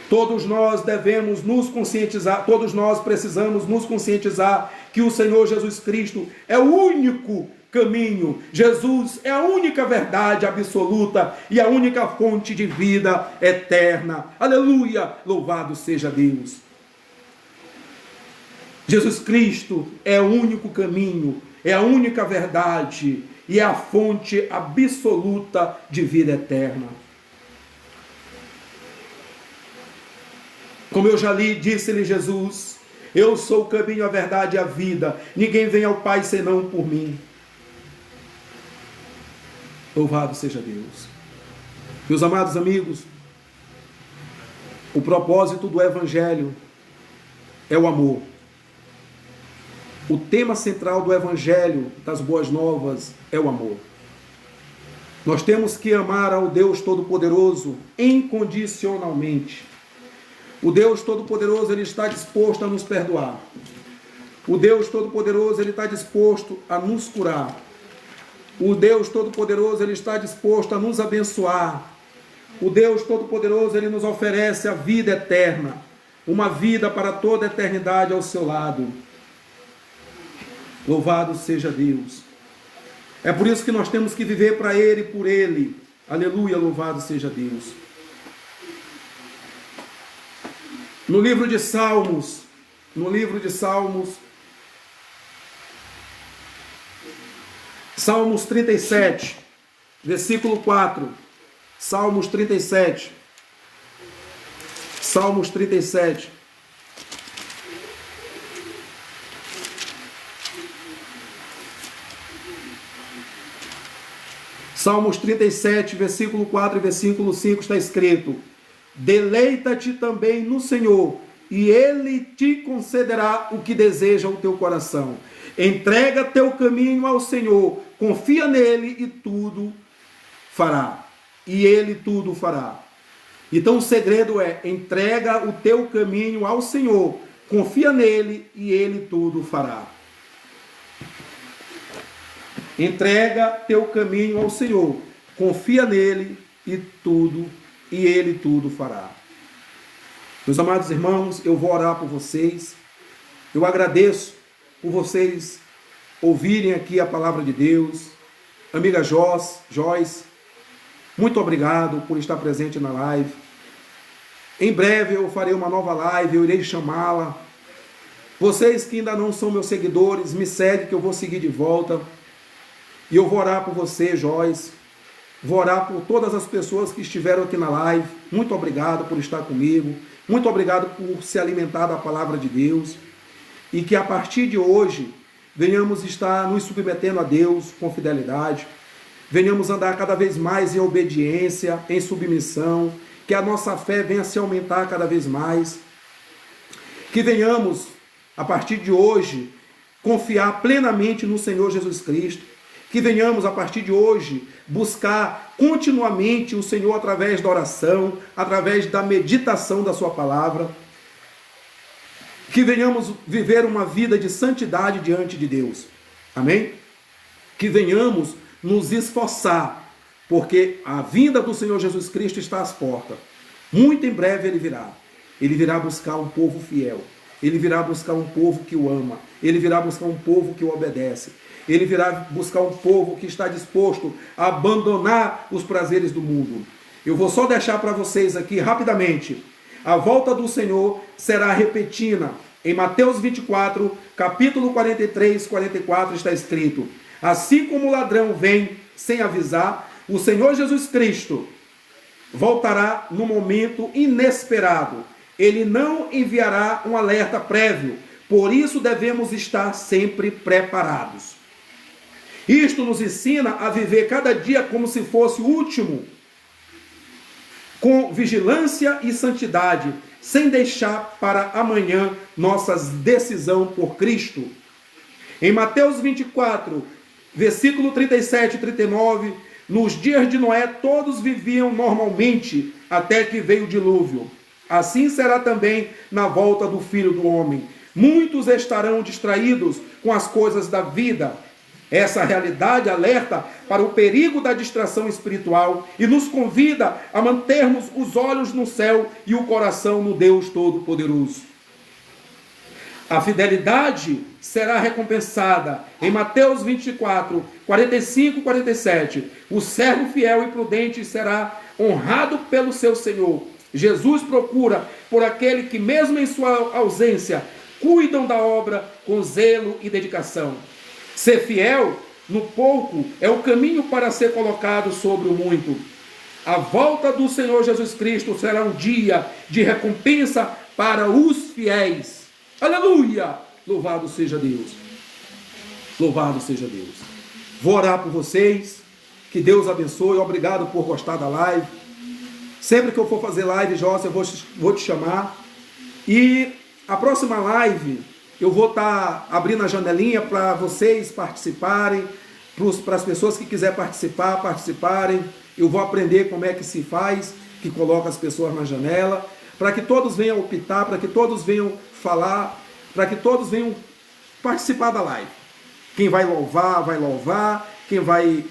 Todos nós devemos nos conscientizar, todos nós precisamos nos conscientizar que o Senhor Jesus Cristo é o único caminho. Jesus é a única verdade absoluta e a única fonte de vida eterna. Aleluia! Louvado seja Deus. Jesus Cristo é o único caminho, é a única verdade e é a fonte absoluta de vida eterna. Como eu já lhe disse-lhe Jesus, eu sou o caminho, a verdade e a vida. Ninguém vem ao Pai senão por mim. Louvado seja Deus. Meus amados amigos, o propósito do Evangelho é o amor. O tema central do Evangelho das Boas Novas é o amor. Nós temos que amar ao Deus Todo-Poderoso incondicionalmente. O Deus Todo-Poderoso, Ele está disposto a nos perdoar. O Deus Todo-Poderoso, Ele está disposto a nos curar. O Deus Todo-Poderoso, Ele está disposto a nos abençoar. O Deus Todo-Poderoso, Ele nos oferece a vida eterna, uma vida para toda a eternidade ao seu lado. Louvado seja Deus. É por isso que nós temos que viver para Ele e por Ele. Aleluia, louvado seja Deus. No livro de Salmos, Salmos 37, versículo 4, Salmos 37, Salmos 37. Salmos 37, versículo 4 e versículo 5 está escrito: deleita-te também no Senhor, e Ele te concederá o que deseja o teu coração. Entrega teu caminho ao Senhor, confia nele e tudo fará. E Ele tudo fará. Então o segredo é: entrega o teu caminho ao Senhor, confia nele e Ele tudo fará. Entrega teu caminho ao Senhor, confia nele e Ele tudo fará. Meus amados irmãos, eu vou orar por vocês. Eu agradeço por vocês ouvirem aqui a palavra de Deus. Amiga Joyce, muito obrigado por estar presente na live. Em breve eu farei uma nova live, eu irei chamá-la. Vocês que ainda não são meus seguidores, me seguem que eu vou seguir de volta. E eu vou orar por você, Joyce. Vou orar por todas as pessoas que estiveram aqui na live. Muito obrigado por estar comigo. Muito obrigado por se alimentar da palavra de Deus. E que a partir de hoje, venhamos estar nos submetendo a Deus com fidelidade. Venhamos andar cada vez mais em obediência, em submissão. Que a nossa fé venha se aumentar cada vez mais. Que venhamos, a partir de hoje, confiar plenamente no Senhor Jesus Cristo. Que venhamos, a partir de hoje, buscar continuamente o Senhor através da oração, através da meditação da sua palavra. Que venhamos viver uma vida de santidade diante de Deus. Amém? Que venhamos nos esforçar, porque a vinda do Senhor Jesus Cristo está às portas. Muito em breve Ele virá. Ele virá buscar um povo fiel. Ele virá buscar um povo que o ama. Ele virá buscar um povo que o obedece. Ele virá buscar um povo que está disposto a abandonar os prazeres do mundo. Eu vou só deixar para vocês aqui rapidamente. A volta do Senhor será repentina. Em Mateus 24, capítulo 43, 44 está escrito: assim como o ladrão vem sem avisar, o Senhor Jesus Cristo voltará no momento inesperado. Ele não enviará um alerta prévio. Por isso devemos estar sempre preparados. Isto nos ensina a viver cada dia como se fosse o último, com vigilância e santidade, sem deixar para amanhã nossas decisões por Cristo. Em Mateus 24, versículo 37 e 39, nos dias de Noé todos viviam normalmente, até que veio o dilúvio. Assim será também na volta do Filho do Homem. Muitos estarão distraídos com as coisas da vida. Essa realidade alerta para o perigo da distração espiritual e nos convida a mantermos os olhos no céu e o coração no Deus Todo-Poderoso. A fidelidade será recompensada. Em Mateus 24, 45 e 47, o servo fiel e prudente será honrado pelo seu Senhor. Jesus procura por aquele que, mesmo em sua ausência, cuidam da obra com zelo e dedicação. Ser fiel no pouco é o caminho para ser colocado sobre o muito. A volta do Senhor Jesus Cristo será um dia de recompensa para os fiéis. Aleluia! Louvado seja Deus. Louvado seja Deus. Vou orar por vocês. Que Deus abençoe. Obrigado por gostar da live. Sempre que eu for fazer live, José, eu vou te chamar. E a próxima live, eu vou estar abrindo a janelinha para vocês participarem, para as pessoas que quiserem participarem. Eu vou aprender como é que se faz, que coloca as pessoas na janela, para que todos venham optar, para que todos venham falar, para que todos venham participar da live. Quem vai louvar, quem vai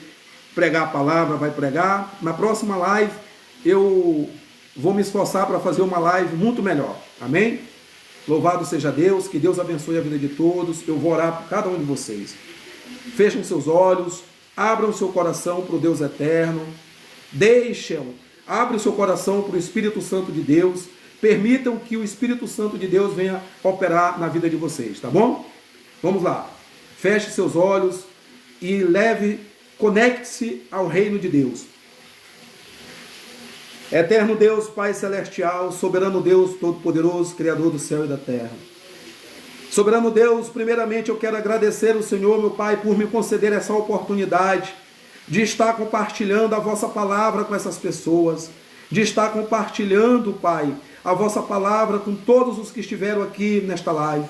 pregar a palavra, vai pregar. Na próxima live, eu vou me esforçar para fazer uma live muito melhor. Amém? Louvado seja Deus, que Deus abençoe a vida de todos. Eu vou orar por cada um de vocês. Fechem seus olhos, abram seu coração para o Deus eterno. Abre o seu coração para o Espírito Santo de Deus. Permitam que o Espírito Santo de Deus venha operar na vida de vocês, tá bom? Vamos lá. Feche seus olhos e conecte-se ao reino de Deus. Eterno Deus, Pai Celestial, soberano Deus Todo-Poderoso, Criador do céu e da terra. Soberano Deus, primeiramente eu quero agradecer ao Senhor, meu Pai, por me conceder essa oportunidade de estar compartilhando a vossa palavra com essas pessoas, de estar compartilhando, Pai, a vossa palavra com todos os que estiveram aqui nesta live.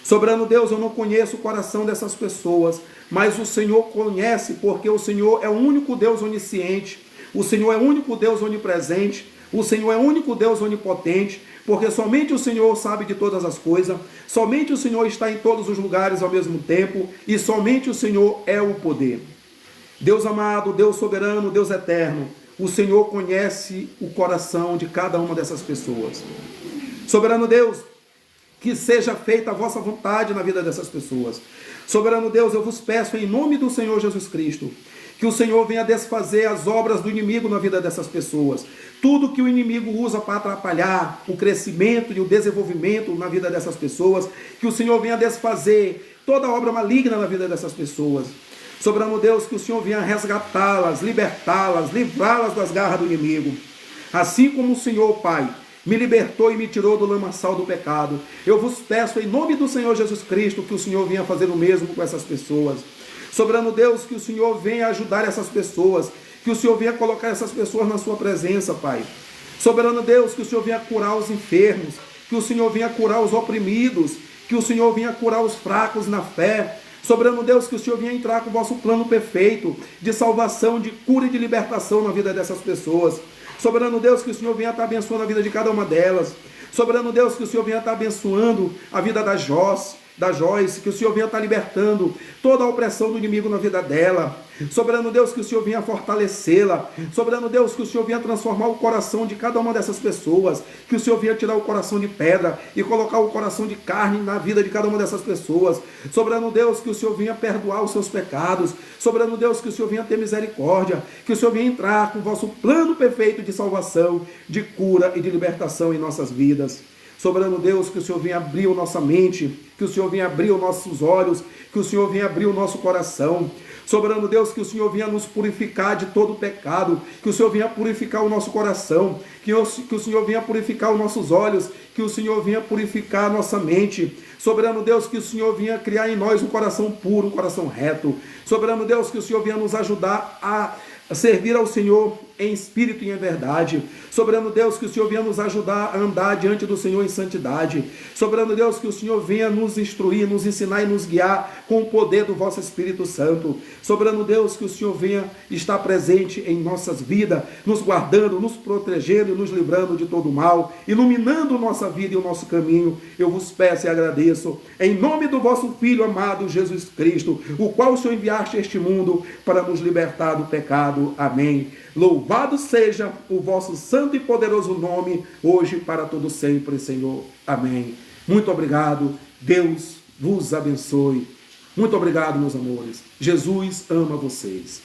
Soberano Deus, eu não conheço o coração dessas pessoas, mas o Senhor conhece, porque o Senhor é o único Deus onisciente, o Senhor é o único Deus onipresente, o Senhor é o único Deus onipotente, porque somente o Senhor sabe de todas as coisas, somente o Senhor está em todos os lugares ao mesmo tempo, e somente o Senhor é o poder. Deus amado, Deus soberano, Deus eterno, o Senhor conhece o coração de cada uma dessas pessoas. Soberano Deus, que seja feita a vossa vontade na vida dessas pessoas. Soberano Deus, eu vos peço em nome do Senhor Jesus Cristo, que o Senhor venha desfazer as obras do inimigo na vida dessas pessoas. Tudo que o inimigo usa para atrapalhar o crescimento e o desenvolvimento na vida dessas pessoas, que o Senhor venha desfazer toda obra maligna na vida dessas pessoas. Soberano Deus, que o Senhor venha resgatá-las, libertá-las, livrá-las das garras do inimigo. Assim como o Senhor, Pai, me libertou e me tirou do lamaçal do pecado, eu vos peço em nome do Senhor Jesus Cristo que o Senhor venha fazer o mesmo com essas pessoas. Soberano Deus, que o Senhor venha ajudar essas pessoas, que o Senhor venha colocar essas pessoas na sua presença, Pai. Soberano Deus, que o Senhor venha curar os enfermos, que o Senhor venha curar os oprimidos, que o Senhor venha curar os fracos na fé. Soberano Deus, que o Senhor venha entrar com o vosso plano perfeito de salvação, de cura e de libertação na vida dessas pessoas. Soberano Deus, que o Senhor venha estar abençoando a vida de cada uma delas. Soberano Deus, que o Senhor venha estar abençoando a vida da Joyce, que o Senhor venha estar libertando toda a opressão do inimigo na vida dela. Soberano Deus, que o Senhor venha fortalecê-la. Soberano Deus, que o Senhor venha transformar o coração de cada uma dessas pessoas. Que o Senhor venha tirar o coração de pedra e colocar o coração de carne na vida de cada uma dessas pessoas. Soberano Deus, que o Senhor venha perdoar os seus pecados. Soberano Deus, que o Senhor venha ter misericórdia. Que o Senhor venha entrar com o vosso plano perfeito de salvação, de cura e de libertação em nossas vidas. Soberano Deus, que o Senhor venha abrir a nossa mente, que o Senhor venha abrir os nossos olhos, que o Senhor venha abrir o nosso coração. Soberano Deus, que o Senhor venha nos purificar de todo o pecado, que o Senhor venha purificar o nosso coração, que o Senhor venha purificar os nossos olhos, que o Senhor venha purificar a nossa mente. Soberano Deus, que o Senhor venha criar em nós um coração puro, um coração reto. Soberano Deus, que o Senhor venha nos ajudar a servir ao Senhor em espírito e em verdade. Soberano Deus, que o Senhor venha nos ajudar a andar diante do Senhor em santidade. Soberano Deus, que o Senhor venha nos instruir, nos ensinar e nos guiar com o poder do vosso Espírito Santo. Soberano Deus, que o Senhor venha estar presente em nossas vidas, nos guardando, nos protegendo e nos livrando de todo mal, iluminando nossa vida e o nosso caminho. Eu vos peço e agradeço, em nome do vosso Filho amado Jesus Cristo, o qual o Senhor enviaste a este mundo para nos libertar do pecado. Amém. Louvado seja o vosso santo e poderoso nome, hoje e para todo sempre, Senhor. Amém. Muito obrigado. Deus vos abençoe. Muito obrigado, meus amores. Jesus ama vocês.